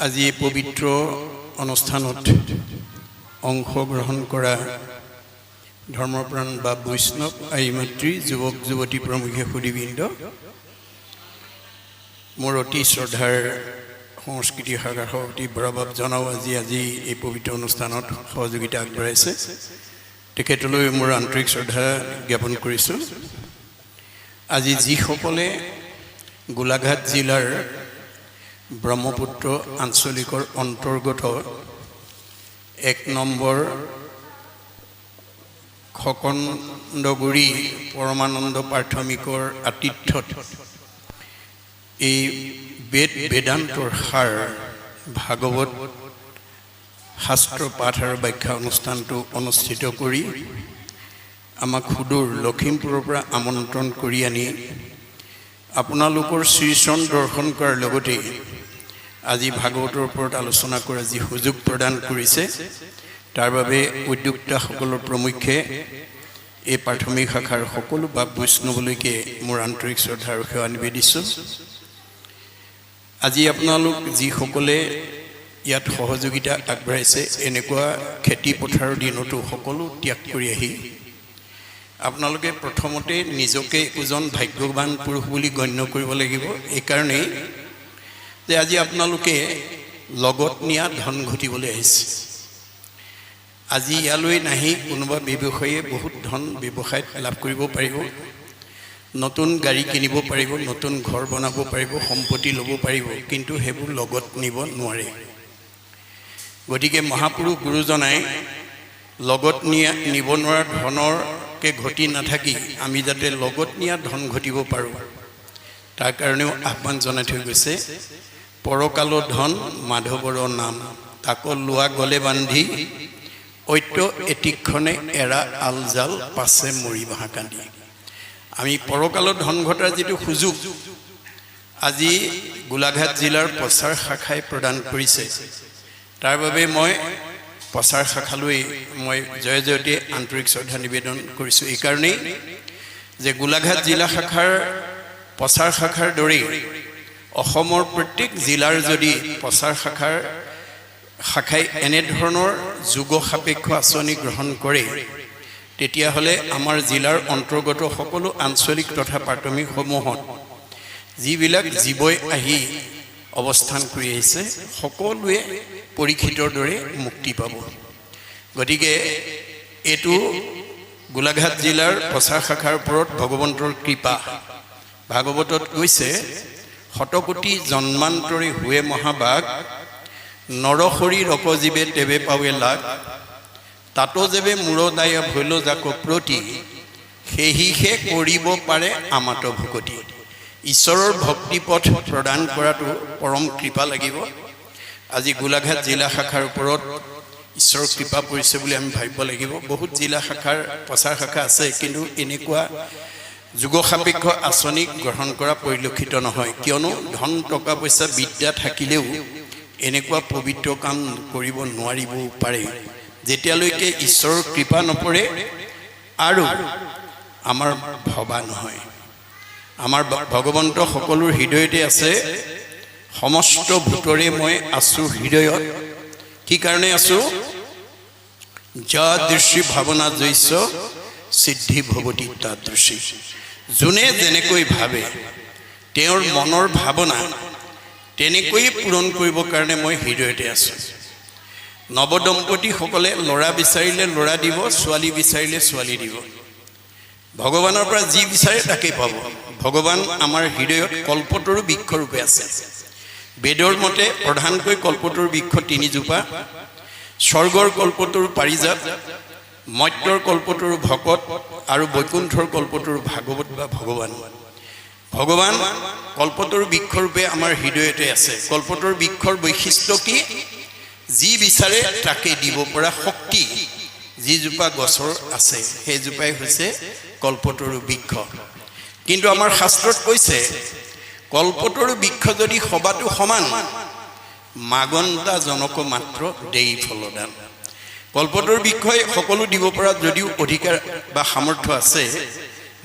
আজি এই পবিত্ৰ অনুষ্ঠানত অংশগ্ৰহণ কৰা ধৰ্মপ্ৰাণ বা বৈষ্ণৱ আই মাতৃ যুৱক যুৱতী প্ৰমুখে সুদীবৃন্দ, মোৰ অতি শ্ৰদ্ধাৰ সংস্কৃতি শাখাৰ সভাপতি বৰাবাব জনাও আজি এই পবিত্ৰ অনুষ্ঠানত সহযোগিতা আগবঢ়াইছে। তেখেতলৈ মোৰ আন্তৰিক শ্ৰদ্ধা জ্ঞাপন কৰিছোঁ। আজি যিসকলে গোলাঘাট জিলাৰ ব্ৰহ্মপুত্ৰ আঞ্চলিকৰ অন্তৰ্গত 1 নম্বৰ খকন্দগুৰি পৰমানন্দ প্ৰাথমিকৰ আতিথ্যত এই বেদান্তৰ সাৰ ভাগৱত শাস্ত্ৰ পাঠ আৰু ব্যাখ্যা অনুষ্ঠানটো অনুষ্ঠিত কৰি আমাক সুদূৰ লখিমপুৰৰ পৰা আমন্ত্ৰণ কৰি আনি আপোনালোকৰ শ্ৰীচৰণ দৰ্শন কৰাৰ লগতে আজি ভাগৱতৰ ওপৰত আলোচনা কৰাৰ যি সুযোগ প্ৰদান কৰিছে, তাৰ বাবে উদ্যোক্তাসকলৰ প্ৰমুখ্যে এই প্ৰাথমিক শাখাৰ সকলো বাপ বৈষ্ণৱলৈকে মোৰ আন্তৰিক শ্ৰদ্ধা আৰু সেৱা নিবেদিছোঁ। আজি আপোনালোক যিসকলে ইয়াত সহযোগিতা আগবঢ়াইছে, এনেকুৱা খেতি পথাৰৰ দিনতো সকলো ত্যাগ কৰি আহি আপোনালোকে প্ৰথমতে নিজকে একোজন ভাগ্যৱান পুৰুষ বুলি গণ্য কৰিব লাগিব। এইকাৰণেই যে আজি আপোনালোকে লগত নিয়া ধন ঘটিবলৈ আহিছে। আজি ইয়ালৈ নাহি কোনোবা ব্যৱসায়ীয়ে বহুত ধন ব্যৱসায়ত লাভ কৰিব পাৰিব, নতুন গাড়ী কিনিব পাৰিব, নতুন ঘৰ বনাব পাৰিব, সম্পত্তি ল'ব পাৰিব, কিন্তু সেইবোৰ লগত নিব নোৱাৰে। গতিকে মহাপুৰুষ গুৰুজনাই লগত নিব নোৱাৰা ধনৰকে ঘটি নাথাকি আমি যাতে লগত নিয়া ধন ঘটিব পাৰোঁ, তাৰ কাৰণেও আহ্বান জনাই থৈ গৈছে। পৰকালো ধন মাধৱৰ নাম, তাকো লোৱা গলে বান্ধি ঐত্য এটিক্ষণে এৰা আলজাল পাছে মৰি বাঁহ কান্দি। আমি পৰকালত ধন ঘটাৰ যিটো সুযোগ আজি গোলাঘাট জিলাৰ প্ৰচাৰ শাখাই প্ৰদান কৰিছে, তাৰ বাবে মই প্ৰচাৰ শাখালৈ জয় জয়তে আন্তৰিক শ্ৰদ্ধা নিবেদন কৰিছোঁ। এইকাৰণেই যে গোলাঘাট জিলা শাখাৰ প্ৰচাৰ শাখাৰ দৰেই অসমৰ প্ৰত্যেক জিলাৰ যদি প্ৰচাৰ শাখাই এনেধৰণৰ যুগ সাপেক্ষ আঁচনি গ্ৰহণ কৰে, তেতিয়াহ'লে আমাৰ জিলাৰ অন্তৰ্গত সকলো আঞ্চলিক তথা প্ৰাথমিকসমূহত যিবিলাক জীৱই আহি অৱস্থান কৰি আহিছে, সকলোৱে পৰীক্ষিতৰ দৰে মুক্তি পাব। গতিকে এইটো গোলাঘাট জিলাৰ প্ৰচাৰ শাখাৰ ওপৰত ভগৱন্তৰ কৃপা। ভাগৱতত কৈছে, শতকোটি জন্মান্তৰে হুৱে মহাবাগ, নৰসৰি ৰকজীৱে তেৱে পাৱে লাগ, তাতো যেবে মূৰদায় ভৈল যাক প্ৰতি, সেহিহে কৰিব পাৰে আমাত ভকতি। ঈশ্বৰৰ ভক্তিপথ প্ৰদান কৰাটো পৰম কৃপা লাগিব। আজি গোলাঘাট জিলা শাখাৰ ওপৰত ঈশ্বৰৰ কৃপা পৰিছে বুলি আমি ভাবিব লাগিব। বহুত জিলা শাখাৰ প্ৰচাৰ শাখা আছে, কিন্তু এনেকুৱা যুগ সাপেক্ষ আঁচনি গ্ৰহণ কৰা পৰিলক্ষিত নহয়। কিয়নো ধন টকা পইচা বিদ্যা থাকিলেও এনেকুৱা পবিত্ৰ কাম কৰিব নোৱাৰিবও পাৰে, যেতিয়ালৈকে ঈশ্বৰৰ কৃপা নপৰে আৰু আমাৰ ভবা নহয়। আমাৰ ভগৱন্ত সকলোৰ হৃদয়তে আছে। সমস্ত ভূতৰে মই আছোঁ হৃদয়ত। কি কাৰণে আছোঁ? যা দৃশ্যি ভাৱনা জৈস্য সিদ্ধি ভৱতি তাদৃশী। যোনে যেনেকৈ ভাবে তেওঁৰ মনৰ ভাৱনা তেনেকৈয়ে পূৰণ কৰিবৰ কাৰণে মই হৃদয়তে আছোঁ। নৱদম্পতীসকলে ল'ৰা বিচাৰিলে ল'ৰা দিব, ছোৱালী বিচাৰিলে ছোৱালী দিব। ভগৱানৰ পৰা যি বিচাৰে তাকেই পাব। ভগৱান আমাৰ হৃদয়ত কল্পতৰু বৃক্ষৰূপে আছে। বেদৰ মতে প্ৰধানকৈ কল্পতৰু বৃক্ষ 3 জোপা। স্বৰ্গৰ কল্পতৰু পাৰিজাত, মৰ্ত্যৰ কল্পতৰু ভকত আৰু বৈকুণ্ঠৰ কল্পতৰু ভাগৱত বা ভগৱান। ভগৱান কল্পতৰু বৃক্ষৰূপে আমাৰ হৃদয়তে আছে। কল্পতৰু বৃক্ষৰ বৈশিষ্ট্য কি? যি বিচাৰে তাকে দিব পৰা শক্তি যিজোপা গছৰ আছে, সেইজোপাই হৈছে কল্পতৰু বৃক্ষ। কিন্তু আমাৰ শাস্ত্ৰত কৈছে, কল্পতৰু বৃক্ষ যদি সবাতো সমান, মাগন্তা জনক মাত্ৰ দেই ফলদান। কল্পতৰু বৃক্ষই সকলো দিব পৰা যদিও অধিকাৰ বা সামৰ্থ্য আছে,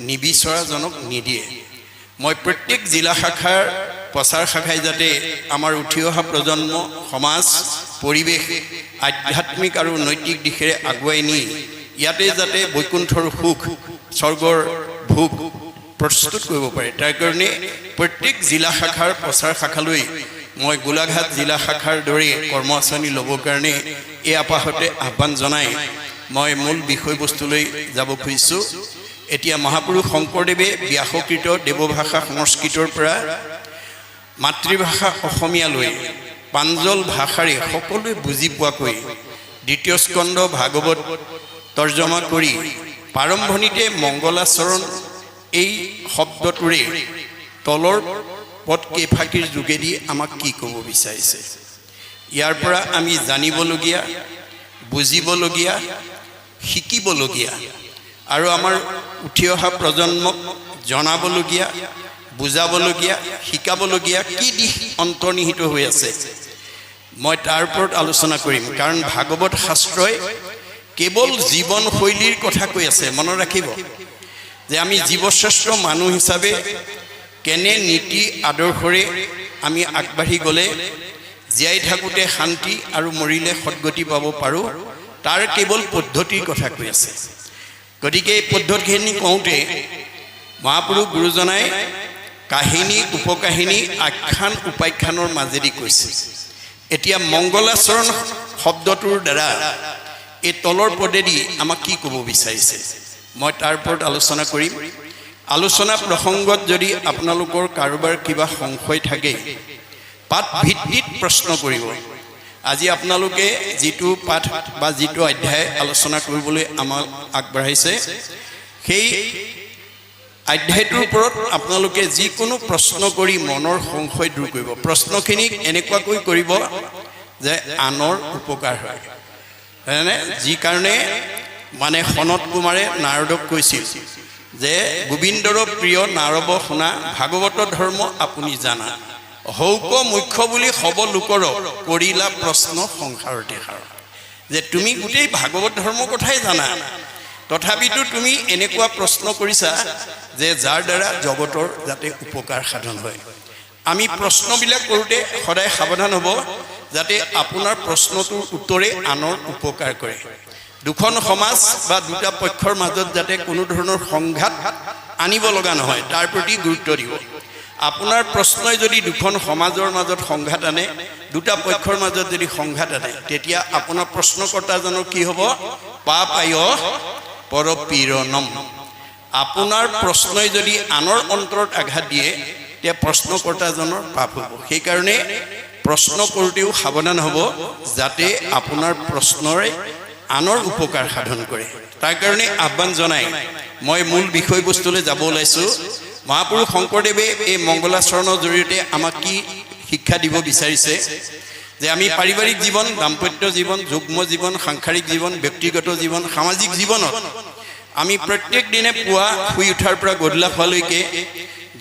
নিবিচৰাজনক নিদিয়ে। মই প্ৰত্যেক জিলা শাখাৰ প্ৰচাৰ শাখাই যাতে আমাৰ উঠি অহা প্ৰজন্ম সমাজ পৰিৱেশ আধ্যাত্মিক আৰু নৈতিক দিশেৰে আগুৱাই নি ইয়াতে যাতে বৈকুণ্ঠৰ সুখ স্বৰ্গৰ ভোগ প্ৰস্তুত কৰিব পাৰে তাৰ কাৰণে প্ৰত্যেক জিলা শাখাৰ প্ৰচাৰ শাখালৈ মই গোলাঘাট জিলা শাখাৰ দৰে কৰ্ম আঁচনি ল'বৰ কাৰণে এই আপাহতে আহ্বান জনাই মই মূল বিষয়বস্তুলৈ যাব খুজিছোঁ এতিয়া মহাপুৰুষ শংকৰদেৱে ব্যাসকৃত দেৱভাষা সংস্কৃতৰ পৰা মাতৃভাষা অসমীয়ালৈ প্ৰাঞ্জল ভাষাৰে সকলোৱে বুজি পোৱাকৈ দ্বিতীয় স্কন্ধ ভাগৱত তৰ্জমা কৰি প্ৰাৰম্ভণিতে মংগলাচৰণ এই শব্দটোৰে তলৰ পদ কেইফাঁকিৰ যোগেদি আমাক কি ক'ব বিচাৰিছে ইয়াৰ পৰা আমি জানিবলগীয়া বুজিবলগীয়া শিকিবলগীয়া আৰু আমাৰ উঠি অহা প্ৰজন্মক জনাবলগীয়া বুজাবলগীয়া শিকাবলগীয়া কি দিশ অন্তৰ্নিহিত হৈ আছে মই তাৰ ওপৰত আলোচনা কৰিম কাৰণ ভাগৱত শাস্ত্ৰই কেৱল জীৱনশৈলীৰ কথা কৈ আছে মনত ৰাখিব যে আমি জীৱশ্ৰেষ্ঠ মানুহ হিচাপে কেনে নীতি আদৰ্শৰে আমি আগবাঢ়ি গ'লে জীয়াই থাকোঁতে শান্তি আৰু মৰিলে সদ্গতি পাব পাৰোঁ তাৰ কেৱল পদ্ধতিৰ কথা কৈ আছে গতিকে এই পদ্ধতিখিনি কওঁতে মহাপুৰুষ গুৰুজনাই কাহিনী উপকাহিনী আখ্যান উপাখ্যানৰ মাজেদি কৈছে এতিয়া মংগলাচৰণ শব্দটোৰ দ্বাৰা এই তলৰ পদেদি আমাক কি ক'ব বিচাৰিছে মই তাৰ ওপৰত আলোচনা কৰিম আলোচনা প্ৰসংগত যদি আপোনালোকৰ কাৰোবাৰ কিবা সংশয় থাকে পাঠ ভিত্তিত প্ৰশ্ন কৰিব আজি আপোনালোকে যিটো পাঠ বা যিটো অধ্যায় আলোচনা কৰিবলৈ আমাক আগবঢ়াইছে সেই অধ্যায়টোৰ ওপৰত আপোনালোকে যিকোনো প্ৰশ্ন কৰি মনৰ সংশয় দূৰ কৰিব প্ৰশ্নখিনি এনেকুৱাকৈ কৰিব যে আনৰ উপকাৰ হয় হয়নে যি কাৰণে মানে সনত কুমাৰে নাৰদক কৈছিল যে গোবিন্দৰ প্ৰিয় নাৰদ শুনা ভাগৱত ধৰ্ম আপুনি জানা হৌক মুখ্য বুলি হব লোকৰ কৰিলা প্ৰশ্ন সংসাৰতে সাৰ যে তুমি গোটেই ভাগৱত ধৰ্ম কথাই জানা তথাপিতো তুমি এনেকুৱা প্ৰশ্ন কৰিছা যে যাৰ দ্বাৰা জগতৰ যাতে উপকাৰ সাধন হয় আমি প্ৰশ্নবিলাক কৰোঁতে সদায় সাৱধান হ'ব যাতে আপোনাৰ প্ৰশ্নটোৰ উত্তৰে আনৰ উপকাৰ কৰে দুখন সমাজ বা দুটা পক্ষৰ মাজত যাতে কোনো ধৰণৰ সংঘাত আনিব লগা নহয় তাৰ প্ৰতি গুৰুত্ব দিব আপোনাৰ প্ৰশ্নই যদি দুখন সমাজৰ মাজত সংঘাত আনে দুটা পক্ষৰ মাজত যদি সংঘাত আনে তেতিয়া আপোনাৰ প্ৰশ্নকৰ্তাজনৰ কি হ'ব পাপায় পৰপীড়নম আপোনাৰ প্ৰশ্নই যদি আনৰ অন্তৰত আঘাত দিয়ে তেতিয়া প্ৰশ্নকৰ্তাজনৰ পাপ হ'ব সেইকাৰণে প্ৰশ্ন কৰোঁতেও সাৱধান হ'ব যাতে আপোনাৰ প্ৰশ্নৰে আনৰ উপকাৰ সাধন কৰে তাৰ কাৰণে আহ্বান জনাই মই মূল বিষয়বস্তুলৈ যাব ওলাইছোঁ মহাপুৰুষ শংকৰদেৱে এই মংগলাচৰণৰ জৰিয়তে আমাক কি শিক্ষা দিব বিচাৰিছে যে আমি পাৰিবাৰিক জীৱন দাম্পত্য জীৱন যুগ্ম জীৱন সাংসাৰিক জীৱন ব্যক্তিগত জীৱন সামাজিক জীৱনত আমি প্ৰত্যেক দিনে পুৱা শুই উঠাৰ পৰা গধূলা হোৱালৈকে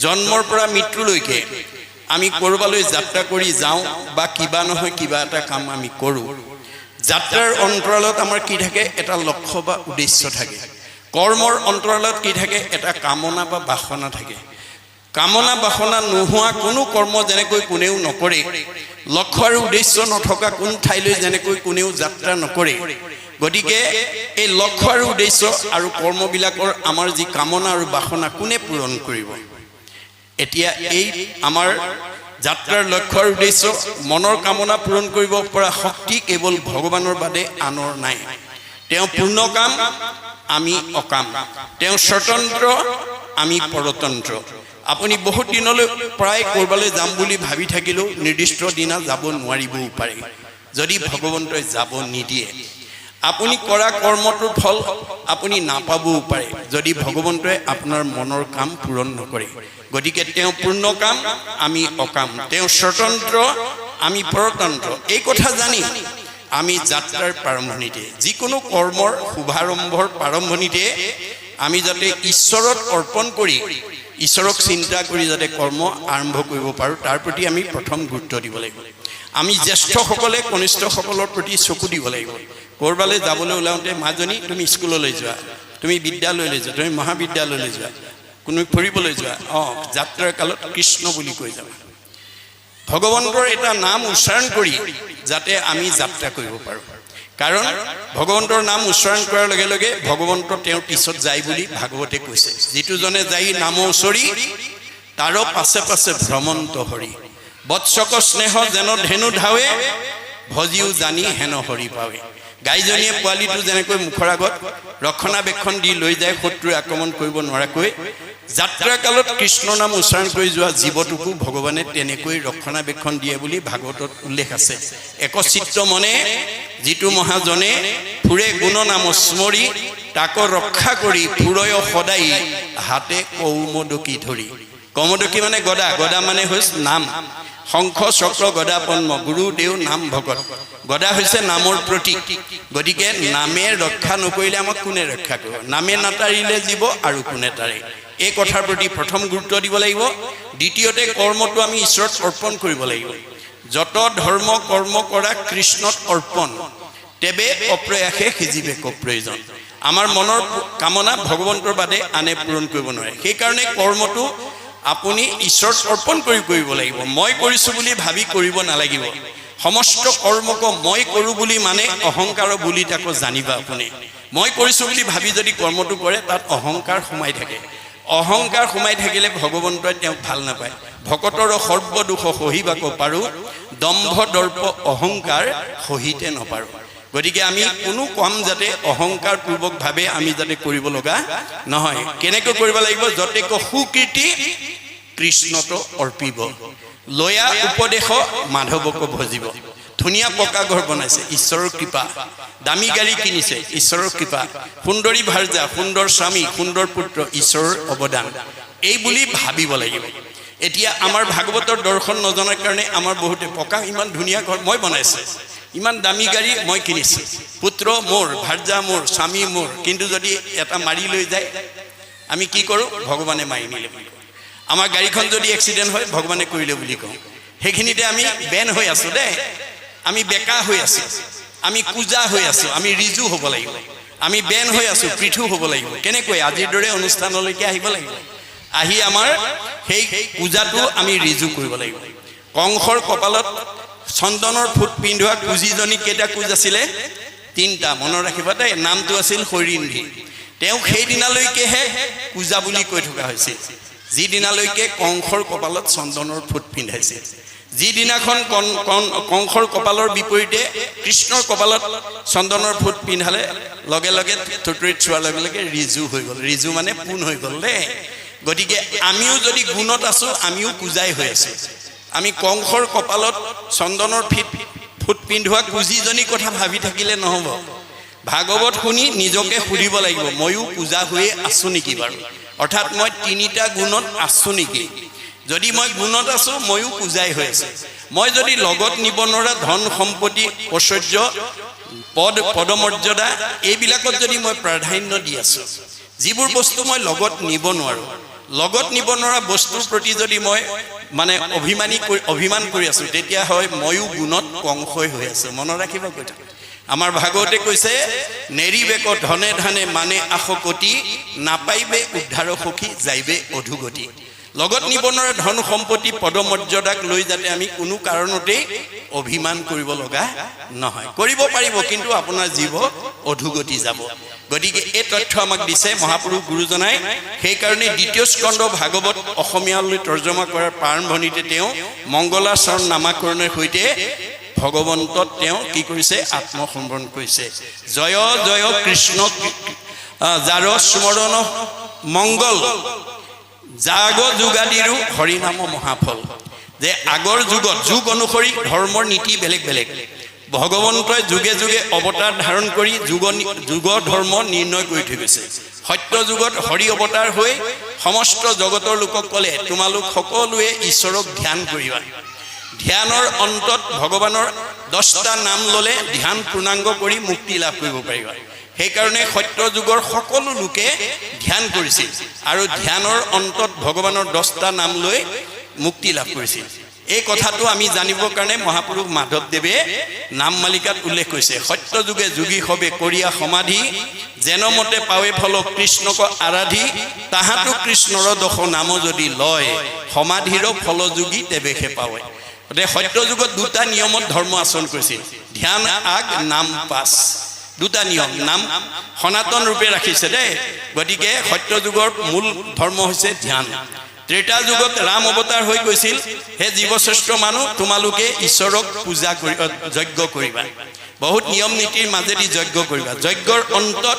জন্মৰ পৰা মৃত্যুলৈকে আমি ক'ৰবালৈ যাত্ৰা কৰি যাওঁ বা কিবা নহয় কিবা এটা কাম আমি কৰোঁ যাত্ৰাৰ অন্তৰালত আমাৰ কি থাকে এটা লক্ষ্য বা উদ্দেশ্য থাকে কৰ্মৰ অন্তৰালত কি থাকে এটা কামনা বা বাসনা থাকে কামনা বাসনা নোহোৱা কোনো কৰ্ম যেনেকৈ কোনেও নকৰে লক্ষ্য আৰু উদ্দেশ্য নথকা কোন ঠাইলৈ যেনেকৈ কোনেও যাত্ৰা নকৰে গতিকে এই লক্ষ্য আৰু উদ্দেশ্য আৰু কৰ্মবিলাকৰ আমাৰ যি কামনা আৰু বাসনা কোনে পূৰণ কৰিব এতিয়া এই আমাৰ যাত্ৰাৰ লক্ষ্য আৰু উদ্দেশ্য মনৰ কামনা পূৰণ কৰিব পৰা শক্তি কেৱল ভগৱানৰ বাদে আনৰ নাই তেওঁ পূৰ্ণ কাম আমি অকাম তেওঁ স্বতন্ত্ৰ আমি পৰতন্ত্ৰ আপুনি বহুত দিনলৈ প্ৰায় ক'ৰবালৈ যাম বুলি ভাবি থাকিলেও নিৰ্দিষ্ট দিনা যাব নোৱাৰিবও পাৰে যদি ভগৱন্তই যাব নিদিয়ে আপুনি কৰা কৰ্মটোৰ ফল আপুনি নাপাবও পাৰে যদি ভগৱন্তই আপোনাৰ মনৰ কাম পূৰণ নকৰে গতিকে তেওঁ পূৰ্ণ কাম আমি অকাম তেওঁ স্বতন্ত্ৰ আমি পৰতন্ত্ৰ এই কথা জানি আমি যাত্ৰাৰ প্ৰাৰম্ভণিতে যিকোনো কৰ্মৰ শুভাৰম্ভৰ প্ৰাৰম্ভণিতে আমি যাতে ঈশ্বৰত অৰ্পণ কৰি ঈশ্বৰক চিন্তা কৰি যাতে কৰ্ম আৰম্ভ কৰিব পাৰোঁ তাৰ প্ৰতি আমি প্ৰথম গুৰুত্ব দিব লাগিব আমি জ্যেষ্ঠসকলে কনিষ্ঠসকলৰ প্ৰতি চকু দিব লাগিব ক'ৰবালৈ যাবলৈ ওলাওঁতে মাজনী তুমি স্কুললৈ যোৱা তুমি বিদ্যালয়লৈ যোৱা তুমি মহাবিদ্যালয়লৈ যোৱা কোনো ফুৰিবলৈ যোৱা যাত্ৰাৰ কালত কৃষ্ণ বুলি কৈ যাবা ভগৱন্তৰ এটা নাম উচ্চাৰণ কৰি যাতে আমি যাত্ৰা কৰিব পাৰোঁ কাৰণ ভগৱন্তৰ নাম উচ্চাৰণ কৰাৰ লগে লগে ভগৱন্ত তেওঁৰ পিছত যায় বুলি ভাগৱতে কৈছে যিটো জনে যাই নাম উচৰি তাৰ পাছে পাছে ভ্ৰমন্ত হৰি বৎসক স্নেহ যেন ধেনু ধাৱে ভজিও জানি হেন হৰি পাৱে গাইজনীয়ে পোৱালিটো যেনেকৈ মুখৰ আগত ৰক্ষণাবেক্ষণ দি লৈ যায় শত্ৰুৱে আক্ৰমণ কৰিব নোৱাৰাকৈ যাত্ৰা কালত কৃষ্ণ নাম উচ্চাৰণ কৰি যোৱা জীৱটোকো ভগৱানে তেনেকৈ ৰক্ষণাবেক্ষণ দিয়ে বুলি ভাগৱতত উল্লেখ আছে একচিত্ত মনে যিটো মহাজনে ফুৰে গুণ নাম স্মৰি তাক ৰক্ষা কৰি ফুৰয় সদায় হাতে কৌমদকী ধৰি কৌমদকী মানে গদা গদা মানে হৈছে নাম শংখ চক্ৰ গদা পদ্ম গুৰুদেউ নাম ভকত গদা হৈছে নামৰ প্ৰতীক গতিকে নামে ৰক্ষা নকৰিলে আমাক কোনে ৰক্ষা কৰিব নামে নাতাৰিলে জীৱ আৰু কোনে তাৰে এই কথাৰ প্ৰতি প্ৰথম গুৰুত্ব দিব লাগিব দ্বিতীয়তে কৰ্মটো আমি ঈশ্বৰত অৰ্পণ কৰিব লাগিব যত ধৰ্ম কৰ্ম কৰা কৃষ্ণত অৰ্পণ তেবে অপ্ৰয়াসে সিজিবে প্ৰয়োজন আমাৰ মনৰ কামনা ভগৱন্তৰ বাদে আনে পূৰণ কৰিব নোৱাৰে সেইকাৰণে কৰ্মটো আপুনি ঈশ্বৰত অৰ্পণ কৰি কৰিব লাগিব মই কৰিছোঁ বুলি ভাবি কৰিব নালাগিব সমস্ত কৰ্মক মই কৰোঁ বুলি মানে অহংকাৰ বুলি তাকো জানিবা আপুনি মই কৰিছোঁ বুলি ভাবি যদি কৰ্মটো কৰে তাত অহংকাৰ সোমাই থাকে অহংকাৰ সোমাই থাকিলে ভগৱন্তই তেওঁক ভাল নাপায় ভকতৰ সৰ্বদোষ সহিবাক পাৰোঁ দম্ভ দৰ্প অহংকাৰ সহিতে নপাৰোঁ গতিকে আমি কোনো কাম যাতে অহংকাৰ পূৰ্বকভাৱে আমি যাতে কৰিব লগা নহয় কেনেকৈ কৰিব লাগিব যতে সুকীৰ্তি কৃষ্ণত অৰ্পিব লয়া উপদেশ মাধৱক ভজিব ধুনীয়া পকা ঘৰ বনাইছে ঈশ্বৰৰ কৃপা দামী গাড়ী কিনিছে ঈশ্বৰৰ কৃপা সুন্দৰী ভাৰ্যা সুন্দৰ স্বামী সুন্দৰ পুত্ৰ ঈশ্বৰৰ অৱদান এই বুলি ভাবিব লাগিব এতিয়া আমাৰ ভাগৱতৰ দৰ্শন নজনাৰ কাৰণে আমাৰ বহুতে পকা ইমান ধুনীয়া ঘৰ মই বনাইছে ইমান দামী গাড়ী মই কিনিছোঁ পুত্ৰ মোৰ ভাৰ্যা মোৰ স্বামী মোৰ কিন্তু যদি এটা মাৰি লৈ যায় আমি কি কৰোঁ ভগৱানে মাৰি নিলে বুলি কওঁ আমাৰ গাড়ীখন যদি এক্সিডেণ্ট হয় ভগৱানে কৰিলে বুলি কওঁ সেইখিনিতে আমি বেন হৈ আছোঁ দেই আমি বেকা হৈ আছোঁ আমি কুজা হৈ আছোঁ আমি ৰিজু হ'ব লাগিব আমি বেন হৈ আছোঁ পৃথু হ'ব লাগিব কেনেকৈ আজিৰ দৰে অনুষ্ঠানলৈকে আহিব লাগিব আহি আমাৰ সেই পূজাটো আমি ৰিজু কৰিব লাগিব কংসৰ কপালত চন্দনৰ ফুট পিন্ধোৱা কুজিজনী কেইটা কুজ আছিলে তিনিটা মনত ৰাখিবা দেই নামটো আছিল শৈৰিন্ধি তেওঁক সেইদিনালৈকেহে পূজা বুলি কৈ থকা হৈছিল যিদিনালৈকে কংসৰ কপালত চন্দনৰ ফুট পিন্ধাইছিল যিদিনাখন কংসৰ কপালৰ বিপৰীতে কৃষ্ণৰ কপালত চন্দনৰ ফুট পিন্ধালে লগে লগে থুতৰিত চোৱাৰ লগে লগে ৰিজু হৈ গ'ল ৰিজু মানে পোন হৈ গ'ল দেই গতিকে আমিও যদি গুণত আছোঁ আমিও পূজাই হৈ আছোঁ আমি কংসৰ কপালত চন্দনৰ ফুট পিন্ধোৱা কুজিজনীৰ কথা ভাবি থাকিলে নহ'ব ভাগৱত শুনি নিজকে সুধিব লাগিব ময়ো পূজা হৈয়ে আছোঁ নেকি বাৰু অৰ্থাৎ মই তিনিটা গুণত আছোঁ নেকি যদি মই গুণত আছোঁ ময়ো পূজাই হৈ আছোঁ মই যদি লগত নিব নোৱাৰা ধন সম্পত্তি ঐশ্বৰ্য পদমৰ্যাদা এইবিলাকত যদি মই প্ৰাধান্য দি আছোঁ যিবোৰ বস্তু মই লগত নিব নোৱাৰোঁ লগত নিব নোৱাৰা বস্তুৰ প্ৰতি যদি মই মানে অভিমান কৰি আছোঁ তেতিয়া হয় ময়ো গুণত কংসই হৈ আছোঁ মনত ৰাখিব কথা আমাৰ ভাগৱতে কৈছে নেৰিবেক ধনে ধানে মানে আশকতি নাপাইবে উদ্ধাৰ সখী যাইবে অধুগতি লগত নিব নোৱাৰা ধন সম্পত্তি পদমৰ্যাদাক লৈ যাতে আমি কোনো কাৰণতেই অভিমান কৰিব লগা নহয় কৰিব পাৰিব কিন্তু আপোনাৰ জীৱ অধুগতি যাব গতিকে এই তথ্য আমাক দিছে মহাপুৰুষ গুৰুজনাই সেইকাৰণে দ্বিতীয় স্কন্ধ ভাগৱত অসমীয়ালৈ তৰ্জমা কৰাৰ প্ৰাৰম্ভণিতে তেওঁ মংগলাচৰণ নামাকৰণৰ সৈতে ভগৱন্তত তেওঁ কি কৰিছে আত্মসম্বৰণ কৰিছে জয় জয় কৃষ্ণ যাৰ স্মৰণ মংগল জাগ যুগাদিৰো হৰিনাম মহাফল যে আগৰ যুগত যুগ অনুসৰি ধৰ্মৰ নীতি বেলেগ বেলেগ ভগৱন্তই যুগে যুগে অৱতাৰ ধাৰণ কৰি যুগ ধৰ্ম নিৰ্ণয় কৰি থৈ গৈছে সত্য যুগত হৰি অৱতাৰ হৈ সমস্ত জগতৰ লোকক ক'লে তোমালোক সকলোৱে ঈশ্বৰক ধ্যান কৰিবা ধ্যানৰ অন্তত ভগৱানৰ 10টা নাম ল'লে ধ্যান পূৰ্ণাংগ কৰি মুক্তি লাভ কৰিব পাৰিবা সেইকাৰণে সত্য যুগৰ সকলো লোকে ধ্যান কৰিছিল আৰু ধ্যানৰ অন্তত ভগৱানৰ 10টা নাম লৈ মুক্তি লাভ কৰিছিল এই কথাটো আমি জানিবৰ কাৰণে মহাপুৰুষ মাধৱদেৱে নাম মালিকাত উল্লেখ কৰিছে সত্য যুগে যোগী হবে কৰিয়া সমাধি যেনমতে পাৱে ফল কৃষ্ণক আৰাধি তাহাতো কৃষ্ণৰ দশ নাম যদি লয় সমাধিৰ ফল যোগী তেবেহে পাৱে গতিকে সত্য যুগত দুটা নিয়মত ধৰ্ম আচৰণ কৰিছিল ধ্যান আগ নাম পাছ দুটা নিয়ম নাম সনাতন ৰূপে ৰাখিছে দেই গতিকে সত্য যুগৰ মূল ধৰ্ম হৈছে ধ্যান ত্ৰেতা যুগত ৰাম অৱতাৰ হৈ গৈছিল হে জীৱশ্ৰেষ্ঠ মানুহ তোমালোকে ঈশ্বৰক পূজা কৰি যজ্ঞ কৰিবা বহুত নিয়ম নীতিৰ মাজেদি যজ্ঞ কৰিবা যজ্ঞৰ অন্তত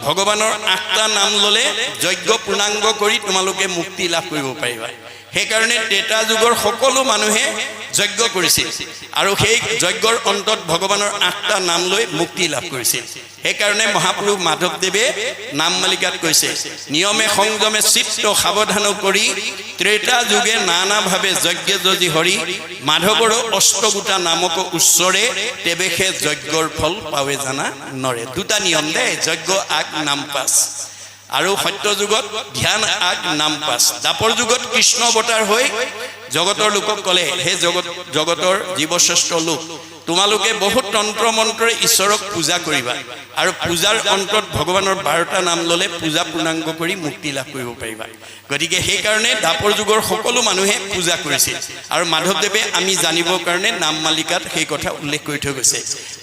ভগৱানৰ ৮টা নাম ললে যজ্ঞ পূৰ্ণাংগ কৰি তোমালোকে মুক্তি লাভ কৰিব পাৰিবা সেইকাৰণে ত্ৰেতা যুগৰ সকলো মানুহে যজ্ঞ কৰিছিল আৰু সেই যজ্ঞৰ অন্তত ভগৱানৰ ৮টা নাম লৈ মুক্তি লাভ কৰিছিল সেইকাৰণে মহাপুৰুষ মাধৱদেৱে নাম মালিকাত কৈছে নিয়মে সংযমে চিত্ত সাৱধান কৰি ত্ৰেতা যুগে নানাভাৱে যজ্ঞ যজি হৰি মাধৱৰ অষ্টগোটা নামক উচ্চৰে তেবেশে যজ্ঞৰ ফল পাৱে জানা নৰে দুটা নিয়ম দে যজ্ঞ আগ নাম পাছ আৰু সত্য যুগত ধ্যান আগ নাম পাছ দাপৰ যুগত কৃষ্ণ অৱতাৰ হৈ জগতৰ লোকক ক'লে হে জগতৰ জীৱশ্ৰেষ্ঠ লোক তোমালোকে বহুত তন্ত্ৰ মন্ত্ৰে ঈশ্বৰক পূজা কৰিবা আৰু পূজাৰ অন্তত ভগৱানৰ 12টা নাম ললে পূজা পূৰ্ণাংগ কৰি মুক্তি লাভ কৰিব পাৰিবা গতিকে সেই কাৰণে দাপৰ যুগৰ সকলো মানুহে পূজা কৰিছিল আৰু মাধৱদেৱে আমি জানিবৰ কাৰণে নাম মালিকাত সেই কথা উল্লেখ কৰি থৈ গৈছে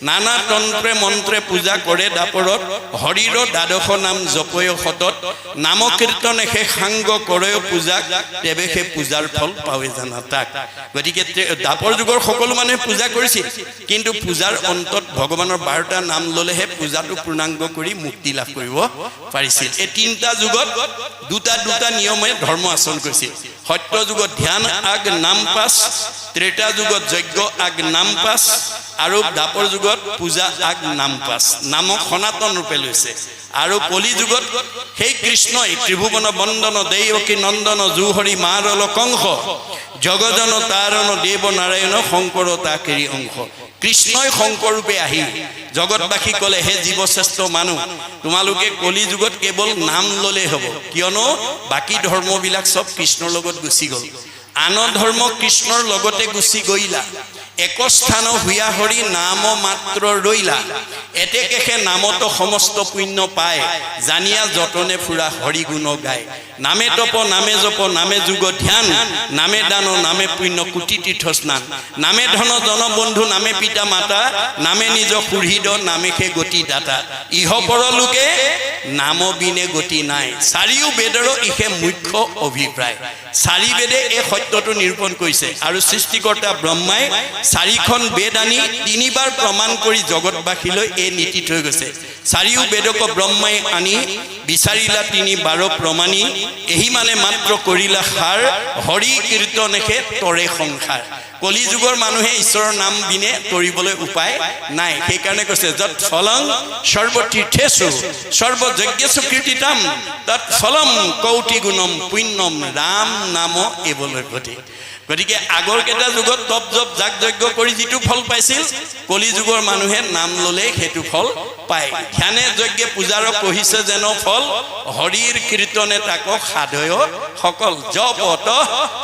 নানা তন্ত্ৰে মন্ত্ৰে পূজা কৰে দাপৰত হৰিৰ দ্বাদশ নাম জপয় সতত নাম কীৰ্তনে সে সাংগ কৰে পূজা তেবে সে পূজাৰ ফল পাৱে জানা তাক গতিকে দাপৰ যুগৰ সকলো মানুহে পূজা কৰিছিল কিন্তু পূজাৰ অন্তত ভগৱানৰ 12টা নাম ললেহে পূজাটো পূৰ্ণাংগ কৰি মুক্তি লাভ কৰিব পাৰিছিল এই তিনিটা যুগত দুটা নিয়মে ধৰ্ম আচৰণ কৰিছিল সত্য যুগত ধ্যান আগ নাম পাছ ত্ৰেতা যুগত যজ্ঞ আগ নাম পাছ আৰু দাপৰ যুগত পূজা আগ নাম পাছ নামক সনাতন ৰূপে লৈছে আৰু কলি যুগত সেই কৃষ্ণই ত্ৰিভুৱন বন্দন দেৱকী নন্দন জুহৰি মাৰল কংস জগজন তাৰণ দেৱ নাৰায়ণ শংকৰ তাকেৰি অংশ কৃষ্ণই শংকৰ ৰূপে আহি জগতবাসী ক'লে হে জীৱশ্ৰেষ্ঠ মানুহ তোমালোকে কলি যুগত কেৱল নাম ললে হ'ব কিয়নো বাকী ধৰ্মবিলাক সব কৃষ্ণৰ লগত গুচি গ'ল আন ধৰ্ম কৃষ্ণৰ লগতে গুচি গৈলা এক স্থান হুয়া হৰি নাম মাত্ৰ ৰৈলা এতেকেহে নামত সমস্ত পুণ্য পায় জানিয়া যতনে ফুৰা হৰি গুণ গায় নামে তপ নামে জপ নামে যুগ ধ্যান নামে দান নামে পুণ্য কোটি তীৰ্থ স্নান নামে ধন জন বন্ধু নামে পিতা মাতা নামে নিজ সুহৃদ নামেহে গতি দাতা ইহ পৰলোকে নাম বিনে গতি নাই চাৰিও বেদৰ ইহে মুখ্য অভিপ্ৰায় চাৰি বেদে এই সত্যটো নিৰূপণ কৰিছে আৰু সৃষ্টিকৰ্তা ব্ৰহ্মাই চাৰিখন বেদ আনি তিনিবাৰ প্ৰমাণ কৰি জগতবাসীলৈ এই নীতি থৈ গৈছে চাৰিও বেদক ব্ৰহ্মাই আনি বিচাৰিলা 3 প্ৰমাণী এহি মানে মাত্ৰ কৰিলা সাৰ হৰি কীৰ্তনেহে তৰে সংসাৰ কলি যুগৰ মানুহে ঈশ্বৰৰ নাম বিনে তৰিবলৈ উপায় নাই সেইকাৰণে কৈছে যত ফলং সৰ্বতীৰ্থেষু সৰ্বযজ্ঞেষু কীৰ্তিতাম তৎ ফলম কৌটি গুণম পুণ্যম ৰাম নাম এবলৈ ঘটে গতিকে আগৰ কেইটা যুগত তপ জপ যাগ যজ্ঞ কৰি যিটো ফল পাইছিল কলি যুগৰ মানুহে নাম ললে সেইটো ফল পায় ধ্যানে যজ্ঞে পূজাৰ কহিছে যেন ফল হৰিৰ কীৰ্তনে তাক সাধয় সকল জপত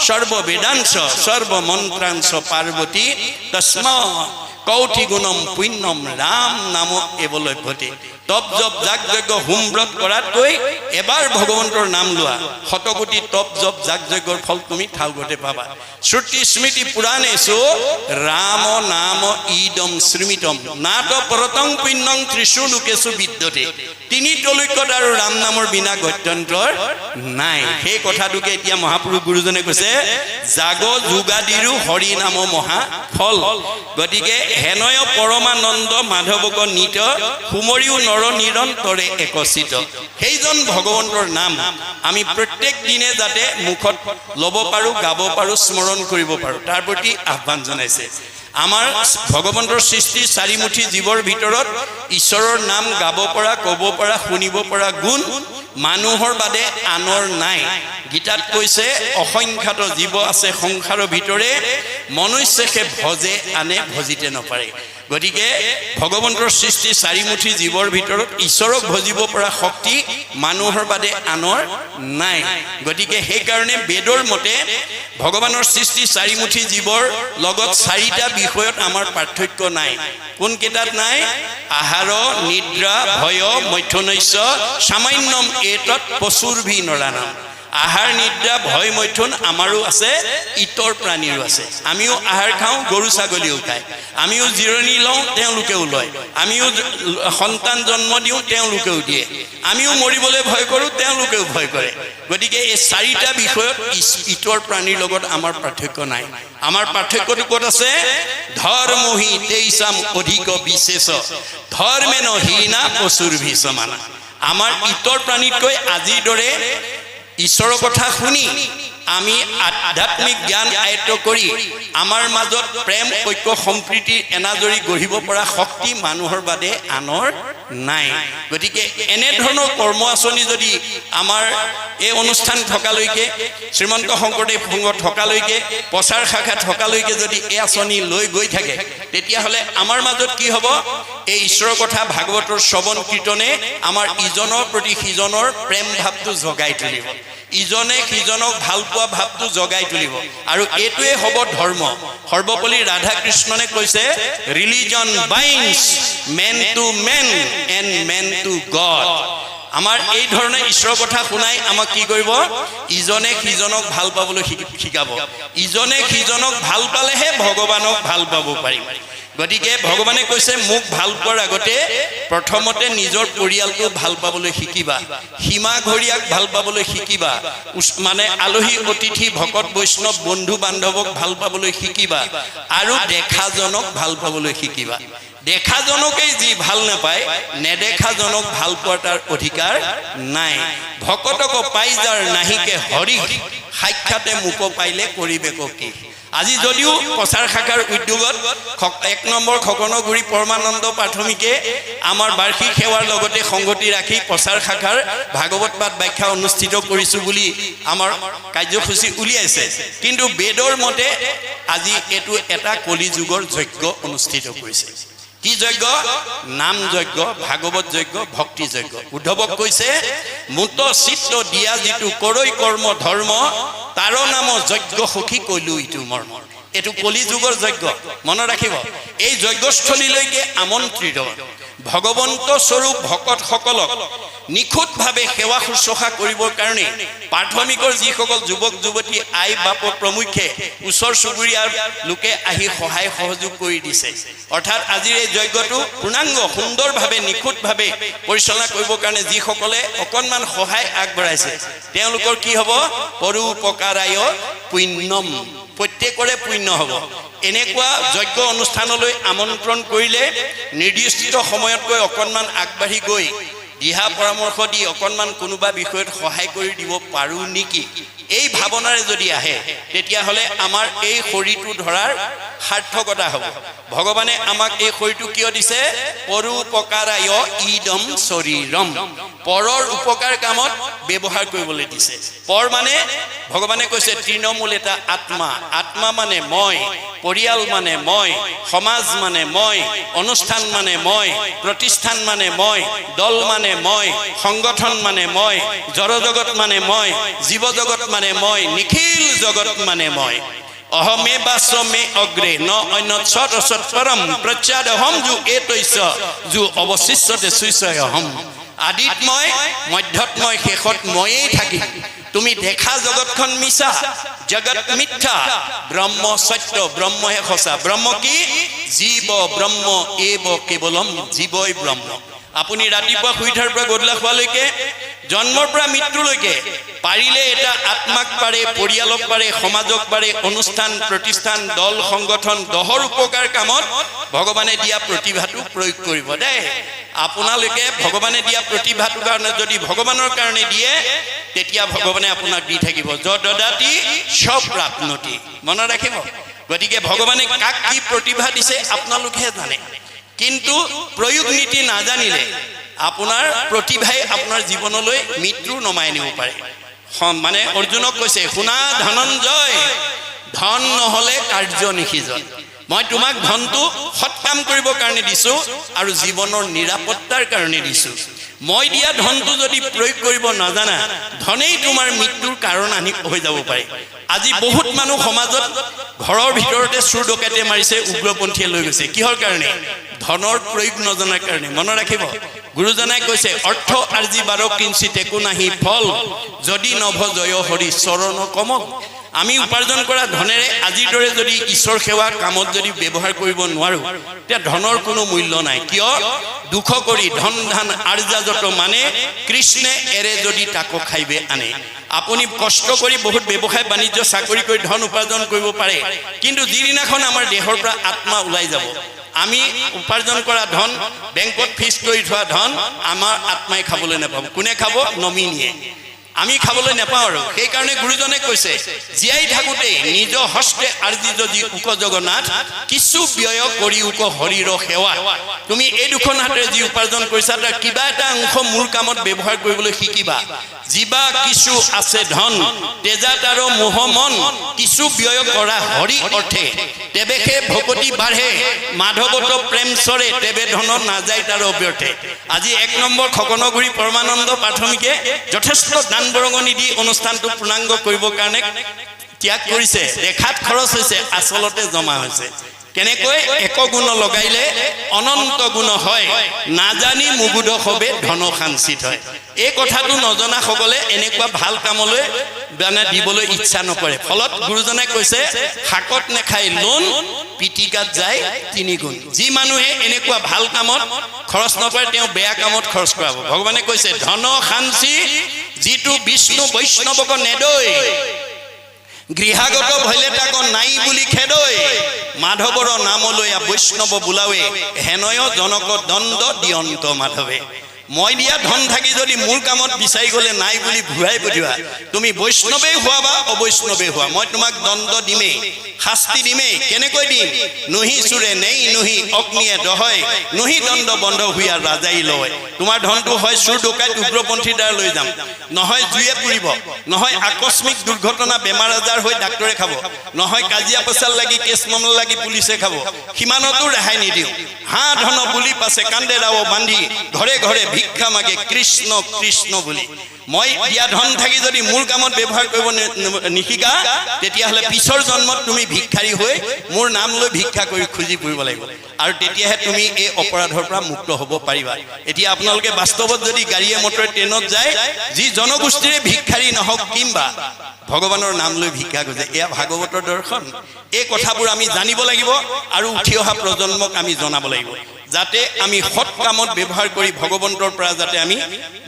সৰ্ব বেদাংশ সৰ্ব মন্ত্ৰাংশ পাৰ্বতী তস্মা কৌটি গুণম পুণ্যম ৰাম নাম এবলৈ ঘটে তপ জপ যাগ যজ্ঞ হোম ব্ৰত কৰাতকৈ এবাৰ ভগৱন্তৰ নাম লোৱা শতকোটি তপ জপ যাগ যজ্ঞৰ ফল তুমি ঠাউগতে পাবা শ্ৰুতি স্মৃতি পুৰাণেষু ৰাম নাম ইদম শ্ৰীমিতম নাট পৰতং পুণ্যং ত্ৰিষু লোকেষু বিদ্যতে তিনি তলৈকত আৰু ৰাম নামৰ বিনা গত্যন্তৰ নাই সেই কথাটোকে এতিয়া মহাপুৰুষ গুৰুজনে কৈছে জাগ যোগাদিৰো হৰি নাম মহা ফল গতিকে হেনয় পৰমানন্দ মাধৱক নিত সুমৰিও নৰ নিৰন্তৰে একচিত সেইজন ভগৱন্তৰ নাম আমি প্ৰত্যেক দিনে যাতে মুখত ল'ব পাৰো গাব পাৰো স্মৰণ কৰিব পাৰো তাৰ প্ৰতি আহ্বান জনাইছে আমাৰ ভগৱন্তৰ সৃষ্টি চাৰিমুঠি জীৱৰ ভিতৰত ঈশ্বৰৰ নাম গাব পৰা ক'ব পৰা শুনিব পৰা গুণ মানুহৰ বাদে আনৰ নাই গীতাত কৈছে অসংখ্যাত জীৱ আছে সংসাৰৰ ভিতৰে মনুষ্যকে ভজে আনে ভজিতে নপাৰে গতিকে ভগৱন্তৰ সৃষ্টি চাৰিমুঠি জীৱৰ ভিতৰত ঈশ্বৰক ভজিব পৰা শক্তি মানুহৰ বাদে আনৰ নাই গতিকে সেইকাৰণে বেদৰ মতে ভগৱানৰ সৃষ্টি চাৰিমুঠি জীৱৰ লগত চাৰিটা বিষয়ত আমাৰ পাৰ্থক্য নাই কোন কেইটাত নাই আহাৰ নিদ্ৰা ভয় মৈথুনস্য সামান্যম এতৎ পশুৰভি নৰানাম আহাৰ নিদ্ৰা ভয় মৈথুন আমাৰো আছে, ইতৰ প্ৰাণীৰো আছে। আমিও আহাৰ খাওঁ, গৰু ছাগলীও খায়। আমিও জিৰণি লওঁ, তেওঁলোকেও লয়। আমিও সন্তান জন্ম দিওঁ, তেওঁলোকেও দিয়ে। আমিও মৰিবলৈ ভয় কৰোঁ, তেওঁলোকেও ভয় কৰে। গতিকে এই চাৰিটা বিষয়ত ইতৰ প্ৰাণীৰ লগত আমাৰ পাৰ্থক্য নাই। আমাৰ পাৰ্থক্যটো ক'ত আছে? ধৰ্মহি তেইছাম অধিক বিশেষ ধৰ্মেন হীনা পশুৰভি সমানা। আমাৰ ইতৰ প্ৰাণীতকৈ আজিৰ দৰে ঈশ্বৰৰ কথা শুনি আমি আধ্যাত্মিক জ্ঞান আয়ত্ত কৰি আমাৰ মাজত প্ৰেম ঐক্য সম্প্ৰীতিৰ এনাজৰী গঢ়িব পৰা শক্তি মানুহৰ বাদে আনৰ নাই। গতিকে এনেধৰণৰ কৰ্ম আঁচনি যদি আমাৰ এই অনুষ্ঠান থকালৈকে, শ্ৰীমন্ত শংকৰদেৱ সংঘ থকালৈকে, প্ৰচাৰ শাখা থকালৈকে যদি এই আঁচনি লৈ গৈ থাকে, তেতিয়াহ'লে আমাৰ মাজত কি হ'ব? এই ঈশ্বৰৰ কথা ভাগৱতৰ শ্ৰৱণ কীৰ্তনে আমাৰ ইজনৰ প্ৰতি সিজনৰ প্ৰেম ভাৱটো জগাই তুলিব, ইজনে সিজনক ভাল পোৱা ভাৱটো জগাই তুলিব। আৰু এইটোৱে হ'ব ধৰ্ম। সৰ্বপল্লী ৰাধাকৃষ্ণনে কৈছে, religion binds man to man and man to God. আমাৰ এই ধৰণে ঈশ্বৰৰ কথা শুনাই আমাক কি কৰিব? ইজনে সিজনক ভাল পাবলৈ শিকাব। ইজনে সিজনক ভাল পালেহে ভগৱানক ভাল পাব পাৰিম। গতিকে ভগৱানে কৈছে, মোক ভাল পোৱাৰ আগতে প্ৰথমতে নিজৰ পৰিয়ালটো ভাল পাবলৈ শিকিবা, সীমা ঘৰীয়াক ভাল পাবলৈ শিকিবা, মানে আলহী অতিথি ভকত বৈষ্ণৱ বন্ধু বান্ধৱক ভাল পাবলৈ শিকিবা, আৰু দেখাজনক ভাল পাবলৈ শিকিবা। দেখাজনকেই যি ভাল নাপায়, নেদেখাজনক ভাল পোৱাৰ তাৰ অধিকাৰ নাই। ভকতক পাই যাৰ নাহিকে হৰি, সাক্ষাতে মোক পাইলে কৰিবেক কি। আজি যদিও প্ৰচাৰ শাখাৰ উদ্যোগত 1 নম্বৰ খগনগুৰি পৰমানন্দ প্ৰাথমিকে আমাৰ বাৰ্ষিক সেৱাৰ লগতে সংগতি ৰাখি প্ৰচাৰ শাখাৰ ভাগৱত পাঠ ব্যাখ্যা অনুষ্ঠিত কৰিছোঁ বুলি আমাৰ কাৰ্যসূচী উলিয়াইছে, কিন্তু বেদৰ মতে আজি এইটো এটা কলি যুগৰ যজ্ঞ অনুষ্ঠিত কৰিছে। কি যজ্ঞ? নাম যজ্ঞ, ভাগৱত যজ্ঞ, ভক্তি যজ্ঞ। উদ্ধৱক কৈছে, মুত চিত্ত দিয়া যিটো কৰৈ কৰ্ম ধৰ্ম, তাৰ নাম যজ্ঞ সখী কৈলো ইটো মৰ্ম। এইটো কলি যুগৰ যজ্ঞ, মনত ৰাখিব। এই যজ্ঞস্থলীলৈকে আমন্ত্ৰিত ভগৱন্ত স্বৰূপ ভকতসকলক নিখুঁতভাৱে সেৱা শুশ্ৰূষা কৰিবৰ কাৰণে প্ৰাথমিকৰ যিসকল যুৱক যুৱতী আই বাপ প্ৰমুখ্যে ওচৰ চুবুৰীয়াৰ লোকে আহি সহায় সহযোগ কৰি দিছে। অৰ্থাৎ আজিৰ এই যজ্ঞটো পূৰ্ণাংগ সুন্দৰভাৱে নিখুঁতভাৱে পৰিচালনা কৰিবৰ কাৰণে যিসকলে অকণমান সহায় আগবঢ়াইছে, তেওঁলোকৰ কি হ'ব? পৰোপকাৰায় পুণ্যম, প্ৰত্যেকৰে পুণ্য হ'ব। এনেকুৱা যজ্ঞ অনুষ্ঠানলৈ আমন্ত্ৰণ কৰিলে নিৰ্দিষ্ট সময়তকৈ অকণমান আগবাঢ়ি গৈ দিহা পৰামৰ্শ দি অকণমান কোনোবা বিষয়ত সহায় কৰি দিব পাৰোঁ নেকি, এই ভাৱনাৰে যদি আহে, তেতিয়াহ'লে আমাৰ এই শৰীৰটো ধৰাৰ সাৰ্থকতা হ'ব। ভগৱানে আমাক এই শৰীৰটো কিয় দিছে? পৰোপকাৰায় ইদম শৰীৰম, পৰৰ উপকাৰ কামত ব্যৱহাৰ কৰিবলৈ দিছে। পৰ মানে ভগৱানে কৈছে তৃণমূল এটা আত্মা, আত্মা মানে মই, পৰিয়াল মানে মই, সমাজ মানে মই, অনুষ্ঠান মানে মই, প্ৰতিষ্ঠান মানে মই, দল মানে মই, সংগঠন মানে মই, জড়জগত মানে মই, জীৱ জগত মানে মই, নিখিল জগত মানে মই। অহমে বাসমে অগ্ৰে ন অন্য সৎ অসৎ পৰম প্ৰচ্ছাদ অহম যু এইতৈছ যু অৱশিষ্টতে সুইছয় অহম। আদিত মই, মধ্যত মই, শেষত ময়েই থাকিম। তুমি দেখা জগতখন মিছা, জগত মিথ্যা, ব্ৰহ্ম সত্য, ব্ৰহ্মহে সঁচা। ব্ৰহ্ম কি? জীৱ ব্ৰহ্ম এব কেৱলম, জীৱই ব্ৰহ্ম। আপুনি ৰাতিপুৱা শুই উঠাৰ পৰা গধূলা খোৱালৈকে, জন্মৰ পৰা মৃত্যুলৈকে পাৰিলে এটা আত্মাক পাৰে, পৰিয়ালক পাৰে, সমাজক পাৰে, অনুষ্ঠান প্ৰতিষ্ঠান দল সংগঠন দহৰ উপকাৰ কামত ভগৱানে দিয়া প্ৰতিভাটো প্ৰয়োগ কৰিব দেই। আপোনালোকে ভগৱানে দিয়া প্ৰতিভাটোৰ কাৰণে যদি ভগৱানৰ কাৰণে দিয়ে, তেতিয়া ভগৱানে আপোনাক দি থাকিব। যদদাতি সব প্ৰাপ্নতি, মনত ৰাখিব। গতিকে ভগৱানে কাক কি প্ৰতিভা দিছে আপোনালোকেহে জানে, কিন্তু প্ৰয়োগ নীতি নাজানিলে আপোনাৰ প্ৰতিভাই আপোনাৰ জীৱনলৈ মৃত্যু নমাই আনিব পাৰে। মানে অৰ্জুনক কৈছে, শুনা ধনঞ্জয়, ধন নহ'লে কাৰ্য নিষিজন। মই তোমাক ধনটো সৎ কাম কৰিবৰ কাৰণে দিছোঁ আৰু জীৱনৰ নিৰাপত্তাৰ কাৰণে দিছোঁ। মই দিয়া ধনটো যদি প্ৰয়োগ কৰিব নাজানা ধনেই তোমাৰ মৃত্যুৰ কাৰণ হৈ যাব পাৰে আজি বহুত মানুহ সমাজত ঘৰৰ ভিতৰতে চুৰ ডকাইতে মাৰিছে উগ্ৰপন্থীয়ে লৈ গৈছে কিহৰ কাৰণে ধনৰ প্ৰয়োগ নজনাৰ কাৰণে মনত ৰাখিব গুৰুজনাই কৈছে অৰ্থ আৰ্জি বাৰ কিঞ্চিত একো নাহি ফল যদি নভ জয় হৰি চৰণ কমল আমি উপাৰ্জন কৰা ধনেৰে আজিৰ দৰে যদি ঈশ্বৰ সেৱা কামত যদি ব্যৱহাৰ কৰিব নোৱাৰো তেতিয়া ধনৰ কোনো মূল্য নাই কিয় দুখ কৰি ধন ধান আৰ্জা যত মানে কৃষ্ণে এৰে যদি তাকো খাইবে আনে আপুনি কষ্ট কৰি বহুত ব্যৱসায় বাণিজ্য চাকৰি কৰি ধন উপাৰ্জন কৰিব পাৰে কিন্তু যিদিনাখন আমাৰ দেহৰ পৰা আত্মা ওলাই যাব আমি উপাৰ্জন কৰা ধন বেংকত ফিক্স কৰি থোৱা ধন আমাৰ আত্মাই খাবলৈ নাপাব কোনে খাব নমিনীয়ে আমি খাবলৈ নাপাওঁ আৰু সেই কাৰণে গুৰুজনে কৈছে জীয়াই থাকোতে নিজ হস্তে আৰ্জি যদি উক জগন্নাথ কিছু ব্যয় কৰি উক হৰিৰ সেৱা তুমি এই দুখন হাতেৰে যি উপাৰ্জন কৰিছা তাৰ কিবা এটা অংশ মূল কামত ব্যৱহাৰ কৰিবলৈ শিকিবা জীৱা কিছু আছে ধন তেজাত আৰু মোহ মন কিছু ব্যয় কৰা হৰি অৰ্থে তেবেকে ভকতি বাঢ়ে মাধৱত প্ৰেম চৰে তেবে ধন নাযায় তাৰ অব্যৰ্থে আজি 1 নম্বৰ খগনগুৰি পৰমানন্দ প্ৰাথমিকে যথেষ্ট দান বৰঙণি দি অনুষ্ঠানটো পূৰ্ণাংগ কৰিবৰ কাৰণে ত্যাগ কৰিছে দেখাত খৰচ হৈছে আচলতে জমা হৈছে কেনেকৈ এক গুণ লগাইলে অনন্ত গুণ হয় নাজানি মুগুধ হবে ধন সাঞ্চিত হয় এই কথাটো নজনা সকলে এনেকুৱা ভাল কামলৈ মানে দিবলৈ ইচ্ছা নকৰে ফলত গুৰুজনাই কৈছে শাকত নেখাই লোন পিটিকাত যায় 3 গুণ যি মানুহে এনেকুৱা ভাল কামত খৰচ নকৰে তেওঁ বেয়া কামত খৰচ কৰাব ভগৱানে কৈছে ধন সাঞ্চি যিটো বিষ্ণু বৈষ্ণৱক নেদৈ গৃহাগত ভইলে তাক নাই বুলি খেদৈ মাধৱৰ নামলৈ বৈষ্ণৱ বোলাৱে হেনয় জনক দণ্ড দিয়ন্ত মাধৱে মই দিয়া ধন থাকি যদি মূল কামত বিচাৰি গলে নাই বুলি ঘূৰাই পঠিওৱা তুমি বৈষ্ণৱে হোৱা বা অবৈষ্ণৱে হোৱা মই তোমাক দণ্ড দিমেই শাস্তি দিমেই কেনেকৈ দিম নহি চুৰে নেই নহি অগ্নিয়ে দহয় নহি দণ্ড বন্ধ হুয়া ৰাজাই লয় তোমাৰ ধনটো হয় চুৰ ডকাইত উগ্ৰপন্থীৰ দ্বাৰা লৈ যাম নহয় জুয়ে পুৰিব নহয় আকস্মিক দুৰ্ঘটনা বেমাৰ আজাৰ হৈ ডাক্তৰে খাব নহয় কাজিয়া পেচাল লাগি কেছ মামলা লাগি পুলিচে খাব সিমানতো ৰেহাই নিদিওঁ হাঁ ধন বুলি পাছে কান্দে ৰাও বান্ধি ঘৰে ঘৰে ভিক্ষা মাগে কৃষ্ণ কৃষ্ণ বুলি মই দিয়া ধন থাকি যদি মূল কামত ব্যৱহাৰ কৰিব নিশিকা তেতিয়াহ'লে পিছৰ জন্মত তুমি ভিক্ষাৰী হৈ মোৰ নাম লৈ ভিক্ষা কৰি খুজি ফুৰিব লাগিব আৰু তেতিয়াহে তুমি এই অপৰাধৰ পৰা মুক্ত হ'ব পাৰিবা এতিয়া আপোনালোকে বাস্তৱত যদি গাড়ীয়ে মটৰে ট্ৰেইনত যায় যি জনগোষ্ঠীৰে ভিক্ষাৰী নহওক কিংবা ভগৱানৰ নাম লৈ ভিক্ষা খোজে এয়া ভাগৱতৰ দৰ্শন এই কথাবোৰ আমি জানিব লাগিব আৰু উঠি অহা প্ৰজন্মক আমি জনাব লাগিব যাতে আমি সৎ কামত ব্যৱহাৰ কৰি ভগৱন্তৰ পৰা যাতে আমি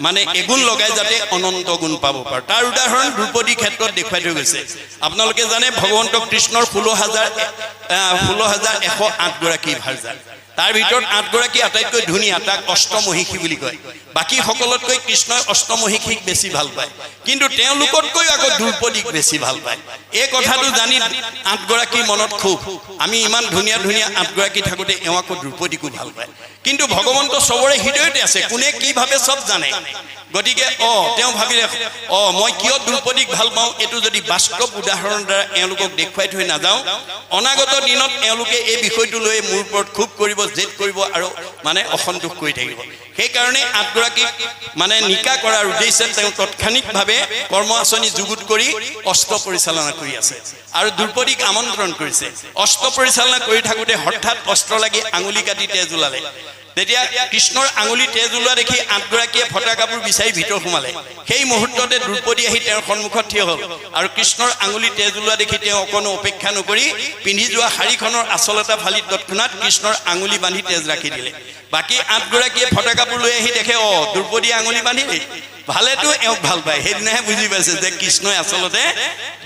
মানে এগুণ লগাই যাতে অনন্ত গুণ পাব পাৰোঁ তাৰ উদাহৰণ দ্ৰৌপদী ক্ষেত্ৰত দেখুৱাই থৈ গৈছে আপোনালোকে জানে ভগৱন্ত কৃষ্ণৰ 16,108 গৰাকী ভাৰ্যা তাৰ ভিতৰত 8 গৰাকী আটাইতকৈ ধুনীয়া তাক অষ্টমহিষী বুলি কয় বাকি সকলতকৈ কৃষ্ণই অষ্টমহিষীক বেছি ভাল পায় কিন্তু তেওঁলোকতকৈ আকৌ দ্ৰৌপদীক বেছি ভাল পায় এই কথাটো জানি 8 গৰাকী মনত খুব আমি ইমান ধুনীয়া ধুনীয়া 8 গৰাকী থাকোতে এওঁ আকৌ দ্ৰৌপদীকো ভাল পায় কিন্তু ভগৱন্ত সবৰে হৃদয়তে আছে কোনে কি ভাবে সব জানে গতিকে তেওঁ ভাবিলে মই কিয় দ্ৰৌপদীক ভাল পাওঁ এটো যদি বাস্তৱ উদাহৰণ দ্বাৰা এওঁলোকক দেখুৱাই থৈ নাযাওঁ অনাগত দিনত এওঁলোকে এই বিষয়টো লৈ মোৰ ওপৰত খুব কৰিব জেদ কৰিব আৰু মানে অসন্তোষ কৰি থাকিব সেই কাৰণে 8 গৰাকী মানে নিকা কৰাৰ উদ্দেশ্যে তেওঁ তৎক্ষণিকভাৱে কৰ্ম আঁচনি যুগুত কৰি অস্ত্ৰ পৰিচালনা কৰি আছে আৰু দ্ৰৌপদীক আমন্ত্ৰণ কৰিছে অস্ত্ৰ পৰিচালনা কৰি থাকোতে হঠাৎ অস্ত্ৰ লাগি আঙুলি কাটি তেজ ওলালে তেতিয়া কৃষ্ণৰ আঙুলি তেজ ওলোৱা দেখি 8 গৰাকীয়ে ফটা কাপোৰ বিচাৰি ভিতৰ সোমালে সেই মুহূৰ্ততে দ্ৰৌপদী আহি তেওঁৰ সন্মুখত থিয় হ'ল আৰু কৃষ্ণৰ আঙুলি তেজ ওলোৱা দেখি তেওঁ অকণো অপেক্ষা নকৰি পিন্ধি যোৱা শাৰীখনৰ আচলতা ফালি তৎক্ষণাৎ কৃষ্ণৰ আঙুলি বান্ধি তেজ ৰাখি দিলে বাকি 8 গৰাকীয়ে ফটা কাপোৰ লৈ আহি দেখে দ্ৰৌপদী আঙুলি বান্ধিলে ভালেতো এওঁক ভাল পায় সেইদিনাহে বুজি পাইছে যে কৃষ্ণই আচলতে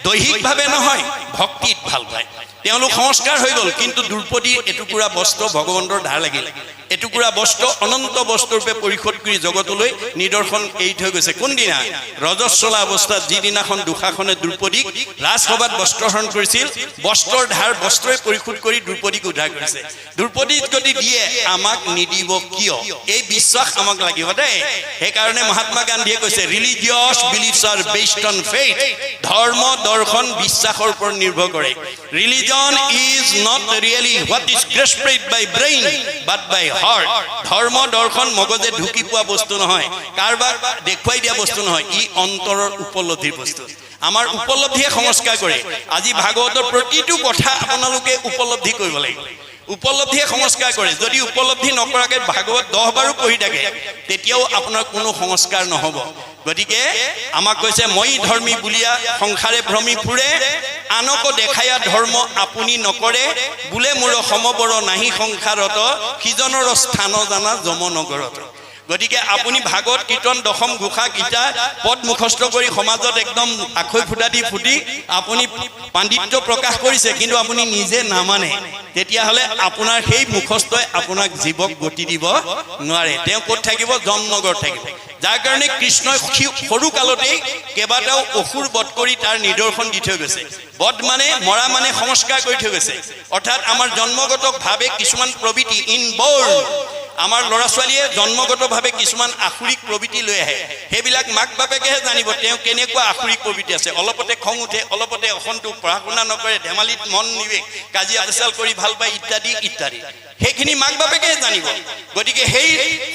দৈহিকভাৱে নহয় ভক্তিত ভাল পায় তেওঁলোক সংস্কাৰ হৈ গ'ল কিন্তু দ্ৰৌপদীৰ এটুকুৰা বস্ত্ৰ ভগৱন্তৰ ধাৰ লাগিল এটুকুৰা বস্ত্ৰ অনন্ত বস্ত্ৰৰূপে পৰিশোধ কৰি জগতলৈ নিদৰ্শন এৰি থৈ গৈছে কোনদিনা ৰজস্বলা অৱস্থাত যিদিনাখন দুষাখনে দ্ৰৌপদীক ৰাজসভাত বস্ত্ৰহৰণ কৰিছিল বস্ত্ৰৰ ধাৰ বস্ত্ৰই পৰিশোধ কৰি দ্ৰৌপদীক উদ্ধাৰ কৰিছে দ্ৰৌপদীক যদি দিয়ে আমাক নিদিব কিয় এই বিশ্বাস আমাক লাগিব দেই সেইকাৰণে মহাত্মা গান্ধীয়ে কৈছে religious beliefs are based on faith ধৰ্ম দৰ্শন বিশ্বাসৰ ওপৰত নিৰ্ভৰ কৰে religion religion is not really what is grasped by brain but by heart. ধৰ্ম দৰ্শন মগজে ঢুকি পোৱা বস্তু নহয়, কাৰোবাক দেখুৱাই দিয়া বস্তু নহয়, ই অন্তৰৰ উপলব্ধিৰ বস্তু। আমাৰ উপলব্ধিয়ে সংস্কাৰ কৰে। আজি ভাগৱতৰ প্ৰতিটো কথা আপোনালোকে উপলব্ধি কৰিব লাগিব। উপলব্ধিয়ে সংস্কাৰ কৰে। যদি উপলব্ধি নকৰাকৈ ভাগৱত 10 বাৰো পঢ়ি থাকে তেতিয়াও আপোনাৰ কোনো সংস্কাৰ নহ'ব। গতিকে আমাক কৈছে মই ধৰ্মী বুলিয়া সংসাৰে ভ্ৰমি ফুৰে, আনকো দেখায়া ধৰ্ম আপুনি নকৰে, বোলে মোৰ সমবৰ নাহি সংসাৰত, সিজনৰ স্থান জানা যমনগৰত। গতিকে আপুনি ভাগৱত কীৰ্তন দশম ঘোষা গীতা পদ মুখস্থ কৰি সমাজত একদম আখৈ ফুটা দি ফুটি আপুনি পাণ্ডিত্য প্ৰকাশ কৰিছে, কিন্তু আপুনি নিজে নামানে, তেতিয়াহ'লে আপোনাৰ সেই মুখস্থই আপোনাক জীৱক গতি দিব নোৱাৰে। তেওঁ ক'ত থাকিব? যমনগৰত থাকিব। যাৰ কাৰণে কৃষ্ণই সৰু কালতেই কেইবাটাও অসুৰ বধ কৰি তাৰ নিদৰ্শন দি থৈ গৈছে। বধ মানে মৰা মানে সংস্কাৰ কৰি থৈ গৈছে। অৰ্থাৎ আমাৰ জন্মগতভাৱে কিছুমান প্ৰবৃত্তি ইনবৰ্ন, আমাৰ ল'ৰা ছোৱালীয়ে জন্মগতভাৱে কিছুমান আসুৰিক প্ৰবৃত্তি লৈ আহে। সেইবিলাক মাক বাপেকেহে জানিব তেওঁ কেনেকুৱা আসুৰিক প্ৰবৃত্তি আছে। অলপতে খং উঠে, অলপতে অসন্তোষ, পঢ়া শুনা নকৰে, ধেমালিত মন নিবে, কাজিয়া পেচাল কৰি ভাল পায় ইত্যাদি ইত্যাদি। সেইখিনি মাক বাপেকেহে জানিব। গতিকে সেই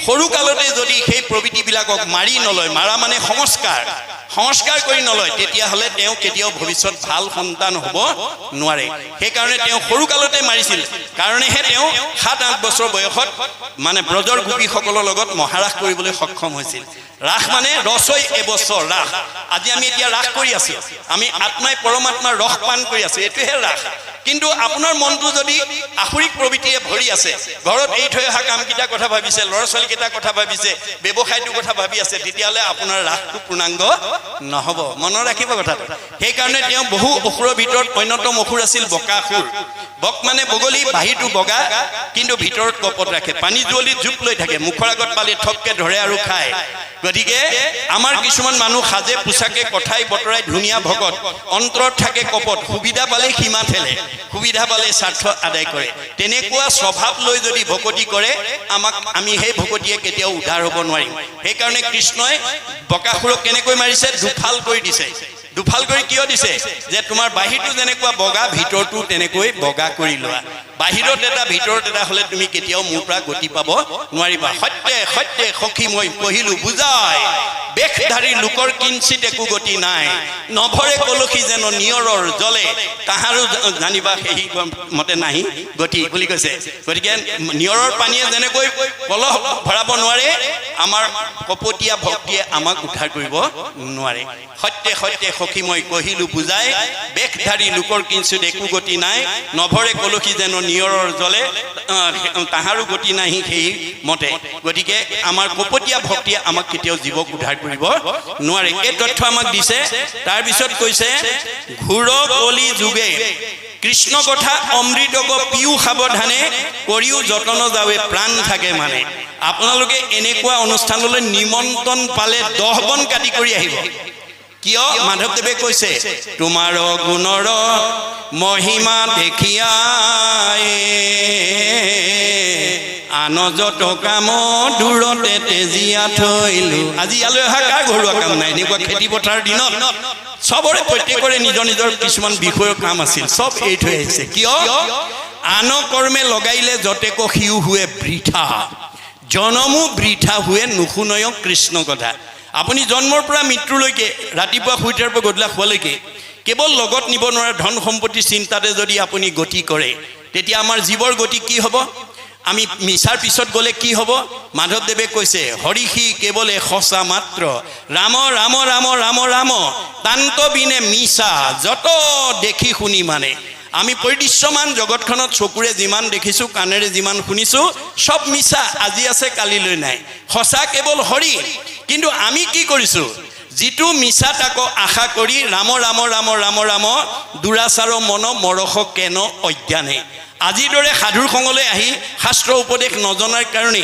সৰু কালতে যদি সেই প্ৰবৃত্তিবিলাকক মাৰি নলয়, মাৰা মানে সংস্কাৰ কৰি নলয়, তেতিয়াহ'লে তেওঁ কেতিয়াও ভৱিষ্যত ভাল সন্তান হ'ব নোৱাৰে। সেইকাৰণে তেওঁ সৰু কালতে মাৰিছিল, কাৰণেহে তেওঁ 7-8 বছৰ বয়সত মানে ব্ৰজৰ গোপীসকলৰ লগত মহাৰাস কৰিবলৈ সক্ষম হৈছিল। ৰাস মানে ৰসই এবছৰ ৰাস। আজি আমি এতিয়া ৰাস কৰি আছো, আমি আত্মাই পৰমাত্মাৰ ৰস পান কৰি আছো, এইটোহে ৰাস। কিন্তু আপোনাৰ মনটো যদি আসুৰিক প্ৰবৃত্তিয়ে ভৰি আছে, ঘৰত এৰি থৈ অহা কামকেইটাৰ কথা ভাবিছে, ল'ৰা ছোৱালীকেইটাৰ কথা ভাবিছে, ব্যৱসায়টোৰ কথা ভাবি আছে, তেতিয়াহ'লে আপোনাৰ ৰাসটো পূৰ্ণাংগ নহ'ব। মনত ৰাখিব কথাটো। সেইকাৰণে তেওঁ বহু অসুৰৰ ভিতৰত অন্যতম অসুৰ আছিল বকাসুৰ। বক মানে বগলী, বাহিৰটো বগা কিন্তু ভিতৰত কপট ৰাখে, পানী জুৱলিত জোপ লৈ থাকে, মুখৰ আগত পালে থপকে ধৰে আৰু খায়। গতিকে আমাৰ কিছুমান মানুহ সাজে পোছাকে কথাই বতৰাই ধুনীয়া ভকত, অন্তৰত থাকে কপট, সুবিধা পালে সীমা ঠেলে, সুবিধা পালে স্বাৰ্থ আদায় কৰে। তেনেকুৱা স্বভাৱ লৈ যদি ভকতি কৰে আমি সেই ভকতিয়ে কেতিয়াও উদ্ধাৰ হ'ব নোৱাৰিম। সেইকাৰণে কৃষ্ণই বকাসুৰক কেনেকৈ মাৰিছে? দুফাল কৰি দিছে। দুফাল কৰি কিয় দিছে? যে তোমাৰ বাহিৰটো যেনেকুৱা বগা, ভিতৰটো তেনেকৈ বগা কৰি লোৱা। বাহিৰত এটা ভিতৰত এটা হ'লে তুমি কেতিয়াও মোৰ পৰা গতি পাব নোৱাৰিবা। সত্যে সত্যে সখী মই কহিলো বুজাই, বেশধাৰী লোকৰ কিঞ্চিত একো গতি নাই, নভৰে কলসী যেন নিয়ৰৰ জলে, তাহাৰো জানিবা সেই মতে নাহি গতি বুলি কৈছে। গতিকে নিয়ৰৰ পানীয়ে যেনেকৈ কলহ ভৰাব নোৱাৰে, আমাৰ কপটীয়া ভক্তিয়ে আমাক উদ্ধাৰ কৰিব নোৱাৰে। সত্যে সত্যে সখী মই কহিলো বুজাই, বেশধাৰী লোকৰ কিঞ্চিত একো গতি নাই, নভৰে কলসী যেন নিয়ৰৰ জলে, তাহাৰো গতি নাহি সেই মতে। গতিকে আমাৰ কপটীয়া ভক্তিয়ে আমাক কেতিয়াও জীৱক উদ্ধাৰ কৰিব নোৱাৰে। এই তথ্য আমাক দিছে। তাৰপিছত কৈছে ঘোৰ কলি যুগে কৃষ্ণ কথা অমৃতক পিও সাৱধানে, কৰিও যতন যাৱে প্ৰাণ থাকে মানে। আপোনালোকে এনেকুৱা অনুষ্ঠানলৈ নিমন্ত্ৰণ পালে 10 বন কাটি কৰি আহিব। কিয়? মাধৱদেৱে কৈছে তোমাৰ গুণৰ মহিমা দেখিয়াই, আন যত কাম দূৰতে তেজিয়া থৈলো। আজি ইয়ালৈ অহা কাৰ ঘৰুৱা কাম নাই? এনেকুৱা খেতি পথাৰৰ দিনত চবৰে প্ৰত্যেকৰে নিজৰ নিজৰ কিছুমান বিষয়ৰ কাম আছিল, চব এৰি থৈ আহিছে। কিয়? আন কৰ্মে লগাইলে যতেক সিও হুৱে বৃথা, জনমো বৃথা হুৱে নুশুনয় কৃষ্ণ কথা। আপুনি জন্মৰ পৰা মৃত্যুলৈকে, ৰাতিপুৱা শুই উঠাৰ পৰা গধূলা শুৱালৈকে কেৱল লগত নিব নোৱাৰা ধন সম্পত্তি চিন্তাতে যদি আপুনি গতি কৰে, তেতিয়া আমাৰ জীৱৰ গতি কি হ'ব? আমি মিছাৰ পিছত গ'লে কি হ'ব? মাধৱদেৱে কৈছে হৰিষি কেৱলে সঁচা মাত্ৰ, ৰাম ৰাম ৰাম ৰাম ৰাম, তান্ত বিনে মিছা যত দেখি শুনি মানে। আমি পৰিদৃশ্যমান জগতখনত চকুৰে যিমান দেখিছোঁ, কাণেৰে যিমান শুনিছোঁ, সব মিছা। আজি আছে কালিলৈ নাই। সঁচা কেৱল হৰি। কিন্তু আমি কি কৰিছোঁ? যিটো মিছা তাক আশা কৰি ৰাম ৰাম ৰাম ৰাম ৰাম, দুৰাচাৰ মন মৰস কেন অজ্ঞানে। আজিৰ দৰে সাধুৰ সংগলৈ আহি শাস্ত্ৰ উপদেশ নজনাৰ কাৰণে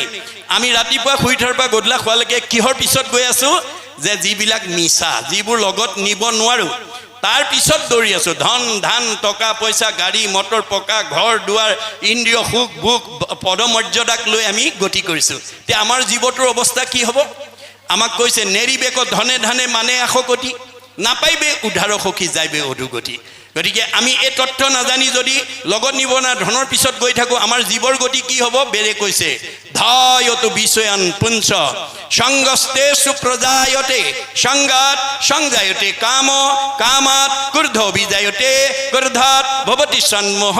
আমি ৰাতিপুৱা শুই উঠাৰ পৰা গধূলা শুৱালৈকে কিহৰ পিছত গৈ আছোঁ? যে যিবিলাক মিছা, যিবোৰ লগত নিব নোৱাৰোঁ, তাৰ পিছত দৌৰি আছোঁ। ধন ধান টকা পইচা, গাড়ী মটৰ, পকা ঘৰ দুৱাৰ, ইন্দ্ৰিয় সুখ ভোগ, পদমৰ্যাদাক লৈ আমি গতি কৰিছোঁ। এতিয়া আমাৰ জীৱটোৰ অৱস্থা কি হ'ব? আমাক কৈছে নেৰিবেক ধনে ধানে মানে আশকতি, নাপাইবে উদ্ধাৰ সখী যাইবে অধুগতি। গতিকে আমি এই তথ্য নাজানি যদি লগত নিবনা ধনৰ পিছত গৈ থাকোঁ আমাৰ জীৱৰ গতি কি হ'ব বেৰে কৈছে ধায়তু বিষয়ান পুঞ্চ সংগস্তেষু প্ৰজায়তে সংগাত সংজায়তে কাম কামাত ক্ৰোধ বিজায়তে ক্ৰোধাত ভৱতি সন্মোহ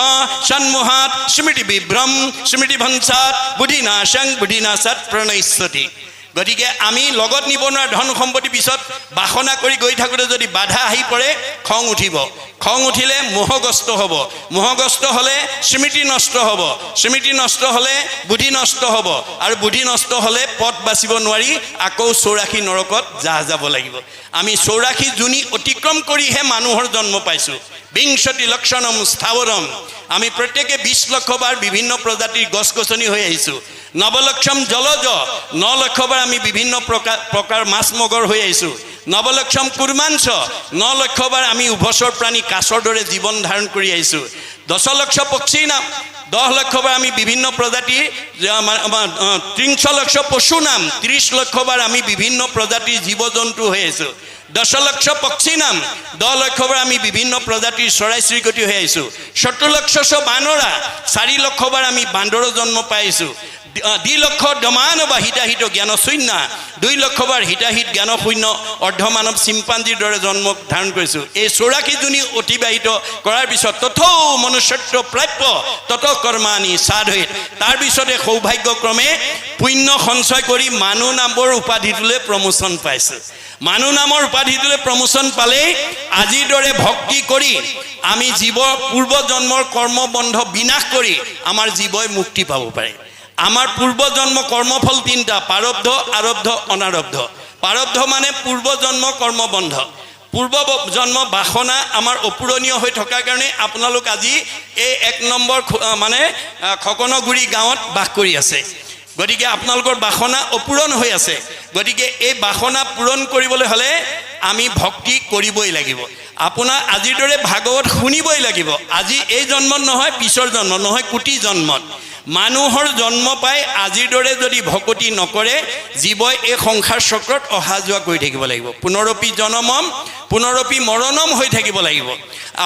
সন্মোহাত স্মৃতি বিভ্ৰম স্মৃতি ভঞ্চাত বুদ্ধিনাশং বুদ্ধিনাশাত প্ৰণশ্যতি গতিকে আমি লগত নিব নোৱাৰা ধন সম্পত্তি পিছত বাসনা কৰি গৈ থাকোঁতে যদি বাধা আহি পৰে খং উঠিব খং উঠিলে মোহগ্ৰস্ত হ'ব মোহগ্ৰস্ত হ'লে স্মৃতি নষ্ট হ'ব স্মৃতি নষ্ট হ'লে বুদ্ধি নষ্ট হ'ব আৰু বুদ্ধি নষ্ট হ'লে পথ বাচিব নোৱাৰি আকৌ 84 নৰকত যাব লাগিব আমি 84 জুনি অতিক্ৰম কৰিহে মানুহৰ জন্ম পাইছোঁ বিংশতি লক্ষণম স্থাৱৰম আমি প্ৰত্যেকে 20 লক্ষবাৰ বিভিন্ন প্ৰজাতিৰ গছ গছনি হৈ আহিছোঁ নৱলক্ষম জলজ 9 লক্ষবাৰ আমি বিভিন্ন প্ৰকাৰ মাছ মগৰ হৈ আহিছোঁ নৱলক্ষম কুৰ্মাঞ্চ 9 লক্ষবাৰ আমি উভচৰ প্ৰাণী কাছৰ দৰে জীৱন ধাৰণ কৰি আহিছোঁ 10 লক্ষ পক্ষী নাম 10 লক্ষবাৰ আমি বিভিন্ন প্ৰজাতিৰ 30 লক্ষ পশু নাম 30 লক্ষবাৰ আমি বিভিন্ন প্ৰজাতিৰ জীৱ জন্তু হৈ আহিছোঁ 10 লক্ষ পক্ষী নাম 10 লক্ষবাৰ আমি বিভিন্ন প্ৰজাতিৰ চৰাই চিৰিকটি হৈ আহিছোঁ 70 লক্ষ বানৰা 4 লক্ষবাৰ আমি বান্দৰৰ জন্ম পাইছোঁ 2 লক্ষ দমানৱ হিতাহিত জ্ঞান শূন্য 2 লক্ষবাৰ হিতাহিত জ্ঞান শূন্য অৰ্ধমানৱ চিম্পাঞ্জীৰ দৰে জন্ম ধাৰণ কৰিছোঁ এই 84 জুনি অতিবাহিত কৰাৰ পিছত তথৌ মনুষ্যত্ব প্ৰাপ্য তত কৰ্মাণি সাধয়িত তাৰ পিছতে সৌভাগ্যক্ৰমে পুণ্য সঞ্চয় কৰি মানুহ নামৰ উপাধিটোলৈ প্ৰমোচন পাইছে মানুহ নামৰ উপাধিটোলৈ প্ৰমোচন পালেই আজিৰ দৰে ভক্তি কৰি আমি জীৱ পূৰ্ব জন্মৰ কৰ্মবন্ধ বিনাশ কৰি আমাৰ জীৱই মুক্তি পাব পাৰে আমাৰ পূৰ্ব জন্ম কৰ্মফল তিনটা প্ৰাৰব্ধ আৰব্ধ অনাৰব্ধ প্ৰাৰব্ধ মানে পূৰ্ব জন্ম কৰ্মবন্ধ পূৰ্ব জন্ম বাসনা আমাৰ অপূৰণীয় হৈ থকাৰ কাৰণে আপোনালোক আজি এই 1 নম্বৰ মানে খকনগুৰি গাঁৱত বাস কৰি আছে গতিকে আপোনালোকৰ বাসনা অপূৰণ হৈ আছে গতিকে এই বাসনা পূৰণ কৰিবলৈ হ'লে আমি ভক্তি কৰিবই লাগিব আপোনাৰ আজিৰ দৰে ভাগৱত শুনিবই লাগিব আজি এই জন্মত নহয় পিছৰ জন্ম নহয় কোটি জন্মত মানুহৰ জন্ম পাই আজিৰ দৰে যদি ভকতি নকৰে জীৱই এই সংসাৰ চক্ৰত অহা যোৱা কৰি থাকিব লাগিব পুনৰপি জনমম পুনৰপি মৰণম হৈ থাকিব লাগিব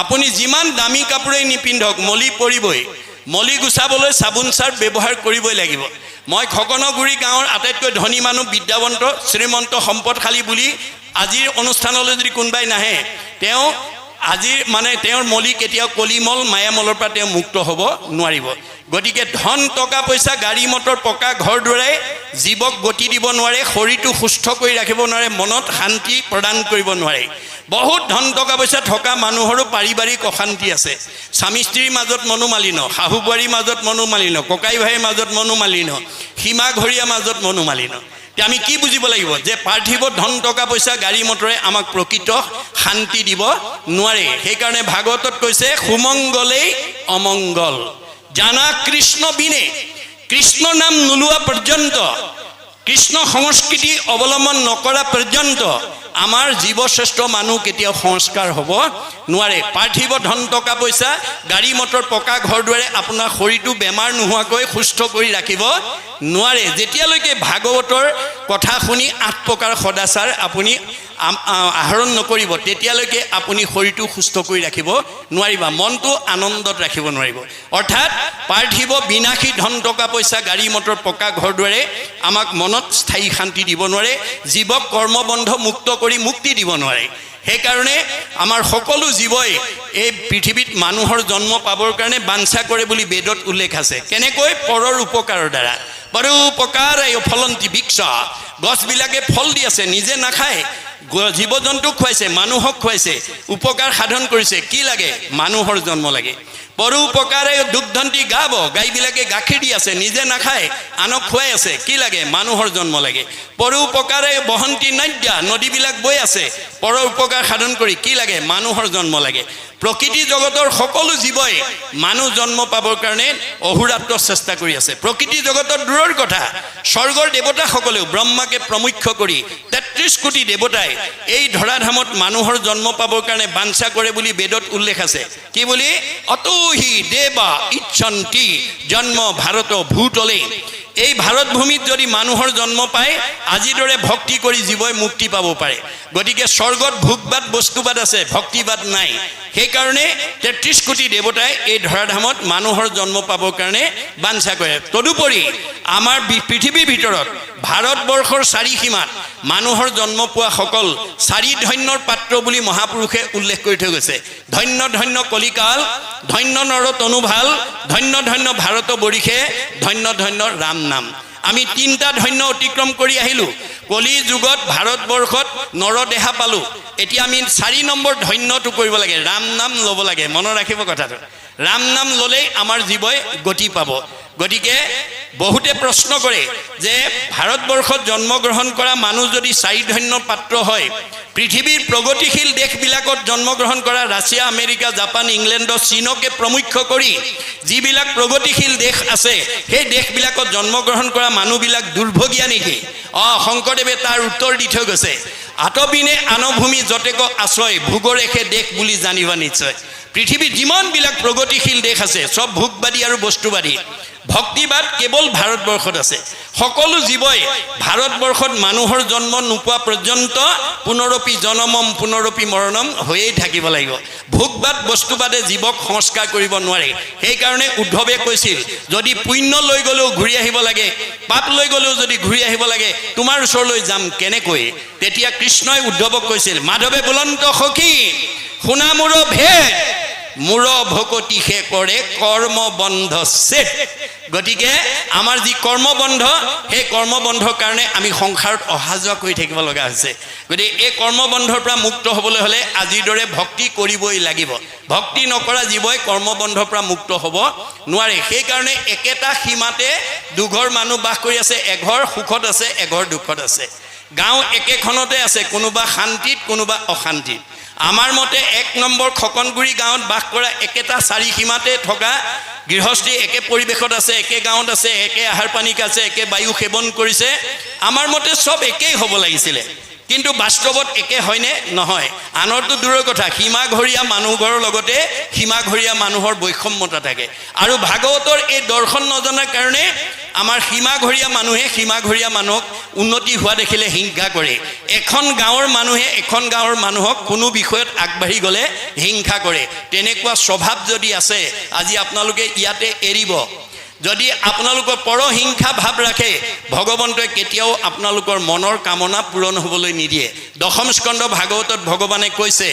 আপুনি যিমান দামী কাপোৰেই নিপিন্ধক মলি পৰিবই মলি গুচাবলৈ চাবোন চাৰ ব্যৱহাৰ কৰিবই লাগিব মই খকনগুৰি গাঁৱৰ আটাইতকৈ ধনী মানুহ বিদ্যাৱন্ত শ্ৰীমন্ত সম্পদশালী বুলি আজিৰ অনুষ্ঠানলৈ যদি কোনোবাই নাহে তেওঁ আজিৰ মানে তেওঁৰ মলি কেতিয়াও কলিমল মায়ামলৰ পৰা তেওঁ মুক্ত হ'ব নোৱাৰিব গতিকে ধন টকা পইচা গাড়ী মটৰ পকা ঘৰ দুৱাৰে জীৱক গতি দিব নোৱাৰে শৰীৰটো সুস্থ কৰি ৰাখিব নোৱাৰে মনত শান্তি প্ৰদান কৰিব নোৱাৰে বহুত ধন টকা পইচা থকা মানুহৰো পাৰিবাৰিক অশান্তি আছে স্বামী স্ত্ৰীৰ মাজত মনোমালিন্য শাহু বোৱাৰীৰ মাজত মনোমালিন্য ককাই ভাইৰ মাজত মনোমালিন্য সীমা ঘৰীয়া মাজত মনোমালিন্য আমি কি বুজিব লাগিব যে পাৰ্থিৱ ধন টকা পইচা গাড়ী মটৰে আমাক প্ৰকৃত শান্তি দিব নোৱাৰে সেইকাৰণে ভাগৱতত কৈছে সুমংগলেই অমংগল জানা কৃষ্ণ বিনে কৃষ্ণ নাম নোলোৱা পৰ্যন্ত কৃষ্ণ সংস্কৃতি অৱলম্বন নকৰা পৰ্যন্ত আমাৰ জীৱশ্ৰেষ্ঠ মানুহ কেতিয়াও সংস্কাৰ হ'ব নোৱাৰে পাৰ্থিৱ ধন টকা পইচা গাড়ী মটৰ পকা ঘৰ দুৱাৰে আপোনাৰ শৰীৰটো বেমাৰ নোহোৱাকৈ সুস্থ কৰি ৰাখিব নোৱাৰে যেতিয়ালৈকে ভাগৱতৰ কথা শুনি 8 প্ৰকাৰ সদাচাৰ আপুনি আহৰণ নকৰিব তেতিয়ালৈকে আপুনি শৰীৰটো সুস্থ কৰি ৰাখিব নোৱাৰিবা মনটো আনন্দত ৰাখিব নোৱাৰিব অৰ্থাৎ পাৰ্থিৱ বিনাশী ধন টকা পইচা গাড়ী মটৰ পকা ঘৰ দুৱাৰে আমাক মনত স্থায়ী শান্তি দিব নোৱাৰে জীৱক কৰ্মবন্ধ মুক্ত কৰি মুক্তি দিব নোৱাৰে সেইকাৰণে আমাৰ সকলো জীৱই এই পৃথিৱীত মানুহৰ জন্ম পাবৰ কাৰণে বাঞ্ছা কৰে বুলি বেদত উল্লেখ আছে কেনেকৈ পৰৰ উপকাৰৰ দ্বাৰা পৰোপকাৰে ফলন্তি বৃক্ষ গছবিলাকে ফল দি আছে নিজে নাখায় জীৱ জন্তুক খুৱাইছে মানুহক খুৱাইছে উপকাৰ সাধন কৰিছে কি লাগে মানুহৰ জন্ম লাগে পৰোপকাৰে দুগ্ধন্তি গাব গাইবিলাকে গাখীৰ দি আছে নিজে নাখায় আনক খুৱাই আছে কি লাগে মানুহৰ জন্ম লাগে পৰোপকাৰে বহন্তি নদ্যা নদীবিলাক বৈ আছে পৰৰ উপকাৰ সাধন কৰি কি লাগে মানুহৰ জন্ম লাগে প্ৰকৃতি জগতৰ সকলো জীৱই মানুহ জন্ম পাবৰ কাৰণে অহোৰাত্ৰ চেষ্টা কৰি আছে প্ৰকৃতি জগতৰ দূৰৰ কথা স্বৰ্গৰ দেৱতাসকলেও ব্ৰহ্মাকে প্ৰমুখ্য কৰি 33 কোটি দেৱতাই এই ধৰাধামত মানুহৰ জন্ম পাবৰ কাৰণে বাঞ্ছা কৰে বুলি বেদত উল্লেখ আছে কি বুলি অতোহি দেৱা ইচ্ছন্তি জন্ম ভাৰত ভূতলে এই ভাৰত ভূমিত যদি মানুহৰ জন্ম পায় আজিৰ দৰে ভক্তি কৰি জীৱই মুক্তি পাব পাৰে গতিকে স্বৰ্গত ভোগবাদ বস্তুবাদ আছে ভক্তিবাদ নাই সেইকাৰণে 33 কোটি দেৱতাই এই ধৰাধামত মানুহৰ জন্ম পাবৰ কাৰণে বাঞ্ছা কৰে। তদুপৰি আমাৰ পৃথিৱীৰ ভিতৰত ভাৰতবৰ্ষৰ 4 সীমাত মানুহৰ জন্ম পোৱা সকল 4 ধন্যৰ পাত্ৰ বুলি মহাপুৰুষে উল্লেখ কৰি থৈ গৈছে। ধন্য ধন্য কলিকাল, ধন্য নৰ তনুভাল, ধন্য ধন্য ভাৰত বৰিষে, ধন্য ধন্য ৰাম নাম। আমি 3টা ধন্য অতিক্ৰম কৰি আহিলোঁ। কলি যুগত ভাৰতবৰ্ষত নৰদেহা পালোঁ। এতিয়া আমি 4 নম্বৰ ধন্যটো কৰিব লাগে, ৰাম নাম ল'ব লাগে। মনত ৰাখিব কথাটো, ৰাম নাম ল'লেই আমাৰ জীৱই গতি পাব। গতিকে বহুতে প্ৰশ্ন কৰে যে ভাৰতবৰ্ষত জন্মগ্ৰহণ কৰা মানুহ যদি 4 ধন্য পাত্ৰ হয়, পৃথিৱীৰ প্ৰগতিশীল দেশবিলাকত জন্মগ্ৰহণ কৰা ৰাছিয়া, আমেৰিকা, জাপান, ইংলেণ্ড, চীনকে প্ৰমুখ্য কৰি যিবিলাক প্ৰগতিশীল দেশ আছে, সেই দেশবিলাকত জন্মগ্ৰহণ কৰা মানুহবিলাক দুৰ্ভগীয়া নেকি? শংকৰদেৱে তাৰ উত্তৰ দি থৈ গৈছে, আতবিনে আনভূমি যতেক আশ্ৰয়, ভোগৰেখে দেশ বুলি জানিবা নিশ্চয়। পৃথিৱীত যিমানবিলাক প্ৰগতিশীল দেশ আছে চব ভোগবাদী আৰু বস্তুবাদী। ভক্তিবাদ কেৱল ভাৰতবৰ্ষত আছে। সকলো জীৱই ভাৰতবৰ্ষত মানুহৰ জন্ম নোপোৱা পৰ্যন্ত পুনৰপি জনমম পুনৰপি মৰণম হৈয়েই থাকিব লাগিব। ভোগবাদ বস্তুবাদে জীৱক সংস্কাৰ কৰিব নোৱাৰে। সেইকাৰণে উদ্ধৱে কৈছিল, যদি পুণ্য লৈ গ'লেও ঘূৰি আহিব লাগে, পাপ লৈ গ'লেও যদি ঘূৰি আহিব লাগে, তোমাৰ ওচৰলৈ যাম কেনেকৈ? তেতিয়া কৃষ্ণই উদ্ধৱক কৈছিল, মাধৱে বুলন্ত সখী শুনা মোৰ ভেদ, মূৰ ভকতিহে কৰে কৰ্মবন্ধ ছেদ। গতিকে আমাৰ যি কৰ্মবন্ধ, সেই কৰ্মবন্ধৰ কাৰণে আমি সংসাৰত অহা যোৱা কৰি থাকিব লগা হৈছে। গতিকে এই কৰ্মবন্ধৰ পৰা মুক্ত হ'বলৈ হ'লে আজিৰ দৰে ভক্তি কৰিবই লাগিব। ভক্তি নকৰা জীৱই কৰ্মবন্ধৰ পৰা মুক্ত হ'ব নোৱাৰে। সেইকাৰণে একেটা সীমাতে দুঘৰ মানুহ বাস কৰি আছে, এঘৰ সুখত আছে, এঘৰ দুখত আছে। গাঁও একেখনতে আছে, কোনোবা শান্তিত, কোনোবা অশান্তিত। আমাৰ মতে 1 নম্বৰ খকনগুৰি গাঁৱত বাস কৰা একেটা 4 সীমাতে থকা গৃহস্থী একে পৰিৱেশত আছে, একে গাঁৱত আছে, একে আহাৰ পানী খাইছে, একে বায়ু সেৱন কৰিছে। আমাৰ মতে চব একেই হ'ব লাগিছিলে, কিন্তু বাস্তৱত একে হয়নে? নহয়। আনৰতো দূৰৰ কথা, সীমাঘৰীয়া মানুহ ঘৰৰ লগতে সীমাঘৰীয়া মানুহৰ বৈষম্যতা থাকে। আৰু ভাগৱতৰ এই দৰ্শন নজনাৰ কাৰণে আমাৰ সীমাঘৰীয়া মানুহে সীমাঘৰীয়া মানুহক উন্নতি হোৱা দেখিলে হিংসা কৰে। এখন গাঁৱৰ মানুহে এখন গাঁৱৰ মানুহক কোনো বিষয়ত আগবাঢ়ি গ'লে হিংসা কৰে। তেনেকুৱা স্বভাৱ যদি আছে, আজি আপোনালোকে ইয়াতে এৰিব। যদি আপোনালোকৰ পৰহিংসা ভাৱ ৰাখে, ভগৱন্তই কেতিয়াও আপোনালোকৰ মনৰ কামনা পূৰণ হ'বলৈ নিদিয়ে। 10ম স্কন্ধ ভাগৱতত ভগৱানে কৈছে,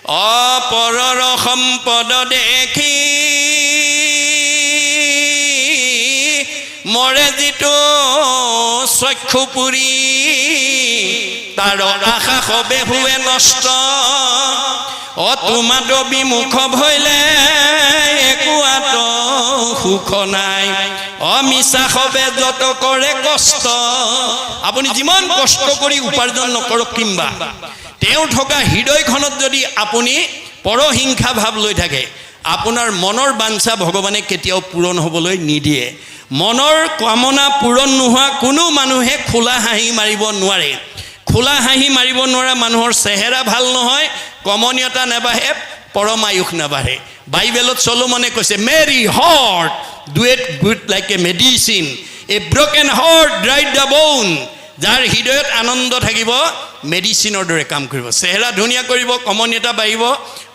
অপৰৰ সম্পদ দেখি মৰে যিটো চক্ষু পুৰি, তাৰ আশা সবে হুৱে নষ্ট, তোমাত বিমুখ ভৈলে একোৱাত সুখ নাই, মিছা সবে যত কৰে কষ্ট। আপুনি যিমান কষ্ট কৰি উপাৰ্জন নকৰক কিম্বা, তেওঁ থকা হৃদয়খনত যদি আপুনি পৰহিংসা ভাৱ লৈ থাকে, আপোনাৰ মনৰ বাঞ্ছা ভগৱানে কেতিয়াও পূৰণ হ'বলৈ নিদিয়ে। মনৰ কামনা পূৰণ নোহোৱা কোনো মানুহে খোলা হাঁহি মাৰিব নোৱাৰে। খোলা হাঁহি মাৰিব নোৱাৰা মানুহৰ চেহেৰা ভাল নহয়, কমনীয়তা নেবাঢ়ে, পৰমায়ুস নাবাঢ়ে। বাইবেলত চলোমনে কৈছে, merry heart do it good like a medicine, a broken heart dried the bone. যাৰ হৃদয়ত আনন্দ থাকিব, মেডিচিনৰ দৰে কাম কৰিব, চেহেৰা ধুনীয়া কৰিব, কমনীয়তা বাঢ়িব,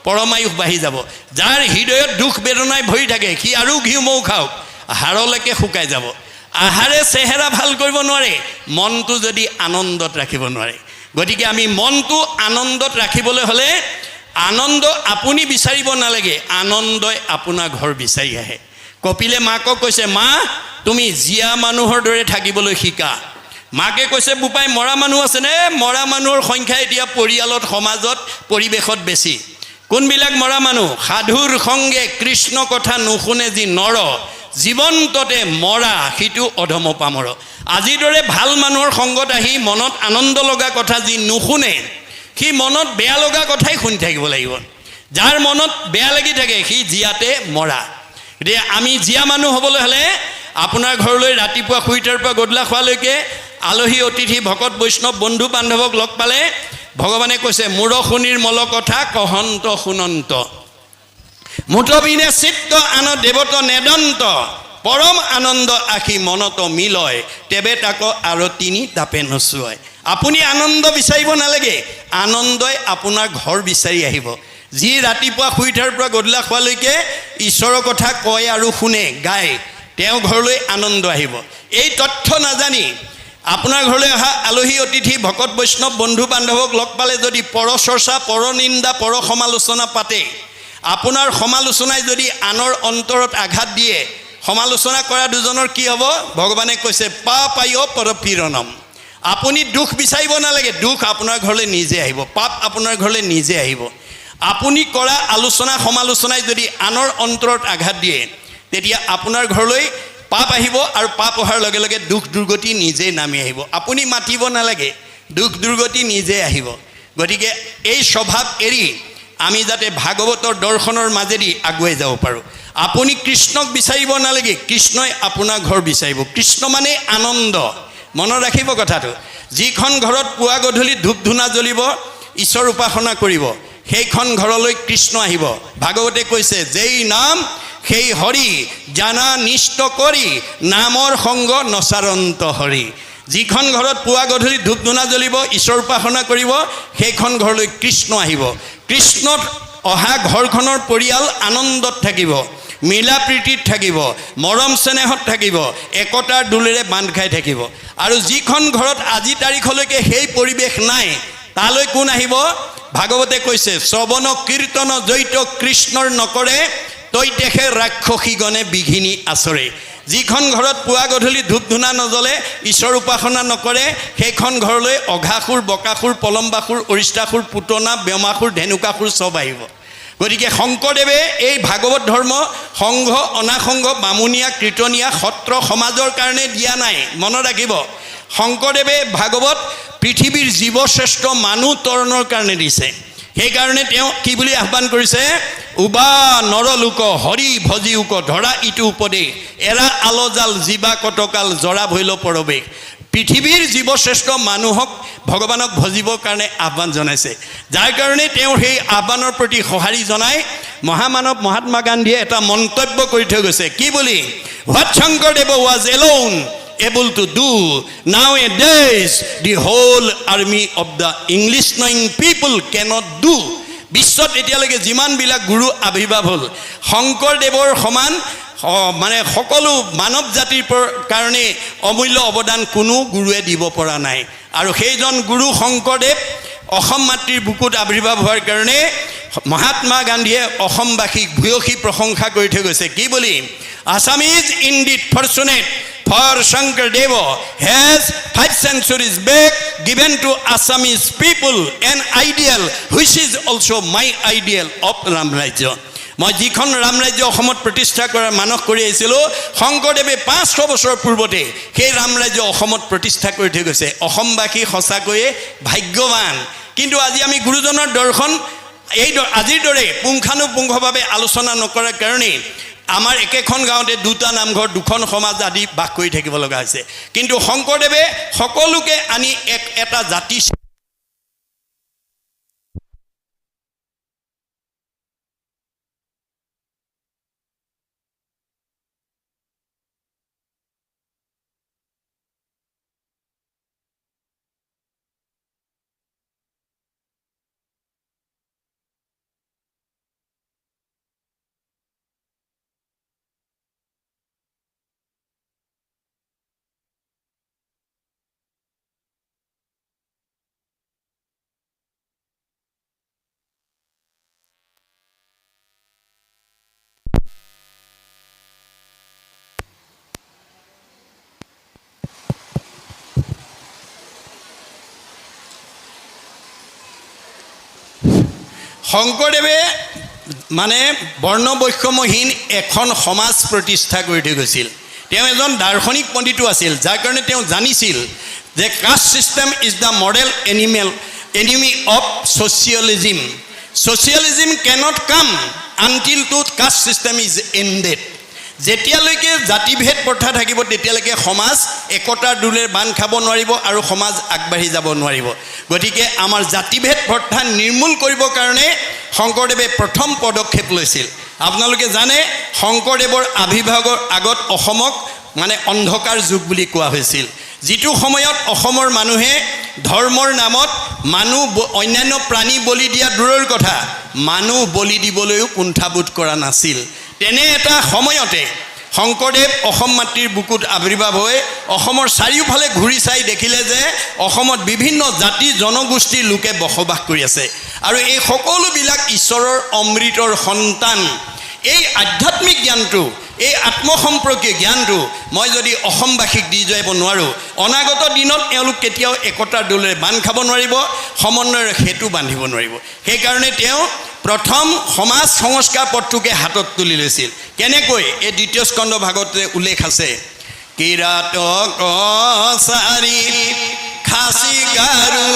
পৰমায়ুস বাঢ়ি যাব। যাৰ হৃদয়ত দুখ বেদনাই ভৰি থাকে, সি আৰু ঘিউ মৌ খাওক, হাড়লৈকে শুকাই যাব। আহাৰে চেহেৰা ভাল কৰিব নোৱাৰে, মনটো যদি আনন্দত ৰাখিব নোৱাৰে। গতিকে আমি মনটো আনন্দত ৰাখিবলৈ হ'লে আনন্দ আপুনি বিচাৰিব নালাগে, আনন্দই আপোনাৰ ঘৰ বিচাৰি আহে। কপিলে মাকক কৈছে, মা তুমি জীয়া মানুহৰ দৰে থাকিবলৈ শিকা। মাকে কৈছে, বোপাই মৰা মানুহ আছেনে? মৰা মানুহৰ সংখ্যা এতিয়া পৰিয়ালত, সমাজত, পৰিৱেশত বেছি। কোনবিলাক মৰা মানুহ? সাধুৰ সংগে কৃষ্ণ কথা নুশুনে যি নৰ, জীৱন্ততে মৰা সিটো অধম পামৰ। আজিৰ দৰে ভাল মানুহৰ সংগত আহি মনত আনন্দ লগা কথা যি নুশুনে, সি মনত বেয়া লগা কথাই শুনি থাকিব লাগিব। যাৰ মনত বেয়া লাগি থাকে সি জীয়াতে মৰা। গতিকে আমি জীয়া মানুহ হ'বলৈ হ'লে আপোনাৰ ঘৰলৈ ৰাতিপুৱা শুই উঠাৰ পৰা গধূলা খোৱালৈকে আলহী অতিথি ভকত বৈষ্ণৱ বন্ধু বান্ধৱক লগ পালে ভগৱানে কৈছে, মূৰ শুনিৰ মল কথা কহন্ত শুনন্ত, মুঠবিনে চিত্ত আন দেৱত নেদন্ত, পৰম আনন্দ আখি মনত মিলয়, তেবে তাক আৰু তিনি তাপে নচুৱায়। আপুনি আনন্দ বিচাৰিব নালাগে, আনন্দই আপোনাৰ ঘৰ বিচাৰি আহিব। যি ৰাতিপুৱা শুই উঠাৰ পৰা গধূলা খোৱালৈকে ঈশ্বৰৰ কথা কয় আৰু শুনে গায়, তেওঁ ঘৰলৈ আনন্দ আহিব। এই তথ্য নাজানি আপোনাৰ ঘৰলৈ অহা আলহী অতিথি ভকত বৈষ্ণৱ বন্ধু বান্ধৱক লগ পালে যদি পৰচৰ্চা, পৰনিন্দা, পৰ সমালোচনা পাতে, আপোনাৰ সমালোচনাই যদি আনৰ অন্তৰত আঘাত দিয়ে, সমালোচনা কৰা দুজনৰ কি হ'ব? ভগৱানে কৈছে পাপায় পৰপীড়নম। আপুনি দুখ বিচাৰিব নালাগে, দুখ আপোনাৰ ঘৰলৈ নিজে আহিব, পাপ আপোনাৰ ঘৰলৈ নিজে আহিব। আপুনি কৰা আলোচনা সমালোচনাই যদি আনৰ অন্তৰত আঘাত দিয়ে, তেতিয়া আপোনাৰ ঘৰলৈ পাপ আহিব, আৰু পাপ অহাৰ লগে লগে দুখ দুৰ্গতি নিজেই নামি আহিব। আপুনি মাতিব নালাগে, দুখ দুৰ্গতি নিজে আহিব। গতিকে এই স্বভাৱ এৰি আমি যাতে ভাগৱতৰ দৰ্শনৰ মাজেদি আগুৱাই যাব পাৰোঁ। আপুনি কৃষ্ণক বিচাৰিব নালাগে, কৃষ্ণই আপোনাৰ ঘৰ বিচাৰিব। কৃষ্ণ মানে আনন্দ, মনত ৰাখিব কথাটো। যিখন ঘৰত পুৱা গধূলি ধূপ ধূনা জ্বলিব, ঈশ্বৰ উপাসনা কৰিব, সেইখন ঘৰলৈ কৃষ্ণ আহিব। ভাগৱতে কৈছে যেই নাম সেই হৰি, জানা নিষ্ট কৰি নামৰ সংগ নচাৰন্ত হৰি। যিখন ঘৰত পুৱা গধূলি ধূপ ধূনা জ্বলিব, ঈশ্বৰ উপাসনা কৰিব, সেইখন ঘৰলৈ কৃষ্ণ আহিব। কৃষ্ণত অহা ঘৰখনৰ পৰিয়াল আনন্দত থাকিব, মিলা প্ৰীতিত থাকিব, মৰম চেনেহত থাকিব, একতাৰ দোলেৰে বান্ধ খাই থাকিব। আৰু যিখন ঘৰত আজি তাৰিখলৈকে সেই পৰিৱেশ নাই, তালৈ কোন আহিব? ভাগৱতে কৈছে শ্ৰৱণ কীৰ্তন জৈত কৃষ্ণৰ নকৰে, তৈতেষে ৰাক্ষসীগণে বিঘিনি আচৰে। যিখন ঘৰত পুৱা গধূলি ধূপ ধূনা নজ্বলে, ঈশ্বৰ উপাসনা নকৰে, সেইখন ঘৰলৈ অঘাসুৰ, বকাসুৰ, পলম্বাসুৰ, অৰিষ্টাসুৰ, পুতনা, ব্যোমাসুৰ, ধেনুকাসুৰ চব আহিব। গতিকে শংকৰদেৱে এই ভাগৱত ধৰ্ম সংঘ, অনাসংঘ, বামুণীয়া, কীৰ্তনীয়া, সত্ৰ সমাজৰ কাৰণে দিয়া নাই, মনত ৰাখিব। শংকৰদেৱে ভাগৱত পৃথিৱীৰ জীৱশ্ৰেষ্ঠ মানুহ তৰণৰ কাৰণে দিছে। সেইকাৰণে তেওঁ কি বুলি আহ্বান কৰিছে? উবা নৰলোক হৰি ভজিউক, ধৰা ইটো উপদেশ, এৰা আলজাল জীৱা কটকাল, জৰা ভৈল পৰৱেশ। পৃথিৱীৰ জীৱশ্ৰেষ্ঠ মানুহক ভগৱানক ভজিবৰ কাৰণে আহ্বান জনাইছে। যাৰ কাৰণে তেওঁ সেই আহ্বানৰ প্ৰতি সঁহাৰি জনাই মহামানৱ মহাত্মা গান্ধীয়ে এটা মন্তব্য কৰি থৈ গৈছে। কি বুলি? What Sankardev was alone able to do, nowadays the whole army of the English knowing people cannot do. বিশ্বত এতিয়ালৈকে যিমানবিলাক গুৰু আৱিৰ্ভাৱ হ'ল, শংকৰদেৱৰ সমান মানে সকলো মানৱ জাতিৰ কাৰণে অমূল্য অৱদান কোনো গুৰুৱে দিব পৰা নাই। আৰু সেইজন গুৰু শংকৰদেৱ অসম মাতৃৰ বুকুত আৱিৰ্ভাৱ হোৱাৰ কাৰণে মহাত্মা গান্ধীয়ে অসমবাসীক ভূয়সী প্ৰশংসা কৰি থৈ গৈছে। কি বুলি? Assamese indeed fortunate, for Shankardeva has 5 centuries back given to Assamese people an ideal which is also my ideal of Ram Rajya. মই যিখন ৰাম ৰাজ্য অসমত প্ৰতিষ্ঠা কৰাৰ মানস কৰি আহিছিলোঁ, শংকৰদেৱে 500 বছৰ পূৰ্বতে সেই ৰাম ৰাজ্য অসমত প্ৰতিষ্ঠা কৰি থৈ গৈছে। অসমবাসী সঁচাকৈয়ে ভাগ্যৱান। কিন্তু আজি আমি গুৰুজনৰ দৰ্শন এই আজিৰ দৰে পুংখানুপুংখভাৱে আলোচনা নকৰাৰ কাৰণে আমাৰ একেখন গাঁৱতে দুটা নামঘৰ, দুখন সমাজ আদি বাস কৰি থাকিব লগা হৈছে। কিন্তু শংকৰদেৱে সকলোকে আনি এটা জাতি শংকৰদেৱে মানে বৰ্ণ বৈষম্যহীন এখন সমাজ প্ৰতিষ্ঠা কৰি থৈ গৈছিল। তেওঁ এজন দাৰ্শনিক পণ্ডিতো আছিল, যাৰ কাৰণে তেওঁ জানিছিল যে caste system is the model enemy of socialism. Socialism cannot come until the caste system is ended. যেতিয়ালৈকে জাতিভেদ প্ৰথা থাকিব তেতিয়ালৈকে সমাজ একতাৰ দোলেৰে বান্ধ খাব নোৱাৰিব আৰু সমাজ আগবাঢ়ি যাব নোৱাৰিব। গতিকে আমাৰ জাতিভেদ প্ৰথা নিৰ্মূল কৰিবৰ কাৰণে শংকৰদেৱে প্ৰথম পদক্ষেপ লৈছিল। আপোনালোকে জানে শংকৰদেৱৰ আবিৰ্ভাৱৰ আগত অসমক মানে অন্ধকাৰ যুগ বুলি কোৱা হৈছিল, যিটো সময়ত অসমৰ মানুহে ধৰ্মৰ নামত মানুহ অন্যান্য প্ৰাণী বলি দিয়া দূৰৰ কথা, মানুহ বলি দিবলৈও কুণ্ঠাবোধ কৰা নাছিল। তেনে এটা সময়তে শংকৰদেৱ অসম মাতৃৰ বুকুত আৱিৰ্ভাৱ হৈ অসমৰ চাৰিওফালে ঘূৰি চাই দেখিলে যে অসমত বিভিন্ন জাতি জনগোষ্ঠীৰ লোকে বসবাস কৰি আছে আৰু এই সকলোবিলাক ঈশ্বৰৰ অমৃতৰ সন্তান। এই আধ্যাত্মিক জ্ঞানটো, এই আত্মসম্পৰ্কীয় জ্ঞানটো মই যদি অসমবাসীক দি যাব নোৱাৰোঁ, অনাগত দিনত এওঁলোক কেতিয়াও একতাৰ দোলেৰে বান্ধ খাব নোৱাৰিব, সমন্বয়ৰ সেতু বান্ধিব নোৱাৰিব। সেইকাৰণে তেওঁ প্ৰথম সমাজ সংস্কাৰ পথটোকে হাতত তুলি লৈছিল। কেনেকৈ? এই দ্বিতীয় স্কন্ধ ভাগতে উল্লেখ আছে, কিৰাতক চাৰি খাচী গাৰু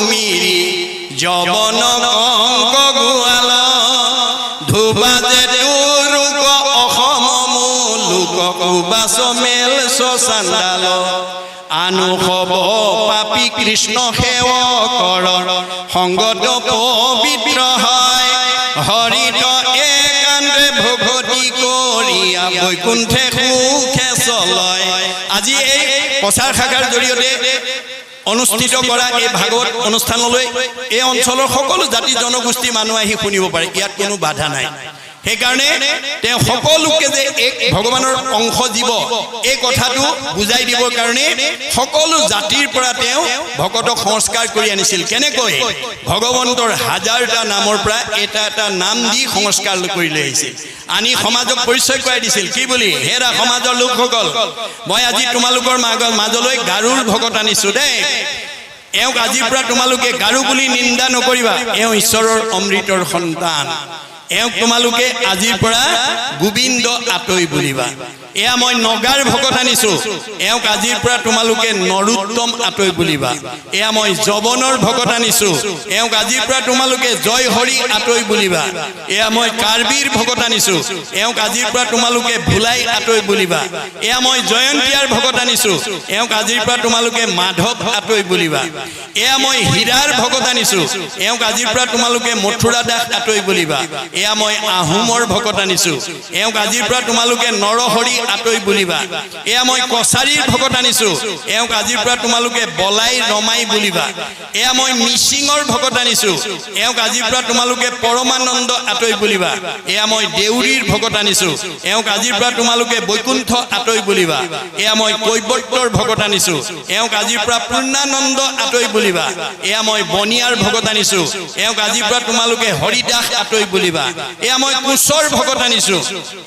মিৰি যৱন অংক গোৱাল ধুবাজে তোৰোক অসম লোক উবাচ মেল চান্দাল আনু হব পাপী কৃষ্ণ সেৱকৰ সংগত পবিত্ৰ হয় হৰিত একান্তে ভগতি কৰিয়া বৈকুণ্ঠে সুখে চলয়। আজি এই প্ৰচাৰ শাখাৰ জৰিয়তে অনুষ্ঠিত কৰা এই ভাগৱত অনুষ্ঠানলৈ এই অঞ্চলৰ সকলো জাতি জনগোষ্ঠীৰ মানুহ আহি শুনিব পাৰে, ইয়াত কোনো বাধা নাই। সেইকাৰণে তেওঁ সকলোকে যে এক ভগৱানৰ অংশ জীৱ এই কথাটো বুজাই দিবৰ কাৰণে সকলো জাতিৰ পৰা তেওঁ ভকতক সংস্কাৰ কৰি আনিছিল। কেনেকৈ? ভগৱন্তৰ হাজাৰটা নামৰ পৰা এটা এটা নাম দি সংস্কাৰ কৰি লৈ আহিছিল, আনি সমাজক পৰিচয় কৰাই দিছিল। কি বুলি? হেৰা সমাজৰ লোকসকল, মই আজি তোমালোকৰ মাজলৈ গাৰুৰ ভকত আনিছোঁ দেই। এওঁক আজিৰ পৰা তোমালোকে গাৰু বুলি নিন্দা নকৰিবা, এওঁ ঈশ্বৰৰ অমৃতৰ সন্তান। এওঁক তোমালোকে আজিৰ পৰা গোবিন্দ আতৈ বুলিবা। এয়া মই নগাৰ ভকত আনিছোঁ, এওঁক আজিৰ পৰা তোমালোকে নৰোত্তম আতৈ বুলিবা। এয়া মই যৱনৰ ভকত আনিছোঁ, এওঁক আজিৰ পৰা তোমালোকে জয় হৰি আতৈ বুলিবা। এয়া মই কাৰ্বিৰ ভকত আনিছোঁ, এওঁক আজিৰ পৰা তোমালোকে ভোলাই আতৈ বুলিবা। এয়া মই জয়ন্তীয়াৰ ভকত আনিছোঁ, এওঁক আজিৰ পৰা তোমালোকে মাধৱ আতৈ বুলিবা। এয়া মই হীৰাৰ ভকত আনিছোঁ, এওঁক আজিৰ পৰা তোমালোকে মথুৰা দাস আতৈ বুলিবা। এয়া মই আহোমৰ ভকত আনিছোঁ, এওঁক আজিৰ পৰা তোমালোকে নৰহৰি আতৈ বুলিবা। এয়া মই কছাৰীৰ ভকত আনিছোঁ, এওঁক আজিৰ পৰা তোমালোকে বলাই ৰমাই বুলিবা। এয়া মই মিচিঙৰ ভকত আনিছোঁ, এওঁক আজিৰ পৰা তোমালোকে পৰমানন্দ আতৈ বুলিবা। এয়া মই দেউৰীৰ ভকত আনিছোঁ, এওঁক আজিৰ পৰা তোমালোকে বৈকুণ্ঠ আতৈ বুলিবা। এয়া মই কৈবৰ্তৰ ভকত আনিছোঁ, এওঁক আজিৰ পৰা পূৰ্ণানন্দ আতৈ বুলিবা। এয়া মই বনিয়াৰ ভকত আনিছোঁ, এওঁক আজিৰ পৰা তোমালোকে হৰিদাস আতৈ বুলিবা। এয়া মই কোচৰ ভকত আনিছোঁ,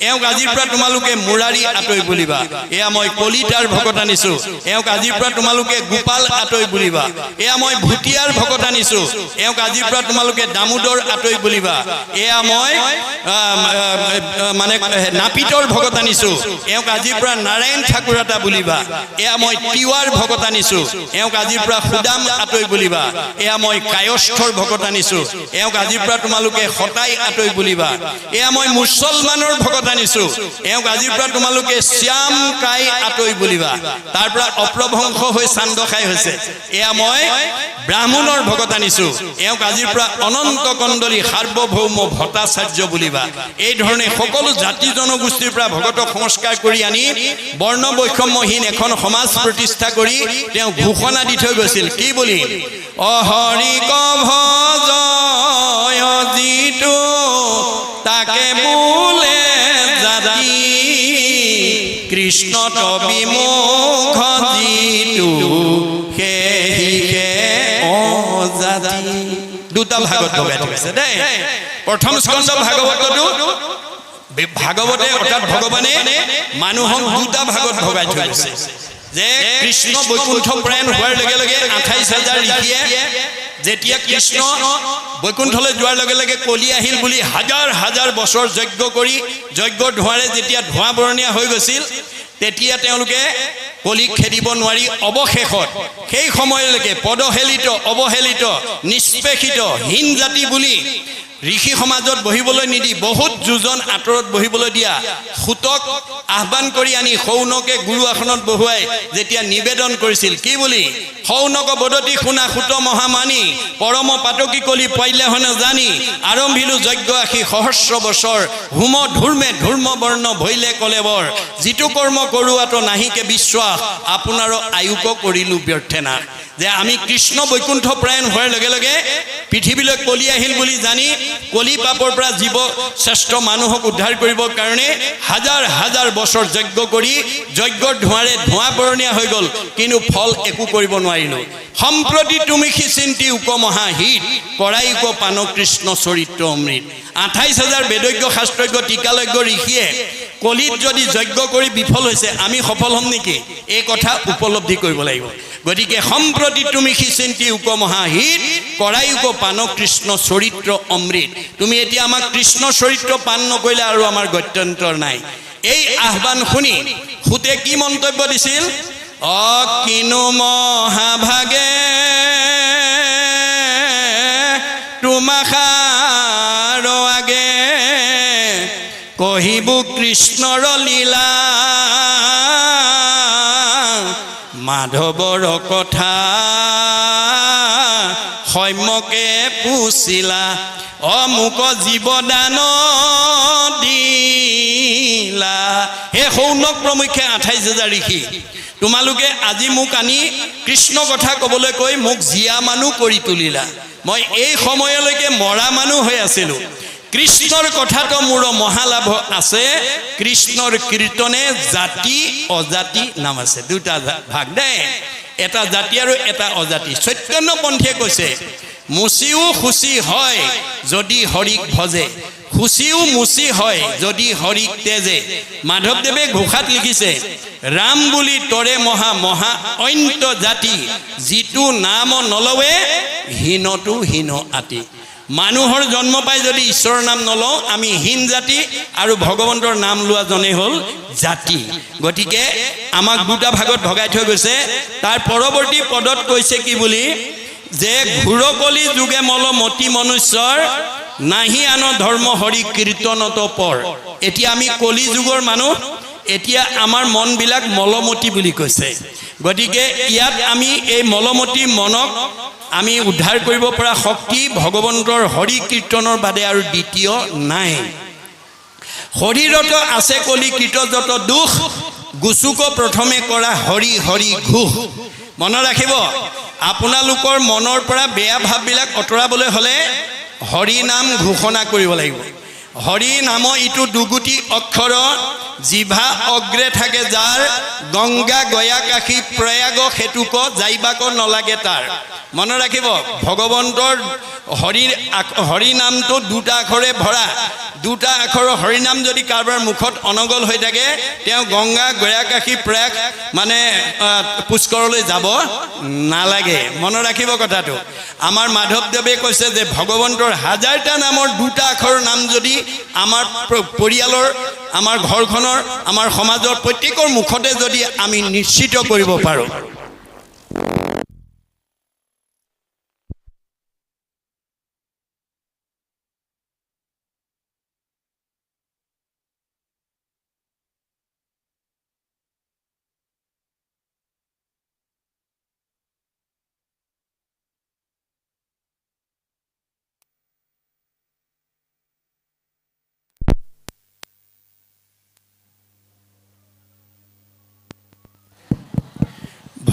এওঁক আজিৰ পৰা তোমালোকে মুৰাৰী আতৈ বুলিবা। এয়া মই কলিতাৰ ভকত আনিছোঁ, এওঁক আজিৰ পৰা তোমালোকে গোপাল আতৈ বুলিবা। এয়া মই ভুটিয়াৰ ভকত আনিছোঁ, এওঁক আজিৰ পৰা তোমালোকে দামোদৰ আতৈ বুলিবা। এয়া মই মানে নাপিতৰ ভকত আনিছোঁ, এওঁক আজিৰ পৰা নাৰায়ণ ঠাকুৰতা বুলিবা। এয়া মই তিৱাৰ ভকত আনিছোঁ, এওঁক আজিৰ পৰা সুদাম আতৈ বুলিবা। এয়া মই কায়স্থৰ ভকত আনিছোঁ, এওঁক আজিৰ পৰা তোমালোকে সতাই আতৈ বুলিবা। এয়া মই মুছলমানৰ ভকত আনিছোঁ, এওঁক আজিৰ পৰা তোমালোকে শ্যাম কাই আতৈ বুলিবা। তাৰ পৰা অপ্ৰভংশ হৈ চান্দ খাই হৈছে। এয়া মই ব্ৰাহ্মণৰ ভকত আনিছোঁ, এওঁক আজিৰ পৰা অনন্ত কণ্ডলী সাৰ্বভৌম ভট্টাচাৰ্য বুলিবা। এই ধৰণে সকলো জাতি জনগোষ্ঠীৰ পৰা ভকতক সংস্কাৰ কৰি আনি বৰ্ণ বৈষম্যহীন এখন সমাজ প্ৰতিষ্ঠা কৰি তেওঁ ঘোষণা দি থৈ গৈছিল। কি বুলি? অহৰিক ভজ যিটো তাকে বোলে জাতি কৃষ্ণ বিমুখ যিটো সেহিকে অজাতি। দুটা ভাগত ভগাই থৈছে দেই। প্ৰথম স্কন্ধ ভাগৱতটো ভাগৱতে অৰ্থাৎ ভগৱানে মানুহক দুটা ভাগত ভগাই থৈছে যে কৃষ্ণ বৈকুণ্ঠ প্ৰয়াণ হোৱাৰ লগে লগে 28,000 ঋষিয়ে যেতিয়া কৃষ্ণ বৈকুণ্ঠলৈ যোৱাৰ লগে লগে কলি আহিল বুলি হাজাৰ হাজাৰ বছৰ যজ্ঞ কৰি যজ্ঞৰ ধোঁৱাৰে যেতিয়া ধোঁৱা বৰণীয়া হৈ গৈছিল, তেতিয়া তেওঁলোকে কলিক খেদিব নোৱাৰি অৱশেষত সেই সময়লৈকে পদহেলিত অৱহেলিত নিষ্পেষিত হীন জাতি বুলি ঋষি সমাজত বহিবলৈ নিদি বহুত যোজন আঁতৰত বহিবলৈ দিয়া সুতক আহ্বান কৰি আনি সৌনকে গুৰু আসনত বহুৱাই যেতিয়া নিবেদন কৰিছিল। কি বুলি? সৌনক বদতি শুনা সুত মহামানী পৰম পাতকী কলি পাইলে হনে জানি আৰম্ভিলো যজ্ঞ আশী সহস্ৰ বছৰ হোম ধূৰ্মে ধূৰ্ম বৰ্ণ ভৈলে কলেবৰ যিটো কৰ্ম কৰোৱাটো নাহিকে বিশ্বাস আপোনাৰো আয়ুক কৰিলো ব্যৰ্থে না। যে আমি কৃষ্ণ বৈকুণ্ঠ প্ৰায়ণ হোৱাৰ লগে লগে পৃথিৱীলৈ কলি আহিল বুলি জানি কলি পাপৰ পৰা জীৱ শ্ৰেষ্ঠ মানুহক উদ্ধাৰ কৰিবৰ কাৰণে হাজাৰ হাজাৰ বছৰ যজ্ঞ কৰি যজ্ঞৰ ধোঁৱাৰে ধোঁৱা বৰণীয়া হৈ গ'ল, কিন্তু ফল একো কৰিব নোৱাৰিলোঁ। সম্প্ৰতি তুমি চিন্তি উক মহাহিত কৰাই উক পান কৃষ্ণ চৰিত্ৰ অমৃত। 28,000 বেদজ্ঞ শাস্ত্ৰজ্ঞ টিকালজ্ঞ ঋষিয়ে কলিত যদি যজ্ঞ কৰি বিফল হৈছে, আমি সফল হ'ম নেকি? এই কথা উপলব্ধি কৰিব লাগিব। গতিকে সম্প্ৰতি তুমি চিন্তি উক মহাহিত কৰাই উক পান কৃষ্ণ চৰিত্ৰ অমৃত। তুমি এতিয়া আমাক কৃষ্ণ চৰিত্ৰ পান নকৰিলে আৰু আমাৰ গত্যন্তৰ নাই। এই আহ্বান শুনি সুতে কি মন্তব্য দিছিল? কিনো মহাভাগে তোমাখাৰ আগে কহিবু কৃষ্ণৰ লীলা মাধৱৰ কথা সম্যকে পুছিলা অমুক জীৱদান দিলা। হে সৌনক প্ৰমুখ্যে 28,000 ঋষি, তোমালোকে আজি মোক আনি কৃষ্ণ কথা ক'বলৈ কৈ মোক জীয়া মানুহ কৰি তুলিলা। মই এই সময়লৈকে মৰা মানুহ হৈ আছিলোঁ। কৃষ্ণৰ কথাটো মোৰ মহালাভ আছে। কৃষ্ণৰ কীৰ্তনে জাতি অজাতি নাম আছে, দুটা ভাগ দেই, এটা জাতি আৰু এটা অজাতি। চৈতন্যপন্থীয়ে কৈছে মুচিও খুচি হয় যদি হৰিক ভজে, খুচিও মুচি হয় যদি হৰিক তেজে। মাধৱদেৱে ঘোষাত লিখিছে ৰাম বুলি তৰে মহা মহা অন্ত জাতি, যিটো নাম নলৱে হীনটো হীন আতি। মানুহৰ জন্ম পাই যদি ঈশ্বৰৰ নাম নলওঁ আমি হীন জাতি, আৰু ভগৱন্তৰ নাম লোৱা জনেই হ'ল জাতি। গতিকে আমাক দুটা ভাগত ভগাই থৈ গৈছে। তাৰ পৰৱৰ্তী পদত কৈছে কি বুলি, যে ঘূৰকলি যুগে মল মতি মনুষ্যৰ নাহি আন ধৰ্ম হৰি কীৰ্তনত পৰ। এতিয়া আমি কলি যুগৰ মানুহ, এতিয়া আমাৰ মনবিলাক মলমতি বুলি কৈছে। গতিকে ইয়াত আমি এই মলমতি মনক আমি উদ্ধাৰ কৰিব পৰা শক্তি ভগৱন্তৰ হৰি কীৰ্তনৰ বাদে আৰু দ্বিতীয় নাই। শৰীৰত আছে কলি কীৰ্ত যত দুখ, গুচুক প্ৰথমে কৰা হৰি হৰি ঘোষ। মনত ৰাখিব, আপোনালোকৰ মনৰ পৰা বেয়া ভাৱবিলাক আঁতৰাবলৈ হ'লে হৰি নাম ঘোষণা কৰিব লাগিব। হৰি নাম ইটো দুগুটি অক্ষৰ, জিভা অগ্ৰে থাকে যাৰ, গংগা গয়া কাশী প্ৰয়াগ সেতুক যাইবাক নলাগে তাৰ। মনত ৰাখিব, ভগৱন্তৰ হৰি নামটো দুটা আখৰে ভৰা। দুটা আখৰৰ হৰিনাম যদি কাৰোবাৰ মুখত অনগল হৈ থাকে, তেওঁ গংগা গয়া কাশী প্ৰয়াগ মানে পুষ্কৰলৈ যাব নালাগে। মনত ৰাখিব কথাটো। আমাৰ মাধৱদেৱে কৈছে যে ভগৱন্তৰ 1000টা নামৰ দুটা আখৰৰ নাম যদি আমাৰ পৰিয়ালৰ, আমাৰ ঘৰখনৰ, আমাৰ সমাজৰ প্ৰত্যেকৰ মুখতে যদি আমি নিশ্চিত কৰিব পাৰোঁ,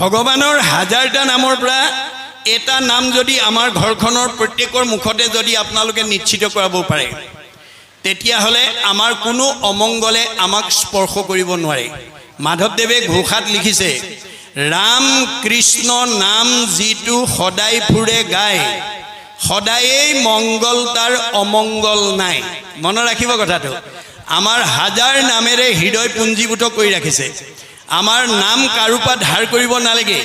ভগৱানৰ 1000টা নামৰ পৰা এটা নাম যদি আমাৰ ঘৰখনৰ প্ৰত্যেকৰ মুখতে যদি আপোনালোকে নিশ্চিত কৰাব পাৰে, তেতিয়াহ'লে আমাৰ কোনো অমংগলে আমাক স্পৰ্শ কৰিব নোৱাৰে। মাধৱদেৱে ঘোষাত লিখিছে ৰাম কৃষ্ণ নাম যিটো সদায় ফুৰে গায়, সদায়েই মংগল তাৰ অমংগল নাই। মনত ৰাখিব কথাটো। আমাৰ 1000 নামেৰে হৃদয় পুঞ্জীভূত কৰি ৰাখিছে। আমাৰ নাম কাৰোপা ধাৰ কৰিব নালাগে।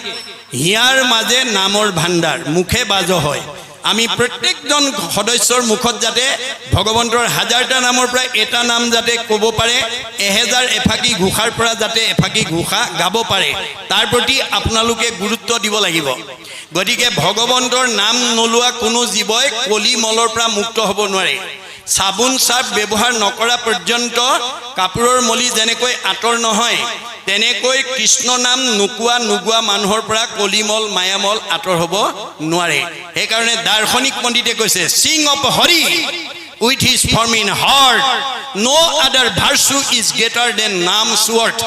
হিয়াৰ মাজে নামৰ ভাণ্ডাৰ, মুখে বাজ হয়। আমি প্ৰত্যেকজন সদস্যৰ মুখত যাতে ভগৱন্তৰ 1000টা নামৰ পৰা এটা নাম যাতে ক'ব পাৰে, 1000 এফাকি ঘোষাৰ পৰা যাতে এফাকি ঘোষা গাব পাৰে, তাৰ প্ৰতি আপোনালোকে গুৰুত্ব দিব লাগিব। গতিকে ভগৱন্তৰ নাম নোলোৱা কোনো জীৱই কলি মলৰ পৰা মুক্ত হ'ব নোৱাৰে। চাবোন চাৰ্ফ ব্যৱহাৰ নকৰা পৰ্যন্ত কাপোৰৰ মলি যেনেকৈ আঁতৰ নহয়, তেনেকৈ কৃষ্ণ নাম নোগোৱা মানুহৰ পৰা কলিমল মায়ামল আঁতৰ হ'ব নোৱাৰে। সেইকাৰণে দাৰ্শনিক পণ্ডিতে কৈছে sing of Hari with his form in heart, no other virtue is greater than নাম স্বৰ্ড।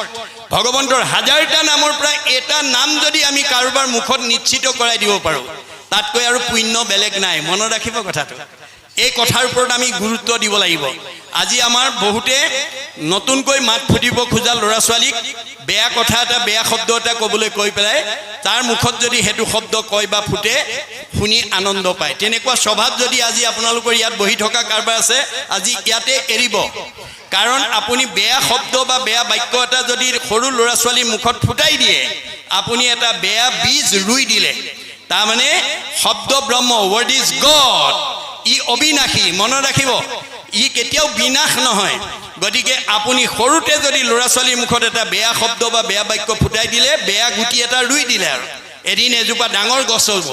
ভগৱন্তৰ হাজাৰটা নামৰ পৰা এটা নাম যদি আমি কাৰোবাৰ মুখত নিশ্চিত কৰাই দিব পাৰোঁ তাতকৈ আৰু পুণ্য বেলেগ নাই মনত ৰাখিব কথাটো এই কথাৰ ওপৰত আমি গুৰুত্ব দিব লাগিব আজি আমাৰ বহুতে নতুনকৈ মাত ফুটিব খোজা ল'ৰা ছোৱালীক বেয়া কথা এটা বেয়া শব্দ এটা ক'বলৈ কৈ পেলাই তাৰ মুখত যদি হেতু শব্দ কয় বা ফুটে শুনি আনন্দ পায় তেনেকুৱা স্বভাৱ যদি আজি আপোনালোকৰ ইয়াত বহি থকা কাৰোবাৰ আছে আজি ইয়াতে এৰিব কাৰণ আপুনি বেয়া শব্দ বা বেয়া বাক্য এটা যদি সৰু ল'ৰা ছোৱালীৰ মুখত ফুটাই দিয়ে আপুনি এটা বেয়া বীজ ৰুই দিলে তাৰমানে শব্দ ব্ৰহ্ম ৱৰ্ড ইজ গড ই অবিনাশী মনত ৰাখিব ই কেতিয়াও বিনাশ নহয় গতিকে আপুনি সৰুতে যদি ল'ৰা ছোৱালীৰ মুখত এটা বেয়া শব্দ বা বেয়া বাক্য ফুটাই দিলে বেয়া গুটি এটা ৰুই দিলে আৰু এদিন এজোপা ডাঙৰ গছ হ'ব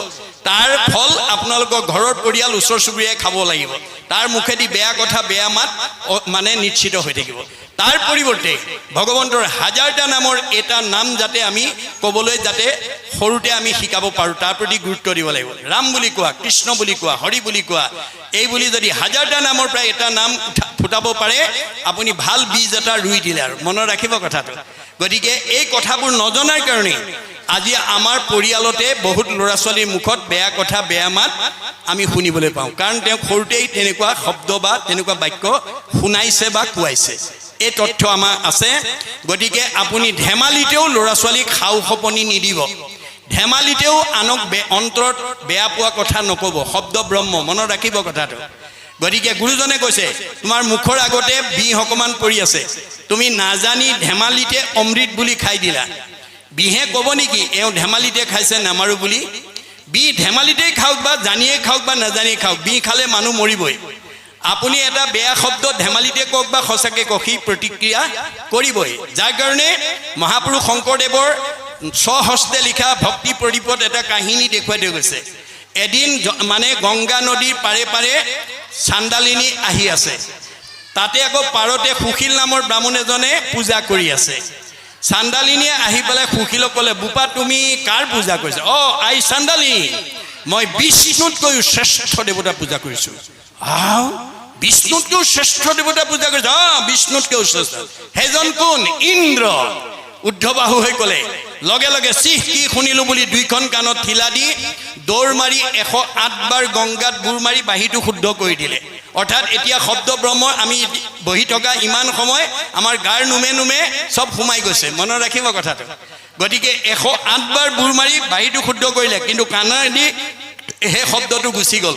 তাৰ ফল আপোনালোকৰ ঘৰৰ পৰিয়াল ওচৰ চুবুৰীয়াই খাব লাগিব তাৰ মুখেদি বেয়া কথা বেয়া মাত মানে নিশ্চিত হৈ থাকিব তাৰ পৰিৱৰ্তে ভগৱন্তৰ হাজাৰটা নামৰ এটা নাম যাতে আমি ক'বলৈ যাতে সৰুতে আমি শিকাব পাৰোঁ তাৰ প্ৰতি গুৰুত্ব দিব লাগিব ৰাম বুলি কোৱা কৃষ্ণ বুলি কোৱা হৰি বুলি কোৱা এই বুলি যদি হাজাৰটা নামৰ পৰা এটা নাম ফুটাব পাৰে আপুনি ভাল বীজ এটা ৰুই দিলে আৰু মনত ৰাখিব কথাটো গতিকে এই কথাবোৰ নজনাৰ কাৰণে আজি আমাৰ পৰিয়ালতে বহুত ল'ৰা ছোৱালীৰ মুখত বেয়া কথা বেয়া মাত আমি শুনিবলৈ পাওঁ কাৰণ তেওঁ সৰুতেই তেনেকুৱা শব্দ বা তেনেকুৱা বাক্য শুনাইছে বা কোৱাইছে এই তথ্য আমাৰ আছে গতিকে আপুনি ধেমালিতেও ল'ৰা ছোৱালীক খাও খপনি নিদিব ধেমালিতেও আনক অন্তৰত বেয়া পোৱা কথা নক'ব শব্দ ব্ৰহ্ম মনত ৰাখিব কথাটো গতিকে গুৰুজনে কৈছে তোমাৰ মুখৰ আগতে বিষ অকণমান পৰি আছে তুমি নাজানি ধেমালিতে অমৃত বুলি খাই দিলা বিহে ক'ব নেকি এওঁ ধেমালিতে খাইছে নামাৰো বুলি বি ধেমালিতেই খাওক বা জানিয়ে খাওক বা নাজানিয়ে খাওক বি খালে মানুহ মৰিবই আপুনি এটা বেয়া শব্দ ধেমালিতে কওক বা সঁচাকৈ কওক সি প্ৰতিক্ৰিয়া কৰিবই যাৰ কাৰণে মহাপুৰুষ শংকৰদেৱৰ স্বহস্তে লিখা ভক্তি প্ৰদীপত এটা কাহিনী দেখুৱাই থৈ গৈছে এদিন মানে গংগা নদীৰ পাৰে পাৰে চান্দালিনী আহি আছে তাতে আকৌ পাৰতে সুশীল নামৰ ব্ৰাহ্মণ এজনে পূজা কৰি আছে চান্দালিনীয়ে আহি পেলাই সুশীলক ক'লে বোপা তুমি কাৰ পূজা কৰিছা আই চান্দালিনী মই বিষ্ণুতকৈও শ্ৰেষ্ঠ দেৱতা পূজা কৰিছোঁ বিষ্ণুতকৈও শ্ৰেষ্ঠ দেৱতা পূজা কৰিছে বিষ্ণুতকৈও শ্ৰেষ্ঠ সেইজন কোন ইন্দ্ৰ উদ্ধবাহু হৈ ক'লে লগে লগে চিহ কি শুনিলোঁ বুলি দুইখন কাণত ঠিলা দি দৌৰ মাৰি 108 বাৰ গংগাত বুৰ মাৰি বাঁহীটো শুদ্ধ কৰি দিলে অৰ্থাৎ এতিয়া শব্দ ব্ৰহ্ম আমি বহি থকা ইমান সময় আমাৰ গাৰ নুমে নুমে চব সোমাই গৈছে মনত ৰাখিব কথাটো গতিকে 108 বাৰ বুৰ মাৰি বাঁহীটো শুদ্ধ কৰিলে কিন্তু কাণেদি সেই শব্দটো গুচি গ'ল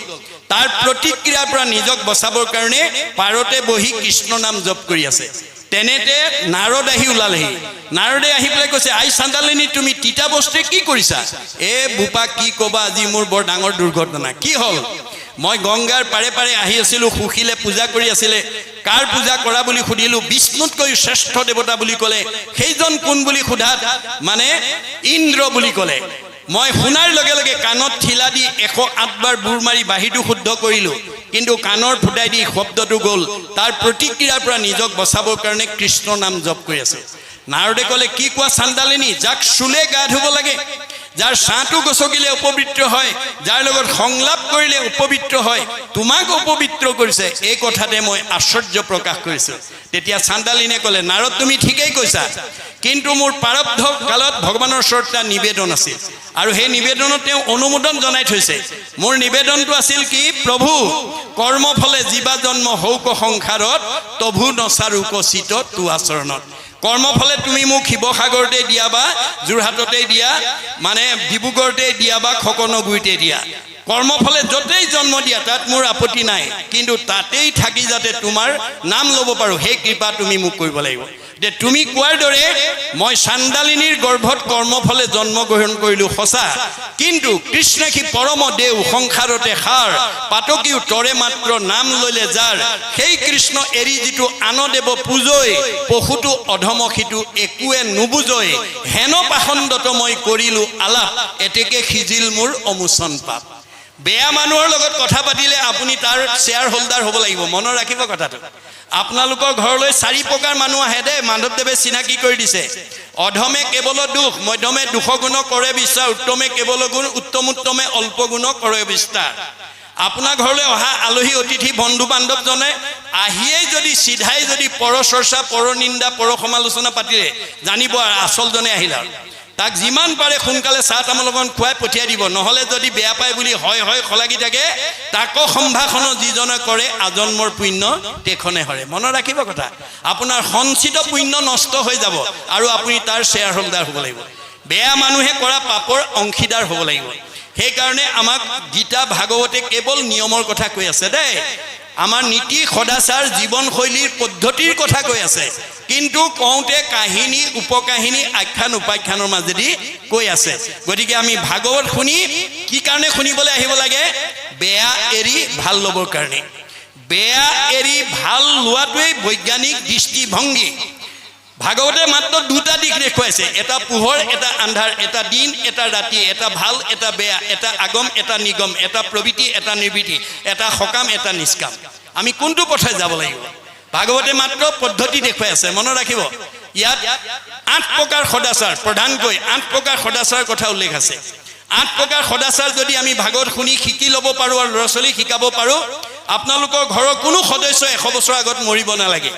তাৰ প্ৰতিক্ৰিয়াৰ পৰা নিজক বচাবৰ কাৰণে পাৰতে বহি কৃষ্ণ নাম জপ কৰি আছে তেনেতে নাৰদ আহি ওলালেহি নাৰদে আহি পেলাই কৈছে আই চান্দালিনী তুমি তিতা বস্তুৱে কি কৰিছা বোপা কি ক'বা আজি মোৰ বৰ ডাঙৰ দুৰ্ঘটনা কি হ'ল মই গংগাৰ পাৰে পাৰে আহি আছিলোঁ সুশীলে পূজা কৰি আছিলে কাৰ পূজা কৰা বুলি সুধিলোঁ বিষ্ণুতকৈ শ্ৰেষ্ঠ দেৱতা বুলি ক'লে সেইজন কোন বুলি সোধাত মানে ইন্দ্ৰ বুলি ক'লে মই শুনাৰ লগে লগে কাণত ঠিলা দি 108 বাৰ বুৰ মাৰি বাঁহীটো শুদ্ধ কৰিলোঁ কিন্তু কাণৰ ফুটাই দি শব্দটো গ'ল তাৰ প্ৰতিক্ৰিয়াৰ পৰা নিজক বচাবৰ কাৰণে কৃষ্ণ নাম জপ কৰি আছে নাৰদে ক'লে কি কোৱা চান্দালিনী যাক চুলে গা ধুব লাগে যাৰ ছাঁটো গছকিলে অপবিত্ৰ হয় যাৰ লগত সংলাপ কৰিলে অপবিত্ৰ হয় তোমাক অপবিত্ৰ কৰিছে এই কথাতে মই আশ্চৰ্য প্ৰকাশ কৰিছোঁ তেতিয়া চান্দালিনীয়ে ক'লে নাৰদ তুমি ঠিকেই কৈছা কিন্তু মোৰ প্ৰাৰব্ধ কালত ভগৱানৰ ওচৰত এটা নিবেদন আছিল আৰু সেই নিবেদনত তেওঁ অনুমোদন জনাই থৈছে মোৰ নিবেদনটো আছিল কি প্ৰভু কৰ্মফলে জীৱা জন্ম হৌক সংসাৰত তভু নচাৰুক চিত তো আচৰণত কৰ্মফলে তুমি মোক শিৱসাগৰতে দিয়া বা যোৰহাটতে দিয়া মানে ডিব্ৰুগড়তে দিয়া বা খকনগুৰিতে দিয়া কৰ্মফলে য'তেই জন্ম দিয়া তাত মোৰ আপত্তি নাই কিন্তু তাতেই থাকি যাতে তোমাৰ নাম ল'ব পাৰোঁ সেই কৃপা তুমি মোক কৰিব লাগিব যে তুমি কোৱাৰ দৰে মই চান্দালিনীৰ গৰ্ভত কৰ্মফলে জন্মগ্ৰহণ কৰিলোঁ সঁচা কিন্তু কৃষ্ণেখি পৰম দেও সংসাৰতে সাৰ পাতকীও তৰে মাত্ৰ নাম লৈলে যাৰ সেই কৃষ্ণ এৰি যিটো আন দেৱ পূজৈ পশুটো অধমসিটো একোৱে নুবুজৈ হেন পাখণ্ডত মই কৰিলোঁ আলাপ এতেকে সিজিল মোৰ অমোচন পাপ বেয়া মানুহৰ লগত কথা পাতিলে আপুনি তাৰ শ্বেয়াৰ হোল্ডাৰ হ'ব লাগিব মনত ৰাখিব কথাটো আপোনালোকৰ ঘৰলৈ 4 প্ৰকাৰ মানুহ আহে দেই মাধৱদেৱে চিনাকি কৰি দিছে অধমে কেৱল দুখ মধ্যমে দুখ গুণ কৰে বিশ্বাস উত্তমে কেৱল গুণ উত্তম উত্তমে অল্প গুণ কৰে বিস্তাৰ আপোনাৰ ঘৰলৈ অহা আলহী অতিথি বন্ধু বান্ধৱজনে আহিয়েই যদি চিধাই যদি পৰচৰ্চা পৰনিন্দা পৰসমালোচনা পাতিলে জানিব আচলজনে আহিল আৰু তাক যিমান পাৰে সোনকালে চাহ তামোল অকণ খুৱাই পঠিয়াই দিব নহ'লে যদি বেয়া পায় বুলি হয় হয় খলাগি থাকে তাকো সম্ভাষণ যিজনে কৰে আজন্মৰ পুণ্য তেখনে হৰে মনত ৰাখিব কথা আপোনাৰ সঞ্চিত পুণ্য নষ্ট হৈ যাব আৰু আপুনি তাৰ শ্বেয়াৰ হোল্ডাৰ হ'ব লাগিব বেয়া মানুহে কৰা পাপৰ অংশীদাৰ হ'ব লাগিব সেইকাৰণে আমাক গীতা ভাগৱতে কেৱল নিয়মৰ কথা কৈ আছে দেই আমাৰ নীতি সদাচাৰ জীৱনশৈলীৰ পদ্ধতিৰ কথা কৈ আছে কিন্তু কওঁতে কাহিনী উপকাহিনী আখ্যান উপাখ্যানৰ মাজেদি কৈ আছে গতিকে আমি ভাগৱত শুনি কি কাৰণে শুনিবলৈ আহিব লাগে বেয়া এৰি ভাল ল'বৰ কাৰণে বেয়া এৰি ভাল লোৱাটোৱেই বৈজ্ঞানিক দৃষ্টিভংগী ভাগৱতে মাত্ৰ দুটা দিশ দেখুৱাইছে এটা পোহৰ এটা আন্ধাৰ এটা দিন এটা ৰাতি এটা ভাল এটা বেয়া এটা আগম এটা নিগম এটা প্ৰবৃত্তি এটা নিবৃত্তি এটা সকাম এটা নিষ্কাম আমি কোনটো পথে যাব লাগিব ভাগৱতে মাত্ৰ পদ্ধতি দেখুৱাই আছে মনত ৰাখিব ইয়াত 8 প্ৰকাৰ সদাচাৰ প্ৰধানকৈ 8 প্ৰকাৰ সদাচাৰ কথা উল্লেখ আছে 8 প্ৰকাৰ সদাচাৰ যদি আমি ভাগৱত শুনি শিকি ল'ব পাৰোঁ আৰু ল'ৰা ছোৱালীক শিকাব পাৰোঁ আপোনালোকৰ ঘৰৰ কোনো সদস্য 100 বছৰ আগত মৰিব নালাগে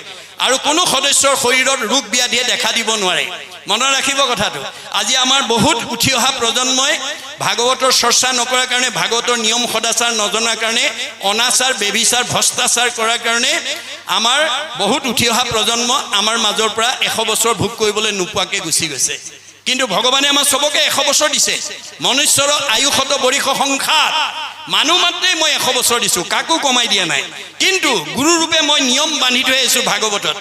আৰু কোনো সদস্যৰ শৰীৰত ৰোগ ব্যাধিয়ে দেখা দিব নোৱাৰে মনত ৰাখিব কথাটো আজি আমাৰ বহুত উঠি অহা প্ৰজন্মই ভাগৱতৰ চৰ্চা নকৰাৰ কাৰণে ভাগৱতৰ নিয়ম সদাচাৰ নজনাৰ কাৰণে অনাচাৰ বেবিচাৰ ভ্ৰষ্টাচাৰ কৰাৰ কাৰণে আমাৰ বহুত উঠি অহা প্ৰজন্ম আমাৰ মাজৰ পৰা 100 বছৰ ভোগ কৰিবলৈ নোপোৱাকৈ গুচি গৈছে কিন্তু ভগৱানে আমাৰ সবকে 100 বছৰ দিছে মনুষ্যৰ আয়ুষত বৰিষ সংখ্যাত মানুহ মাত্ৰেই মই 100 বছৰ দিছোঁ কাকো কমাই দিয়া নাই কিন্তু গুৰু ৰূপে মই নিয়ম বান্ধি থৈ আহিছোঁ ভাগৱতত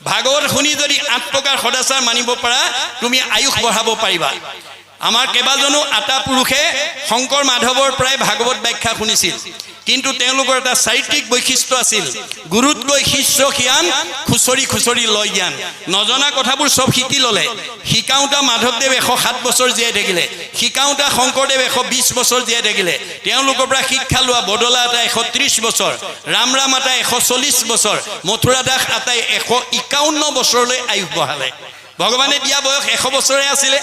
ভাগৱত শুনি যদি 8 প্ৰকাৰ সদাচাৰ মানিব পাৰা তুমি আয়ুষ বঢ়াব পাৰিবা আমাৰ কেইবাজনো আটা পুৰুষে শংকৰ মাধৱৰ পৰাই ভাগৱত ব্যাখ্যা শুনিছিল কিন্তু তেওঁলোকৰ এটা চাৰিত্ৰিক বৈশিষ্ট্য আছিল গুৰুতকৈ শিষ্য জ্ঞান খুচৰি খুচৰি লয় জ্ঞান নজনা কথাবোৰ সব শিকি ল'লে শিকাওঁতা মাধৱদেৱ 107 বছৰ জীয়াই থাকিলে শিকাওঁতা শংকৰদেৱ 120 বছৰ জীয়াই থাকিলে তেওঁলোকৰ পৰা শিক্ষা লোৱা বদলা আটাই 130 বছৰ ৰাম আটাই 140 বছৰ মথুৰা দাস আটাই 151 বছৰলৈ আয়ুস বঢ়ালে ভগৱানে দিয়া বয়স 100 বছৰে আছিলে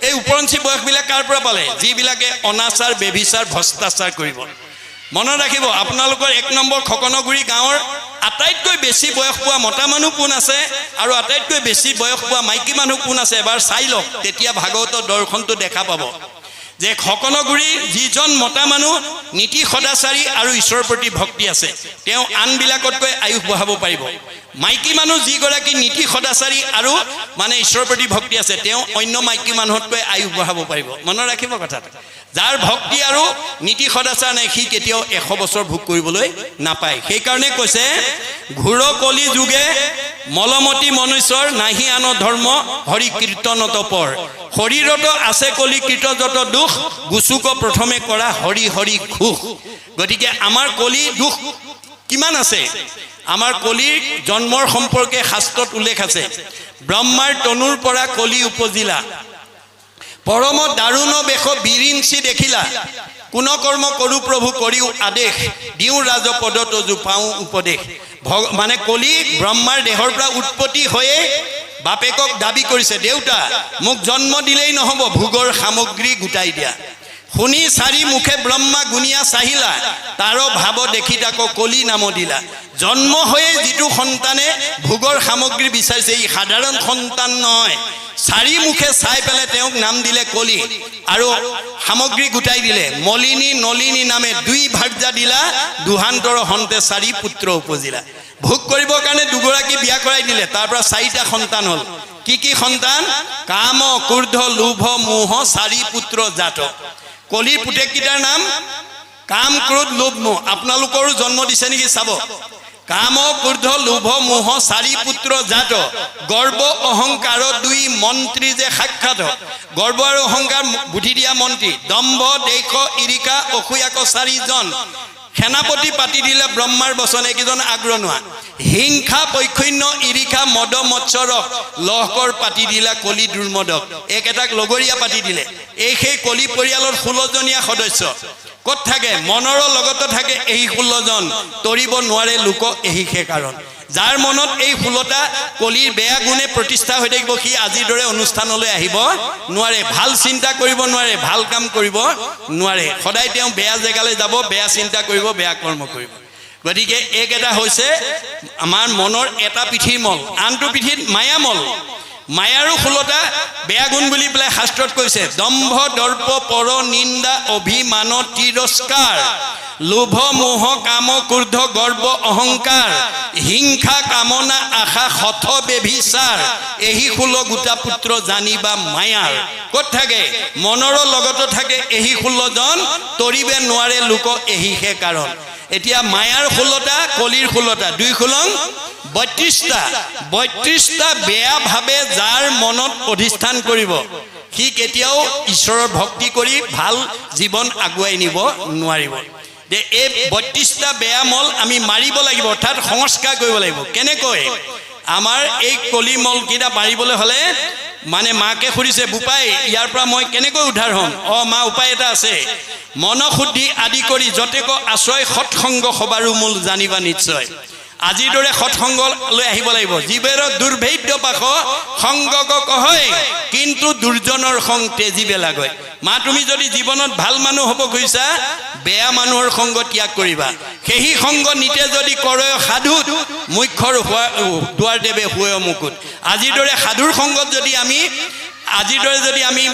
এই উপৰঞ্চি বয়সবিলাক কাৰ পৰা পালে যিবিলাকে অনাচাৰ বেবিচাৰ ভ্ৰষ্টাচাৰ কৰিব মনত ৰাখিব আপোনালোকৰ 1 নম্বৰ খকনগুৰি গাঁৱৰ আটাইতকৈ বেছি বয়স পোৱা মতা মানুহ কোন আছে আৰু আটাইতকৈ বেছি বয়স পোৱা মাইকী মানুহ কোন আছে এবাৰ চাই লওক তেতিয়া ভাগৱতৰ দৰ্শনটো দেখা পাব যে খকনগুৰি যিজন মতা মানুহ নীতি সদাচাৰী আৰু ঈশ্বৰৰ প্ৰতি ভক্তি আছে তেওঁ আনবিলাকতকৈ আয়ুস বঢ়াব পাৰিব মাইকী মানুহ যিগৰাকী নীতি সদাচাৰী আৰু মানে ঈশ্বৰৰ প্ৰতি ভক্তি আছে তেওঁ অন্য মাইকী মানুহতকৈ আয়ুস বঢ়াব পাৰিব মনত ৰাখিব কথাটো যাৰ ভক্তি আৰু নীতি সদাচাৰ নাই সি কেতিয়াও 100 বছৰ ভোগ কৰিবলৈ নাপায় সেইকাৰণে কৈছে ঘোৰ কলি যুগে মলমতি মনুষ্যৰ নাহি আন ধৰ্ম হৰি কীৰ্তনত পৰ শৰীৰত আছে কলি কীৰ্ত যত দুখ গুচুক প্ৰথমে কৰা হৰি হৰি ঘোষ গতিকে আমাৰ কলি দুখ কিমান আছে আমাৰ কলিৰ জন্মৰ সম্পৰ্কে শাস্ত্ৰত উল্লেখ আছে ব্ৰহ্মাৰ তনুৰ পৰা কলি উপজিলা পৰম দাৰুণ বেশ বিৰিঞ্চি দেখিলা কোন কৰ্ম কৰো প্ৰভু কৰিও আদেশ দিওঁ ৰাজপদ তজু পাওঁ উপদেশ মানে কলি ব্ৰহ্মাৰ দেহৰ পৰা উৎপত্তি হৈয়ে বাপেকক দাবী কৰিছে দেউতা মোক জন্ম দিলেই নহ'ব ভোগৰ সামগ্ৰী গোটাই দিয়া শুনি চাৰি মুখে ব্ৰহ্মা গুণিয়া চাহিলা তাৰ ভাৱ দেখি তাকো কলি নাম দিলা জন্ম হৈয়ে যিটো সন্তানে ভোগৰ সামগ্ৰী বিচাৰিছে ই সাধাৰণ সন্তান নহয় চাৰি মুখে চাই পেলাই তেওঁক নাম দিলে কলি আৰু সামগ্ৰী গোটাই দিলে মলিনী নলিনী নামে 2 ভাৰ্যা দিলা দুহান্তৰ হন্তে 4 পুত্ৰ উপজিলা ভোগ কৰিবৰ কাৰণে দুগৰাকী বিয়া কৰাই দিলে তাৰ পৰা 4টা সন্তান হ'ল কি সন্তান কাম ক্ৰোধ লোভ মোহ 4 পুত্ৰ জাত কলিৰ পুতেককেইটাৰ নাম কাম ক্ৰোধ লোভ মোহ আপোনালোকৰো জন্ম দিছে নেকি চাব কাম ক্ৰোধ লোভ মোহ 4 পুত্ৰ জাত গৰ্ব অহংকাৰ 2 মন্ত্ৰী যে সাক্ষাৎ গৰ্ব আৰু অহংকাৰ বুদ্ধি দিয়া মন্ত্ৰী দম্ভ দেশ ইৰিকা অসূয়াক 4 জন সেনাপতি পাতি দিলে ব্ৰহ্মাৰ বচন একজন আগ্ৰনোৱা হিংসা পৈক্ষন্য ইৰিকা মদ মৎসৰ লহকৰ পাতি দিলা কলি দুৰ্মদক একেটাক লগৰীয়া পাতি দিলে এই সেই কলি পৰিয়ালৰ 16 জনীয়া সদস্য ক'ত থাকে মনৰ লগত থাকে এই 16 জন তৰিব নোৱাৰে লোক এই সেই কাৰণ যাৰ মনত এই 16টা কলিৰ বেয়া গুণে প্ৰতিষ্ঠা হৈ থাকিব সি আজিৰ দৰে অনুষ্ঠানলৈ আহিব নোৱাৰে ভাল চিন্তা কৰিব নোৱাৰে ভাল কাম কৰিব নোৱাৰে সদায় তেওঁ বেয়া জেগালৈ যাব বেয়া চিন্তা কৰিব বেয়া কৰ্ম কৰিব গতিকে এইকেইটা হৈছে আমাৰ মনৰ এটা পিঠিৰ মল, আনটো পিঠিত মায়ামল। মায়াৰো 16টা বেয়া গুণ বুলি পেলাই শাস্ত্ৰত কৈছে। দম্ভ, দৰ্প, পৰ নিন্দা, অভিমান, তিৰস্কাৰ, লোভ, মোহ, কাম, ক্ৰোধ, গৰ্ব, অহংকাৰ, হিংসা, কামনা, আশা, হঠ, ব্যভিচাৰ, এই 16 গোটা পুত্ৰ জানিবা মায়াৰ। ক'ত থাকে? মনৰ লগতো থাকে। এই 16জন তৰিবে নোৱাৰে লোক এহিহে কাৰণ। এতিয়া মায়াৰ 16টা, কলিৰ 16টা, 2 খোলং 32টা। 32টা বেয়া ভাৱে যাৰ মনত অধিষ্ঠান কৰিব সি কেতিয়াও ঈশ্বৰৰ ভক্তি কৰি ভাল জীৱন আগুৱাই নিব নোৱাৰিব। এই 32টা বেয়া মল আমি মাৰিব লাগিব, অৰ্থাৎ সংস্কাৰ কৰিব লাগিব। কেনেকৈ? আমাৰ এই কলি মলকেইটা মাৰিবলৈ হ'লে মানে মাকে সুধিছে, বোপাই ইয়াৰ পৰা মই কেনেকৈ উদ্ধাৰ হ'ম? মা, উপায় এটা আছে। মনশুদ্ধি আদি কৰি যতেক আশ্ৰয় সৎসংগ সবাৰো মূল জানিবা নিশ্চয়। আজিৰ দৰে সৎসংগ লৈ আহিব লাগিব। জীৱেৰ দুৰ্ভেদ্য পাশ সংগক কহয়, কিন্তু দুৰ্জনৰ সং তেজিবে লাগয়। মা, তুমি যদি জীৱনত ভাল মানুহ হ'ব খুজিছা, বেয়া মানুহৰ সংগ ত্যাগ কৰিবা। সেই সংগ নিতে যদি কৰে সাধুত, মুখ্যৰ দুৱাৰ দেৱে শুৱে মুকুট। আজিৰ দৰে সাধুৰ সংগত যদি আমি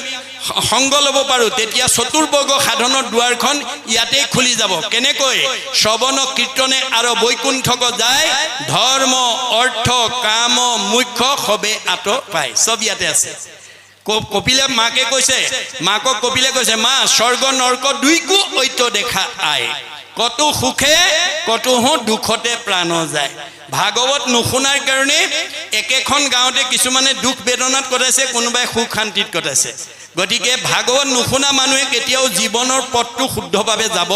সংগ ল'ব পাৰোঁ, তেতিয়া চতুৰ্বৰ্গ সাধনৰ দুৱাৰখন ইয়াতেই খুলি যাব। কেনেকৈ? শ্ৰৱণ কীৰ্তনে আৰু বৈকুণ্ঠক যায়, ধৰ্ম অৰ্থ কাম মুখ্য সবে আত পায়। চব ইয়াতে আছে। কপিলে মাকে কৈছে, মাকক কপিলে কৈছে, মা, স্বৰ্গ নৰক দুইকো ঐক্য দেখা আয়, কতো সুখে কতোহো দুখতে প্ৰাণ যায়। ভাগৱত নুশুনাৰ কাৰণে একেখন গাঁৱতে কিছুমানে দুখ বেদনাত কটাইছে, কোনোবাই সুখ শান্তিত কটাইছে। গতিকে ভাগৱত নুশুনা মানুহে কেতিয়াও জীৱনৰ পথটো শুদ্ধভাৱে যাব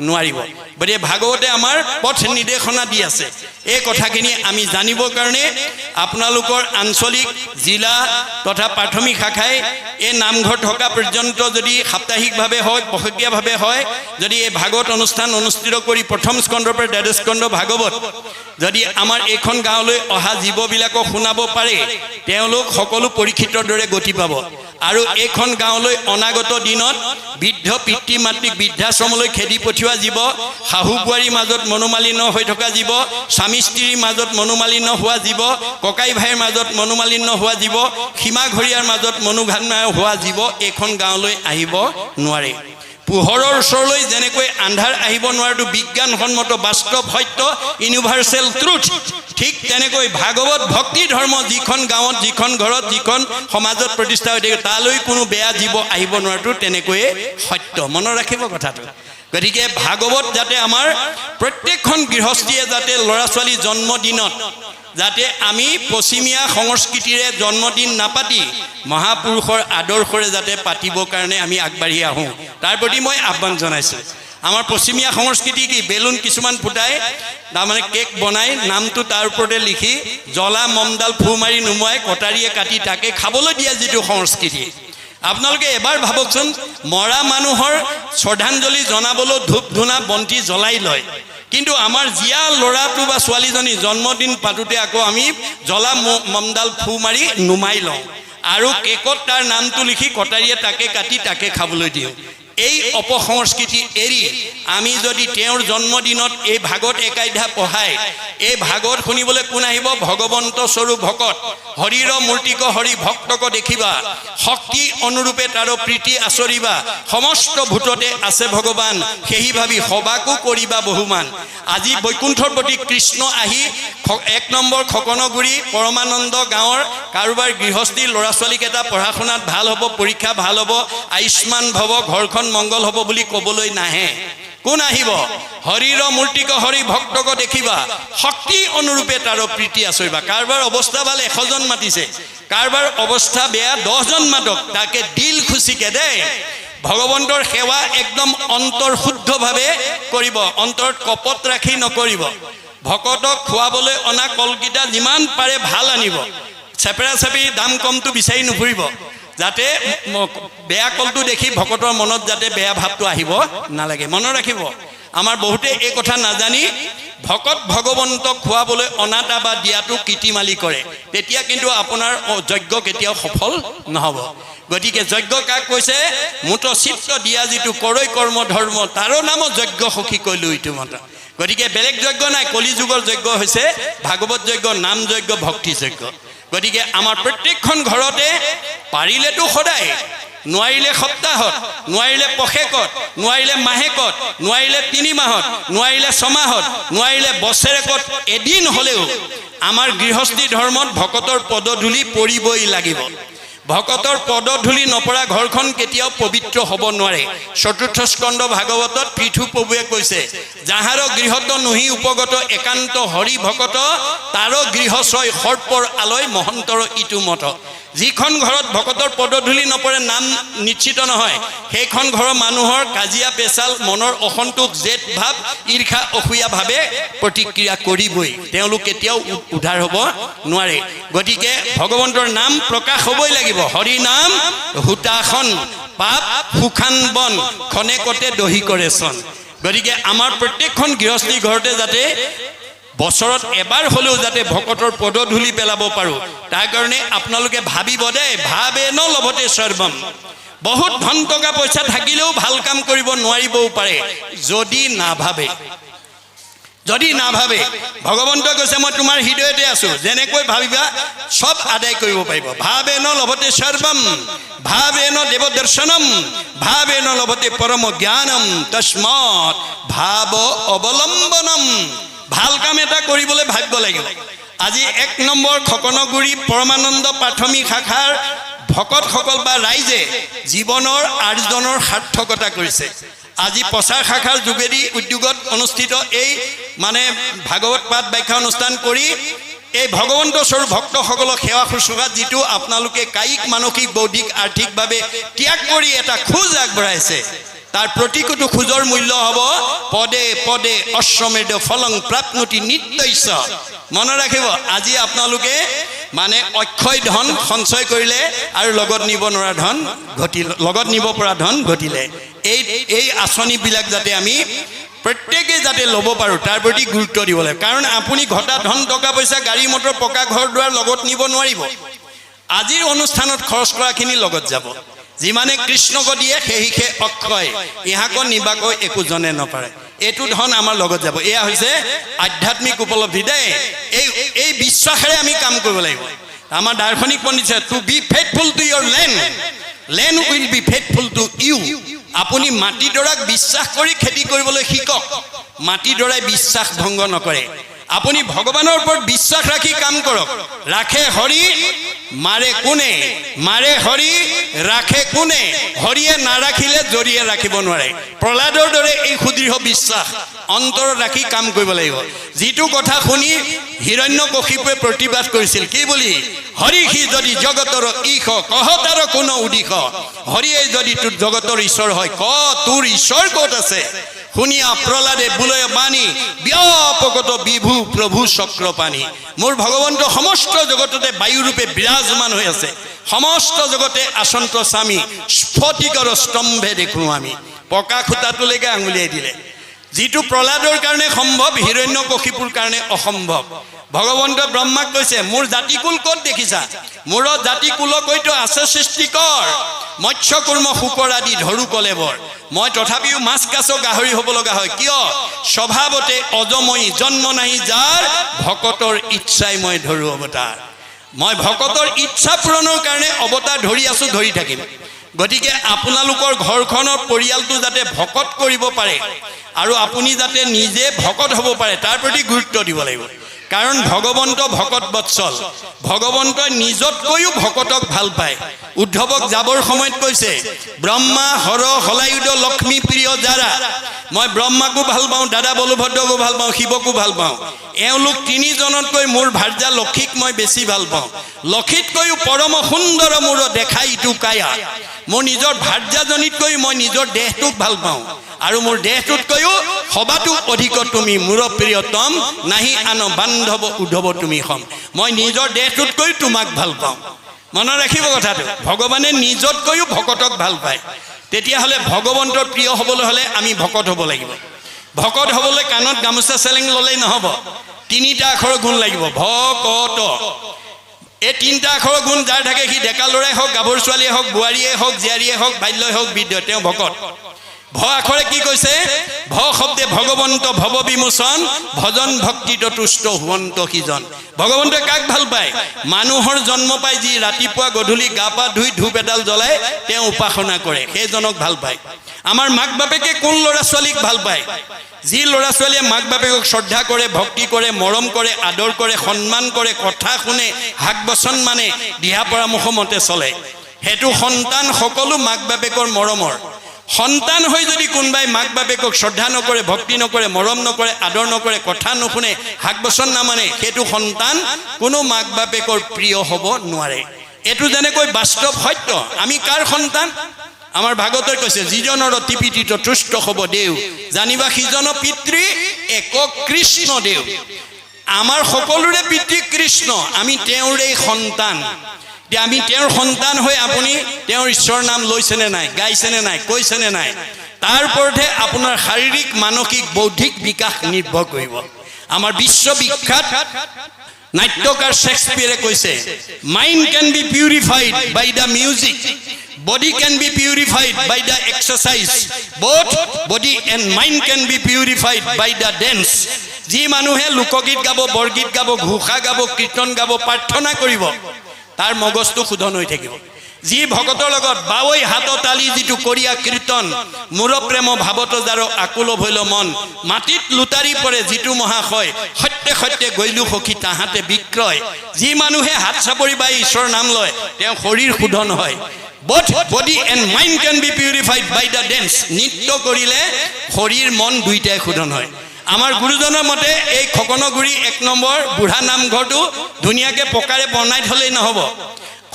নোৱাৰিব। গতিকে ভাগৱতে আমাৰ পথ নিৰ্দেশনা দি আছে। এই কথাখিনি আমি জানিবৰ কাৰণে আপোনালোকৰ আঞ্চলিক জিলা তথা প্ৰাথমিক শাখাই এই নামঘৰ থকা পৰ্যন্ত যদি সাপ্তাহিকভাৱে হয়, পষেকীয়াভাৱে হয়, যদি এই ভাগৱত অনুষ্ঠান অনুষ্ঠিত কৰি প্ৰথম স্কন্ধৰ পৰা দ্বাদশ স্কন্ধ ভাগৱত যদি আমাৰ এইখন গাঁৱলৈ অহা জীৱবিলাকক শুনাব পাৰে, তেওঁলোক সকলো পৰীক্ষিতৰ দৰে গতি পাব। আৰু এইখন গাঁৱলৈ অনাগত দিনত বৃদ্ধ পিতৃ মাতৃক বৃদ্ধাশ্ৰমলৈ খেদি পঠিওৱা জীৱ, শাহু বোৱাৰীৰ মাজত মনোমালিন্য হৈ থকা জীৱ, স্বামী স্ত্ৰীৰ মাজত মনোমালিন্য হোৱা জীৱ, ককাই ভাইৰ মাজত মনোমালিন্য হোৱা জীৱ, সীমা ঘৰীয়াৰ মাজত মনোঘান্ন হোৱা জীৱ এইখন গাঁৱলৈ আহিব নোৱাৰে। পোহৰৰ ওচৰলৈ যেনেকৈ আন্ধাৰ আহিব নোৱাৰাটো বিজ্ঞানসন্মত বাস্তৱ সত্য, ইউনিভাৰ্চেল ট্ৰুথ, ঠিক তেনেকৈ ভাগৱত ভক্তি ধৰ্ম যিখন গাঁৱত, যিখন ঘৰত, যিখন সমাজত প্ৰতিষ্ঠা হৈ থাকে, তালৈ কোনো বেয়া জীৱ আহিব নোৱাৰাটো তেনেকৈয়ে সত্য। মনত ৰাখিব কথাটো। গতিকে ভাগৱত যাতে আমাৰ প্ৰত্যেকখন গৃহস্থীয়ে যাতে ল'ৰা ছোৱালী জন্মদিনত যাতে আমি পশ্চিমীয়া সংস্কৃতিৰে জন্মদিন নাপাতি মহাপুৰুষৰ আদৰ্শৰে যাতে পাতিবৰ কাৰণে আমি আগবাঢ়ি আহোঁ, তাৰ প্ৰতি মই আহ্বান জনাইছোঁ। আমাৰ পশ্চিমীয়া সংস্কৃতি কি? বেলুন কিছুমান ফুটাই তাৰমানে কেক বনাই নামটো তাৰ ওপৰতে লিখি জ্বলা মমডাল ফু মাৰি নুমুৱাই কটাৰীয়ে কাটি তাকে খাবলৈ দিয়া যিটো সংস্কৃতি, আপোনালোকে এবাৰ ভাবকচোন, মৰা মানুহৰ শ্ৰদ্ধাঞ্জলি জনাবলৈ ধূপ ধূনা বন্তি জ্বলাই লয়, কিন্তু আমাৰ জীয়া ল'ৰাটো বা ছোৱালীজনী জন্মদিন পাতোঁতে আকৌ আমি জ্বলা মমডাল ফু মাৰি নুমাই লওঁ আৰু কেকত তাৰ নামটো লিখি কটাৰীয়ে তাকে কাটি তাকে খাবলৈ দিওঁ। এই অপসংস্কৃতি এৰি আমি যদি তেওঁৰ জন্মদিনত এই ভাগৱত একাধ্যায় পঢ়াই, এই ভাগৱত শুনিবলৈ কোন আহিব? ভগৱন্ত স্বৰূপ ভকত, হৰিৰ মূৰ্তিক হৰি ভক্তক দেখিবা, শক্তি অনুৰূপে তাৰ প্ৰীতি আচৰিবা, সমস্ত ভূততে আছে ভগৱান, সেই ভাবি সবাকো কৰিবা বহুমান। আজি বৈকুণ্ঠৰ প্ৰতি কৃষ্ণ আহি 1 নম্বৰ খকনগুৰি পৰমানন্দ গাঁৱৰ কাৰোবাৰ গৃহস্থীৰ ল'ৰা ছোৱালীকেইটা পঢ়া শুনাত ভাল হ'ব, পৰীক্ষা ভাল হ'ব, আয়ুষ্মান ভৱ, ঘৰখন মংগল হ'ব বুলি ক'বলৈ নাহে। কোন আহিব? হৰিৰ মূৰ্তিক হৰি ভক্তক দেখিবা, শক্তি অনুৰূপে তাৰ প্ৰীতি আচৰিবা। কাৰোবাৰ অৱস্থা ভাল 100 জন মাতিছে, কাৰোবাৰ অৱস্থা বেয়া 10 জন মাতক, তাকে দিল খুচিকে দেই ভগৱন্তৰ সেৱা একদম অন্তৰ শুদ্ধভাৱে কৰিব, অন্তৰত কপট ৰাখি নকৰিব। ভকতক খুৱাবলৈ অনা কলকেইটা যিমান পাৰে ভাল আনিব, চেপেৰা চেপি দাম কমটো বিচাৰি নুফুৰিব, যাতে বেয়া কলটো দেখি ভকতৰ মনত যাতে বেয়া ভাৱটো আহিব নালাগে। মনত ৰাখিব, আমাৰ বহুতে এই কথা নাজানি ভকত ভগৱন্তক খুৱাবলৈ অনাটা বা দিয়াটো কীৰ্তিমালি কৰে, তেতিয়া কিন্তু আপোনাৰ যজ্ঞ কেতিয়াও সফল নহ'ব। গতিকে যজ্ঞ কাক কৈছে? মুঠ চিত্ৰ দিয়া যিটো কৰৈ কৰ্ম ধৰ্ম, তাৰো নাম যজ্ঞ সখী কৈলো ইটো মত। গতিকে বেলেগ যজ্ঞ নাই, কলিযুগৰ যজ্ঞ হৈছে ভাগৱত যজ্ঞ, নাম যজ্ঞ, ভক্তি যজ্ঞ। গতিকে আমাৰ প্ৰত্যেকখন ঘৰতে পাৰিলেতো সদায়, নোৱাৰিলে সপ্তাহত, নোৱাৰিলে পষেকত, নোৱাৰিলে মাহেকত, নোৱাৰিলে 3 মাহত, নোৱাৰিলে 6 মাহত, নোৱাৰিলে বছৰেকত এদিন হ'লেও আমাৰ গৃহস্থী ধৰ্মত ভকতৰ পদধূলি পৰিবই লাগিব। ভকতৰ পদধূলি নপৰা ঘৰখন কেতিয়াও পবিত্ৰ হ'ব নোৱাৰে। চতুৰ্থ স্কন্ধ ভাগৱতত পৃথু প্ৰভুৱে কৈছে, যাহাৰ গৃহত নহি উপগত একান্ত হৰি ভকত, তাৰ গৃহ ছয় সৰ্পৰ আলয় মহন্তৰ ইটো মত। যিখন ঘৰত ভকতৰ পদধূলি নপৰে, নাম নিশ্চিত নহয়, সেইখন ঘৰৰ মানুহৰ কাজিয়া পেচাল, মনৰ অসন্তোষ, জেদ ভাৱ, ঈৰ্ষা, অসূয়াভাৱে প্ৰতিক্ৰিয়া কৰিবই। তেওঁলোক কেতিয়াও উদ্ধাৰ হ'ব নোৱাৰে। গতিকে ভগৱন্তৰ নাম প্ৰকাশ হ'বই লাগিব। হৰি নাম হুতাখন, পাপ সুখান বন, খনেকতে দহি কৰে চন। গতিকে আমাৰ প্ৰত্যেকখন গৃহস্থী ঘৰতে যাতে বছৰত এবাৰ হ'লেও যাতে ভকতৰ পদধূলি পেলাব পাৰোঁ, তাৰ কাৰণে আপোনালোকে ভাবিব দেই, ভাবে ন লভতে সৰ্বম। বহুত ধন টকা পইচা থাকিলেও ভাল কাম কৰিব নোৱাৰিবও পাৰে যদি নাভাবে। যদি নাভাবে, ভগৱন্তই কৈছে মই তোমাৰ হৃদয়তে আছো, যেনেকৈ ভাবিবা সব আদায় কৰিব পাৰিব। ভাবে ন লভতে সৰ্বম, ভাবে ন দেৱ দৰ্শনম, ভাবে ন লভতে পৰম জ্ঞানম, তস্মাৎ ভাৱ অৱলম্বনম। ভাল কাম এটা কৰিবলৈ ভাবিব লাগিব। আজি 1 নম্বৰ খকনগুৰি পৰমানন্দ প্ৰাথমিক শাখাৰ ভকতসকল বা ৰাইজে জীৱনৰ আৰ্জনৰ সাৰ্থকতা কৰিছে। আজি প্ৰচাৰ শাখাৰ যোগেদি উদ্যোগত অনুষ্ঠিত এই ভাগৱত পাঠ ব্যাখ্যা অনুষ্ঠান কৰি এই ভগৱন্ত স্বৰূপ ভক্তসকলক সেৱা শুশ্ৰূষাত যিটো আপোনালোকে কায়িক, মানসিক, বৌদ্ধিক, আৰ্থিকভাৱে ত্যাগ কৰি এটা খোজ আগবঢ়াইছে, তাৰ প্ৰতিটো খোজৰ মূল্য হ'ব পদে পদে অশ্বমেধ ফলং প্ৰাপ্নুতি নিত্যস্য। মনত ৰাখিব, আজি আপোনালোকে অক্ষয় ধন সঞ্চয় কৰিলে আৰু লগত নিব নোৱাৰা ধন ঘটিলে, লগত নিব পৰা ধন ঘটিলে। এই আঁচনিবিলাক যাতে আমি প্ৰত্যেকেই যাতে ল'ব পাৰোঁ তাৰ প্ৰতি গুৰুত্ব দিব লাগে। কাৰণ আপুনি ঘটা ধন, টকা পইচা, গাড়ী মটৰ, পকা ঘৰ দুৱাৰ লগত নিব নোৱাৰিব। আজিৰ অনুষ্ঠানত খৰচ কৰাখিনি লগত যাব। যিমানে কৃষ্ণক দিয়ে সেইহে অক্ষয়, ইহাকো নিবাকৈ একো জনে নপাৰে। এইটো ধন আমাৰ লগত যাব। এয়া হৈছে আধ্যাত্মিক উপলব্ধি দেই। এই বিশ্বাসেৰে আমি কাম কৰিব লাগিব। আমাৰ দাৰ্শনিক পণ্ডিত, to be faithful to your land, land will be faithful to you. আপুনি মাটিডৰাক বিশ্বাস কৰি খেতি কৰিবলৈ শিকক। মাটিডৰাই বিশ্বাস ভংগ নকৰে। আপুনি ভগৱানৰ ওপৰত বিশ্বাস ৰাখি কাম কৰক। ৰাখে হৰি মাৰে কোনে, মাৰে হৰি ৰাখে কোনে। হৰিয়ে নাৰাখিলে জৰিয়ে ৰাখিব নোৱাৰে। প্ৰহ্লাদৰ দৰে এই সুদৃঢ় বিশ্বাস অন্তৰত ৰাখি কাম কৰিব লাগিব। যিটো কথা শুনি হিৰণ্যকশিপুৱে প্ৰতিবাদ কৰিছিল, কি বুলি? হৰিহি যদি জগতৰ ঈশ, কহ তাৰ কোনো উদিশ। হৰিয়ে যদি তোৰ জগতৰ ঈশ্বৰ হয়, ক তোৰ ঈশ্বৰ ক'ত আছে? শুনিয়া প্ৰহ্লাদে বোলয় বাণী, ব্যাপকত বিভু প্ৰভু চক্ৰপাণী। মোৰ ভগৱন্ত সমস্ত জগততে বায়ুৰূপে বিৰাজমান হৈ আছে। সমস্ত জগতে আচন্ত স্বামী, স্ফটিকৰ স্তম্ভে দেখোঁ আমি। পকা খুঁটাটোলৈকে আঙুলিয়াই দিলে। যিটো প্ৰহ্লাদৰ কাৰণে সম্ভৱ, হিৰণ্যকশিপুৰ কাৰণে অসম্ভৱ। ভগৱন্ত ব্ৰহ্মাক কৈছে, মোৰ জাতিকুল ক'ত দেখিছা? মোৰ জাতিকুলকৈতো আছে সৃষ্টিকৰ, মৎস্য কুৰ্ম শুকৰ আদি ধৰো কলেবৰ। মই তথাপিও মাছ কাছ গাহৰি হ'ব লগা হয়। কিয়? স্বভাৱতে অজময়ী, জন্ম নাহি যাৰ, ভকতৰ ইচ্ছাই মই ধৰো অৱতাৰ। মই ভকতৰ ইচ্ছা পূৰণৰ কাৰণে অৱতাৰ ধৰি আছো, ধৰি থাকিম। গতিকে আপোনালোকৰ ঘৰখনৰ পৰিয়ালটো যাতে ভকত কৰিব পাৰে আৰু আপুনি যাতে নিজে ভকত হ'ব পাৰে, তাৰ প্ৰতি গুৰুত্ব দিব লাগিব। কাৰণ ভগৱন্ত ভকত বৎসল। ভগৱন্তই নিজতকৈও ভকতক ভাল পায়। উদ্ধৱক যাবৰ সময়ত কৈছে, ব্ৰহ্মা হৰ হলায়ুধ লক্ষ্মী প্ৰিয় যাৰা। মই ব্ৰহ্মাকো ভাল পাওঁ, দাদা বলভদ্ৰকো ভাল পাওঁ, শিৱকো ভাল পাওঁ। এওঁলোক 3 জনতকৈ মোৰ ভাৰ্যা লক্ষীক মই বেছি ভাল পাওঁ। লক্ষীতকৈও পৰম সুন্দৰ মোৰ দেখা ইটো কায়া। মোৰ নিজৰ ভাৰ্যাজনীতকৈ মই নিজৰ দেহটোক ভাল পাওঁ। আৰু মোৰ দেহটোতকৈও সবাতো অধিক তুমি মোৰ প্ৰিয়তম, নাহি আন বান্ধৱ উদ্ধৱ তুমি সম। মই নিজৰ দেহটোতকৈ তোমাক ভাল পাওঁ। মনত ৰাখিব কথাটো। ভগৱানে নিজতকৈও ভকতক ভাল পায়। তেতিয়াহ'লে ভগৱন্তৰ প্ৰিয় হ'বলৈ হ'লে আমি ভকত হ'ব লাগিব। ভকত হ'বলৈ কাণত গামোচা চেলেং ল'লেই নহ'ব। 3টা আখৰৰ গুণ লাগিব, ভকত। এই তিনিটা আখৰৰ গুণ যাৰ থাকে সি ডেকা ল'ৰাই হওক গাভৰু ছোৱালীয়ে হওক বোৱাৰীয়ে হওক জীয়াৰীয়ে হওক বাল্যই হওক বৃদ্ধ তেওঁ ভকত ভ আখৰে কি কৈছে ভ শব্দে ভগৱন্ত ভৱ বিমোচন ভজন ভক্তিত তুষ্ট হুৱন্ত সিজন ভগৱন্তই কাক ভাল পায় মানুহৰ জন্ম পাই যি ৰাতিপুৱা গধূলি গা পা ধুই ধূপ এডাল জ্বলাই তেওঁ উপাসনা কৰে সেইজনক ভাল পায় আমাৰ মাক বাপেকে কোন ল'ৰা ছোৱালীক ভাল পায় যি ল'ৰা ছোৱালীয়ে মাক বাপেকক শ্ৰদ্ধা কৰে ভক্তি কৰে মৰম কৰে আদৰ কৰে সন্মান কৰে কথা শুনে হাক বচন মানে দিহা পৰামৰ্শ মতে চলে হেতু সন্তান সকলো মাক বাপেকৰ মৰমৰ সন্তান হৈ যদি কোনবাই মাক বাপেকক শ্ৰদ্ধা নকৰে ভক্তি নকৰে মৰম নকৰে আদৰ নকৰে কথা নুশুনে হাক বচন নামানে হেতু সন্তান কোনো মাক বাপেকৰ প্ৰিয় হ'ব নোৱাৰে এটো যেনেকৈ বাস্তৱ সত্য আমি কাৰ সন্তান আমাৰ ভাগৱতই কৈছে যিজনৰ অতি পিতৃত তুষ্ট হ'ব দেউ জানিবা সিজন পিতৃ এক কৃষ্ণ দেউ আমাৰ সকলোৰে পিতৃ কৃষ্ণ আমি তেওঁৰে সন্তান যে আমি তেওঁৰ সন্তান হৈ আপুনি তেওঁৰ ঈশ্বৰৰ নাম লৈছেনে নাই গাইছেনে নাই কৈছেনে নাই তাৰ ওপৰতহে আপোনাৰ শাৰীৰিক মানসিক বৌদ্ধিক বিকাশ নিৰ্ভৰ কৰিব আমাৰ বিশ্ববিখ্যাত নাট্যকাৰ শেক্সপিয়াৰে কৈছে mind can be purified by the music body can be purified by the exercise both body and mind can be purified by the dance ji manuhe lokogit gabo borgit gabo Ghosha gabo কীৰ্তন gabo প্ৰাৰ্থনা কৰিব তাৰ মগজটো শুদ্ধ হৈ থাকিব যি ভগতৰ লগত বাৱৈ হাত তালি যিটো কৰিয়া কীৰ্তন মোৰ প্ৰেম ভাৱত যাৰ আকুল ভৈল মন মাটিত লুটাৰি পৰে যিটো মহাশয় সত্য সত্য গৈলু সখী তাহাতে বিক্ৰয় যি মানুহে হাত চাপৰি বাই ঈশ্বৰৰ নাম লয় তেওঁ শৰীৰ শুদ্ধ নহয় both body and mind can be purified by the dance নৃত্য কৰিলে শৰীৰ মন দুইটাই শুদ্ধ হয় আমাৰ গুৰুজনৰ মতে এই খকনগুৰি 1 নম্বৰ বুঢ়া নামঘৰটো ধুনীয়াকে পকাৰে বনাই থলেই নহব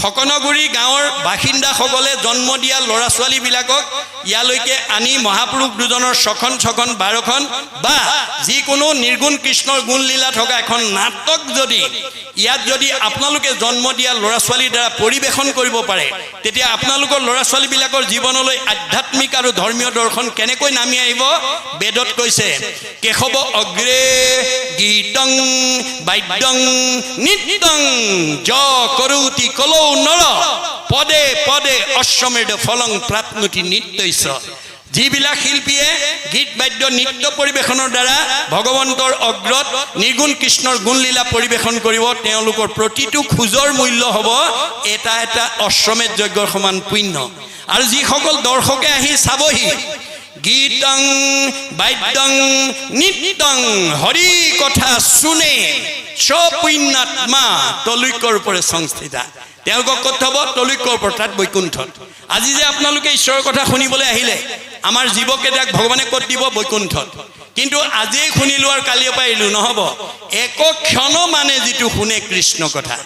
খকনগুৰি গাঁৱৰ বাসিন্দাসকলে জন্ম দিয়া ল'ৰা ছোৱালীবিলাকক ইয়ালৈকে আনি মহাপুৰুষ দুজনৰ ছখন 12খন বা যিকোনো নিৰ্গুণ কৃষ্ণৰ গুণ লীলা থকা এখন নাটক যদি ইয়াত যদি আপোনালোকে জন্ম দিয়া ল'ৰা ছোৱালীৰ দ্বাৰা পৰিবেশন কৰিব পাৰে তেতিয়া আপোনালোকৰ ল'ৰা ছোৱালীবিলাকৰ জীৱনলৈ আধ্যাত্মিক আৰু ধৰ্মীয় দৰ্শন কেনেকৈ নামি আহিব বেদত কৈছে কেশৱ অগ্ৰে গীতং বাদ্যং নিত্যং য কৰোতি কলৌ নৰ পদে পদে অশ্বমেধ ফলং প্ৰাপ্নুতি নিত্যৈছ যিবিলাক শিল্পীয়ে গীত বাদ্য নৃত্য পৰিবেশনৰ দ্বাৰা ভগৱন্তৰ অগ্ৰত নিৰ্গুণ কৃষ্ণৰ গুণলীলা পৰিবেশন কৰিব তেওঁলোকৰ প্ৰতিটো খোজৰ মূল্য হ'ব এটা এটা অশ্বমেধ যজ্ঞৰ সমান পুণ্য আৰু যিসকল দৰ্শকে আহি চাবহি গীতং বাদ্যং নিত্যং হৰি কথা শুনে স্বপুণ্যাত্মা তলৈকৰ ওপৰে সংস্থিতা তেওঁলোকক ক'ত হ'ব তলৈকৰ ওপৰত তাত বৈকুণ্ঠত আজি যে আপোনালোকে ঈশ্বৰৰ কথা শুনিবলৈ আহিলে আমাৰ জীৱকেইটাক ভগৱানে ক'ত দিব বৈকুণ্ঠত কিন্তু আজিয়ে শুনিলো আৰু কালিৰ পৰা এৰিলো নহ'ব এক ক্ষণ মানে যিটো শুনে কৃষ্ণ কথা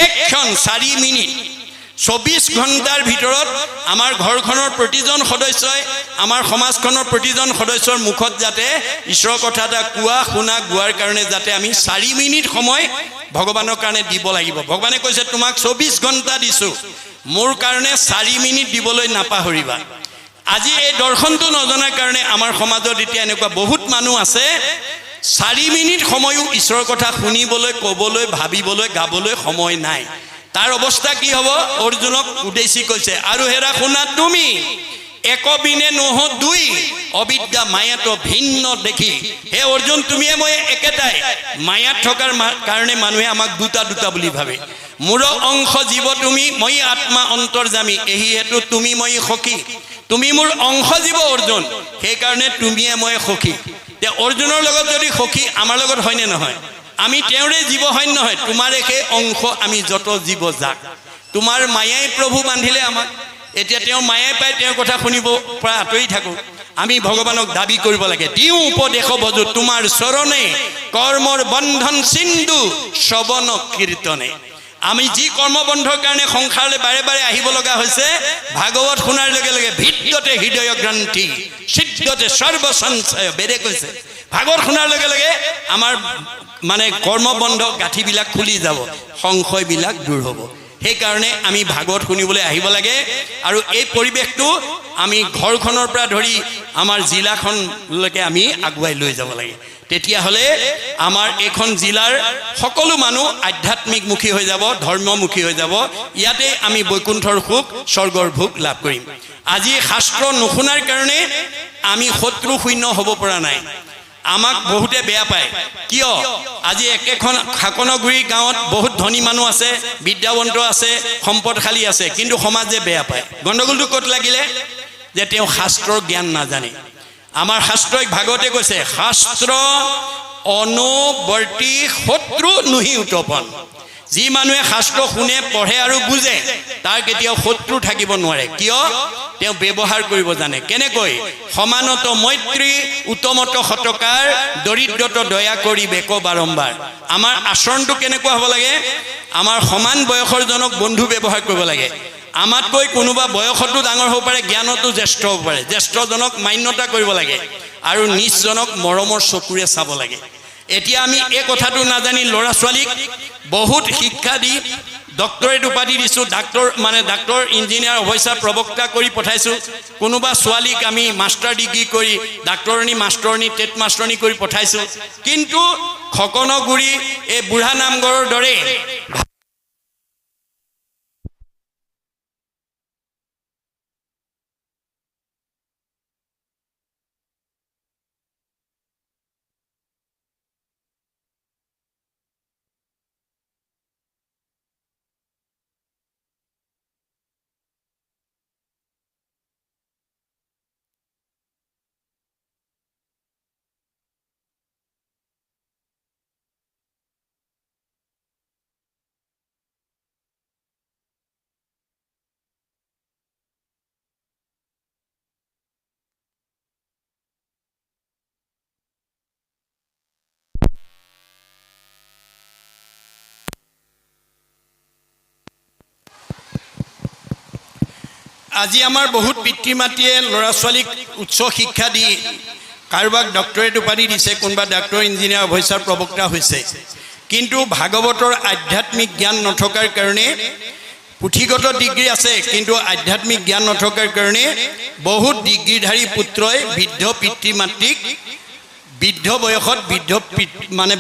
এক ক্ষণ 4 মিনিট 24 ঘণ্টাৰ ভিতৰত আমাৰ ঘৰখনৰ প্ৰতিজন সদস্যই আমাৰ সমাজখনৰ প্ৰতিজন সদস্যৰ মুখত যাতে ঈশ্বৰৰ কথা এটা কোৱা শুনা গোৱাৰ কাৰণে যাতে আমি 4 মিনিট সময় ভগৱানৰ কাৰণে দিব লাগিব ভগৱানে কৈছে তোমাক 24 ঘণ্টা দিছো মোৰ কাৰণে 4 মিনিট দিবলৈ নাপাহৰিবা আজি এই দৰ্শনটো নজনাৰ কাৰণে আমাৰ সমাজত এতিয়া এনেকুৱা বহুত মানুহ আছে 4 মিনিট সময়ও ঈশ্বৰৰ কথা শুনিবলৈ ক'বলৈ ভাবিবলৈ গাবলৈ সময় নাই তাৰ অৱস্থা কি হ'ব অৰ্জুনক উদ্দেশ্যি কৈছে আৰু হেৰা শুনা তুমি একবিনে নহ দুই অবিদ্যা মায়াত ভিন্ন দেখি হে অৰ্জুন তুমিয়ে মই একেটাই মায়াত থকাৰ কাৰণে মানুহে আমাক দুটা দুটা বুলি ভাবে মোৰ অংশ জীৱ তুমি মই আত্মা অন্তৰ্যামী এই হেতু তুমি মই সখী তুমি মোৰ অংশ জীৱ অৰ্জুন সেই কাৰণে তুমিয়ে মই সখী তে অৰ্জুনৰ লগত যদি সখী আমাৰ লগত হয়নে নহয় আমি তেওঁৰে জীৱ হয় নহয় তোমাৰে সেই অংশ আমি যত জীৱ যাক তোমাৰ মায়াই প্ৰভু বান্ধিলে আমাক এতিয়া তেওঁ মায়াই পাই তেওঁৰ কথা শুনিব পৰা আঁতৰি থাকো আমি ভগৱানক দাবী কৰিব লাগে দিওঁ উপদেশ বজু তোমাৰ চৰণে কৰ্মৰ বন্ধন সিন্ধু শ্ৰৱণ কীৰ্তনে আমি যি কৰ্মবন্ধৰ কাৰণে সংসাৰলৈ বাৰে বাৰে আহিব লগা হৈছে ভাগৱত শুনাৰ লগে লগে ভিতৰতে হৃদয় গ্ৰন্থি সিদ্ধতে সৰ্বসংশয় বেদে কৈছে ভাগৱত শুনাৰ লগে লগে আমাৰ মানে কৰ্মবন্ধ গাঁঠিবিলাক খুলি যাব সংশয়বিলাক দূৰ হ'ব সেই কাৰণে আমি ভাগৱত শুনিবলৈ আহিব লাগে আৰু এই পৰিৱেশটো আমি ঘৰখনৰ পৰা ধৰি আমাৰ জিলাখনলৈকে আমি আগুৱাই লৈ যাব লাগে তেতিয়াহ'লে আমাৰ এইখন জিলাৰ সকলো মানুহ আধ্যাত্মিকমুখী হৈ যাব, ধৰ্মমুখী হৈ যাব। ইয়াতে আমি বৈকুণ্ঠৰ সুখ, স্বৰ্গৰ ভোগ লাভ কৰিম। আজি শাস্ত্ৰ নুশুনাৰ কাৰণে আমি শত্ৰু শূন্য হ'ব পৰা নাই। আমাক বহুতে বেয়া পায়। কিয়? আজি একেখন খাকনগুৰি গাঁৱত বহুত ধনী মানুহ আছে, বিদ্যাৱন্ত আছে, সম্পদশালী আছে, কিন্তু সমাজে বেয়া পায়। গণ্ডগোলটো ক'ত লাগিলে? যে তেওঁ শাস্ত্ৰৰ জ্ঞান নাজানে। আমাৰ শাস্ত্ৰই ভাগৱতে কৈছে, শাস্ত্ৰ অনুবৰ্তী শত্ৰু নুহি উত্তপন। যি মানুহে শাস্ত্ৰ শুনে, পঢ়ে আৰু বুজে, তাৰ কেতিয়াও শত্ৰু থাকিব নোৱাৰে। কিয়? তেওঁ ব্যৱহাৰ কৰিব জানে। কেনেকৈ? সমানত মৈত্ৰী, উত্তমত শতকাৰ, দৰিদ্ৰত দয়া কৰি বেক বাৰম্বাৰ। আমাৰ আচৰণটো কেনেকুৱা হ'ব লাগে? আমাৰ সমান বয়সৰ জনক বন্ধু ব্যৱহাৰ কৰিব লাগে। আমাতকৈ কোনোবা বয়সতো ডাঙৰ হ'ব পাৰে, জ্ঞানতো জ্যেষ্ঠ হ'ব পাৰে, জ্যেষ্ঠজনক মান্যতা কৰিব লাগে আৰু নিজজনক মৰমৰ চকুৰে চাব লাগে। এতিয়া আমি এই কথাটো নাজানি ল'ৰা ছোৱালীক বহুত শিক্ষা দি ডক্টৰেট উপাধি দিছোঁ, ডাক্তৰ, ইঞ্জিনিয়াৰ, অফিচাৰ, প্ৰবক্তা কৰি পঠাইছোঁ। কোনোবা ছোৱালীক আমি মাষ্টাৰ ডিগ্ৰী কৰি ডাক্তৰণী, মাষ্টৰণী, টেট মাষ্টৰণী কৰি পঠাইছোঁ। কিন্তু খকনগুৰি এই বুঢ়া নামঘৰৰ দৰে আজি আমাৰ বহুত পিতৃ মাতৃয়ে ল'ৰা ছোৱালীক উচ্চ শিক্ষা দি কাৰোবাক ডক্টৰেট উপাধি দিছে, কোনোবা ডাক্তৰ, ইঞ্জিনিয়াৰ, অফিচাৰ, প্ৰবক্তা হৈছে। কিন্তু ভাগৱতৰ আধ্যাত্মিক জ্ঞান নথকাৰ কাৰণে, পুথিগত ডিগ্ৰী আছে কিন্তু আধ্যাত্মিক জ্ঞান নথকাৰ কাৰণে বহুত ডিগ্ৰীধাৰী পুত্ৰই বৃদ্ধ পিতৃ মাতৃক বৃদ্ধ বয়সত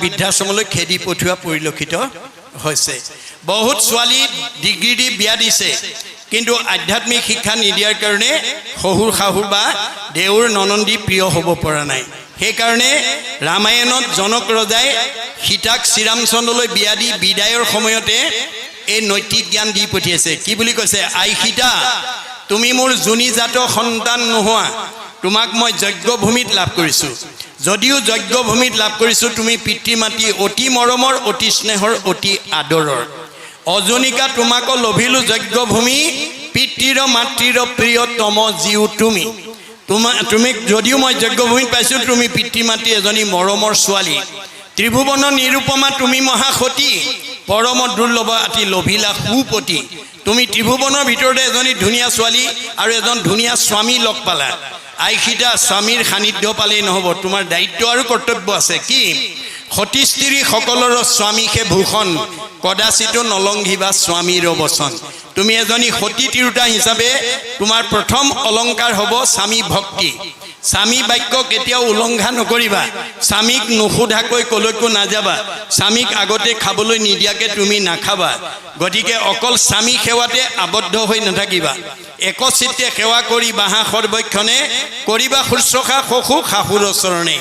বৃদ্ধাশ্ৰমলৈ খেদি পঠোৱা পৰিলক্ষিত হৈছে। বহুত ছোৱালী ডিগ্ৰী দি বিয়া দিছে, কিন্তু আধ্যাত্মিক শিক্ষা নিদিয়াৰ কাৰণে শহুৰ শাহুৰ বা দেউৰ ননন্দী প্ৰিয় হ'ব পৰা নাই। সেইকাৰণে ৰামায়ণত জনক ৰজাই সীতাক শ্ৰীৰামচন্দ্ৰলৈ বিয়া দি বিদায়ৰ সময়তে এই নৈতিক জ্ঞান দি পঠিয়াইছে। কি বুলি কৈছে? আই সীতা, তুমি মোৰ যোনিজাত সন্তান নোহোৱা, তোমাক মই যজ্ঞভূমিত লাভ কৰিছোঁ। যদিও যজ্ঞভূমিত লাভ কৰিছোঁ, তুমি পিতৃ মাতৃ অতি মৰমৰ, অতি স্নেহৰ, অতি আদৰৰ। অজনিকা তোমাকো লভিলো যজ্ঞভূমি, পিতৃৰ মাতৃৰ প্ৰিয়তম জীও তুমি। তুমি যদিও মই যজ্ঞভূমিত পাইছোঁ, তুমি পিতৃ মাতৃ এজনী মৰমৰ ছোৱালী। ত্ৰিভুৱন নিৰূপমা তুমি মহাসতী, পৰম দুৰ্লভ আতি লভিলা সুপতি। তুমি ত্ৰিভুৱনৰ ভিতৰতে এজনী ধুনীয়া ছোৱালী আৰু এজন ধুনীয়া স্বামী লগ পালা। আই সীতা, স্বামীৰ সান্নিধ্য পালেই নহ'ব, তোমাৰ দায়িত্ব আৰু কৰ্তব্য আছে। কি? সতী স্ত্ৰী সকলৰ স্বামীহে ভূষণ, কদাচিত নলংঘিবা স্বামীৰ বচন। তুমি এজনী সতী তিৰোতা হিচাপে তোমাৰ প্ৰথম অলংকাৰ হ'ব স্বামী ভক্তি। স্বামী বাক্য কেতিয়াও উলংঘা নকৰিবা। স্বামীক নুসুধাকৈ কলৈকো নাযাবা। স্বামীক আগতে খাবলৈ নিদিয়াকৈ তুমি নাখাবা। গতিকে অকল স্বামী সেৱাতে আবদ্ধ হৈ নাথাকিবা। একচিত্তে সেৱা কৰি বাহা সৰ্বক্ষণে, কৰিবা শুশ্ৰূষা শহুৰ শাহুৰ চৰণে।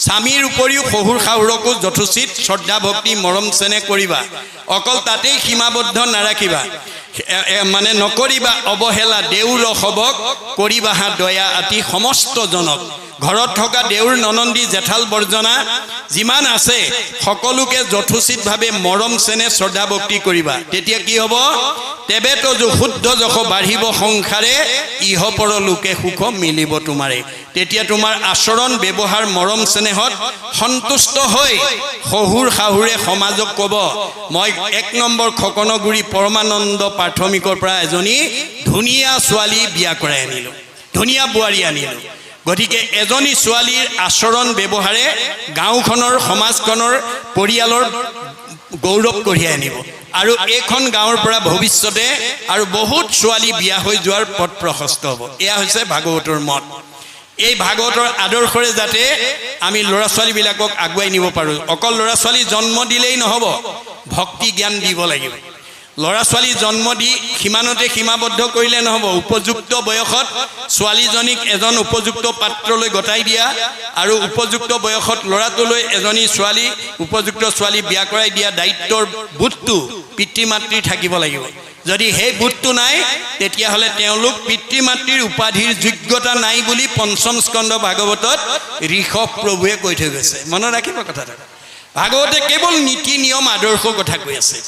স্বামীৰ উপৰিও শহুৰ শাহুৰকো যথোচিত শ্ৰদ্ধা ভক্তি মৰম চেনেহ কৰিবা। অকল তাতেই সীমাবদ্ধ নাৰাখিবা, নকৰিবা অৱহেলা। দেউৰ সবক কৰিবা হা দয়া আতি সমস্ত জনক। ঘৰত থকা দেউৰ ননন্দী জেঠাল বৰ্জনা যিমান আছে সকলোকে যথোচিতভাৱে মৰম চেনেহ শ্ৰদ্ধা ভক্তি কৰিবা। তেতিয়া কি হ'ব? তেবে তজু শুদ্ধ যশ বাঢ়িব সংসাৰে, ইহ পৰ লোকে সুখ মিলিব তোমাৰে। তেতিয়া তোমাৰ আচৰণ ব্যৱহাৰ মৰম চেনেহত সন্তুষ্ট হৈ শহুৰ শাহুৰে সমাজক ক'ব, মই 1 নম্বৰ খকনগুৰি পৰমানন্দ প্ৰাথমিকৰ পৰা এজনী ধুনীয়া ছোৱালী বিয়া কৰাই আনিলোঁ, ধুনীয়া বোৱাৰী আনিলোঁ। গতিকে এজনী ছোৱালীৰ আচৰণ ব্যৱহাৰে গাঁওখনৰ, সমাজখনৰ, পৰিয়ালৰ গৌৰৱ কঢ়িয়াই আনিব আৰু এইখন গাঁৱৰ পৰা ভৱিষ্যতে আৰু বহুত ছোৱালী বিয়া হৈ যোৱাৰ পথ প্ৰশস্ত হ'ব। এয়া হৈছে ভাগৱতৰ মত। এই ভাগৱতৰ আদৰ্শৰে যাতে আমি ল'ৰা ছোৱালীবিলাকক আগুৱাই নিব পাৰোঁ। অকল ল'ৰা ছোৱালী জন্ম দিলেই নহ'ব, ভক্তি জ্ঞান দিব লাগিব। ল'ৰা ছোৱালী জন্ম দি সীমানতে সীমাবদ্ধ কৰিলে নহ'ব। উপযুক্ত বয়সত ছোৱালীজনীক এজন উপযুক্ত পাত্ৰলৈ গতাই দিয়া আৰু উপযুক্ত বয়সত ল'ৰাটোলৈ এজনী ছোৱালী উপযুক্ত ছোৱালী বিয়া কৰাই দিয়া দায়িত্বৰ বোধটো পিতৃ মাতৃৰ থাকিব লাগিব। যদি সেই বোধটো নাই তেতিয়াহ'লে তেওঁলোক পিতৃ মাতৃৰ উপাধিৰ যোগ্যতা নাই বুলি পঞ্চম স্কন্ধ ভাগৱতত ঋষভ প্ৰভুৱে কৈ থৈ গৈছে। মনত ৰাখিব কথাটো। ভাগৱতে কেৱল নীতি নিয়ম আদৰ্শৰ কথা কৈ আছে।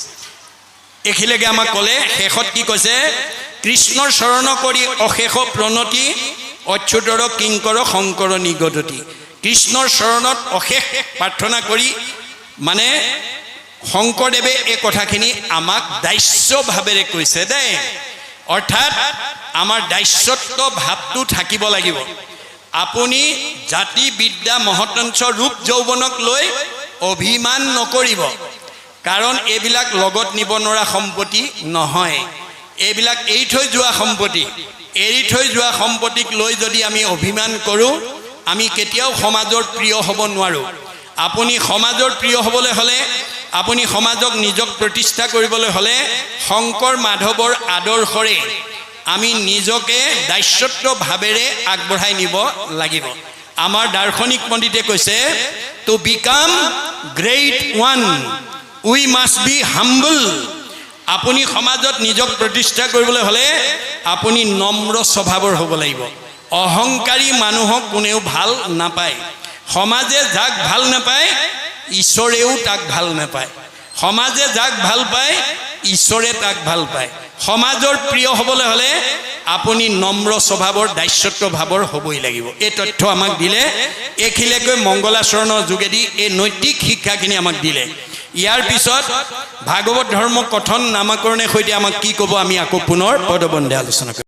এইখিলৈকে আমাক ক'লে। শেষত কি কৈছে? কৃষ্ণৰ চৰণ কৰি অশেষ প্ৰণতি অচ্যুতৰ কিংকৰ শংকৰ নিগদতি। কৃষ্ণৰ চৰণত অশেষ প্ৰাৰ্থনা কৰি মানে শংকৰদেৱে এই কথাখিনি আমাক দাস্যভাৱেৰে কৈছে দেই। অৰ্থাৎ আমাৰ দাস্যত্ব ভাৱটো থাকিব লাগিব। আপুনি জাতি বিদ্যা মহতঞ্চ ৰূপ যৌৱনক লৈ অভিমান নকৰিব, কাৰণ এইবিলাক লগত নিব নোৱাৰা সম্পত্তি নহয়। এইবিলাক এৰি থৈ যোৱা সম্পত্তি। এৰি থৈ যোৱা সম্পত্তিক লৈ যদি আমি অভিমান কৰোঁ, আমি কেতিয়াও সমাজৰ প্ৰিয় হ'ব নোৱাৰোঁ। আপুনি সমাজৰ প্ৰিয় হ'বলৈ হ'লে, আপুনি সমাজক নিজক প্ৰতিষ্ঠা কৰিবলৈ হ'লে শংকৰ মাধৱৰ আদৰ্শৰে আমি নিজকে দাস্যত্ব ভাৱেৰে আগবঢ়াই নিব লাগিব। আমাৰ দাৰ্শনিক পণ্ডিতে কৈছে, to become great one we must be humble. আপুনি সমাজত নিজক প্ৰতিষ্ঠা কৰিবলৈ হ'লে আপুনি নম্ৰ স্বভাৱৰ হ'ব লাগিব। অহংকাৰী মানুহক কোনেও ভাল নাপায়। সমাজে যাক ভাল নাপায় ঈশ্বৰেও তাক ভাল নাপায়। সমাজে যাক ভাল পায় ঈশ্বৰে তাক ভাল পায়। সমাজৰ প্ৰিয় হ'বলৈ হ'লে আপুনি নম্ৰ স্বভাৱৰ দাস্যত্ব ভাৱৰ হ'বই লাগিব। এই তথ্য আমাক দিলে। এইখিলৈকৈ মংগলাচৰণৰ যোগেদি এই নৈতিক শিক্ষাখিনি আমাক দিলে। ইয়াৰ পিছত ভাগৱত ধৰ্ম কথন নামাকৰণৰ সৈতে আমাক কি ক'ব আমি আকৌ পুনৰ পদবন্ধে আলোচনা কৰিম।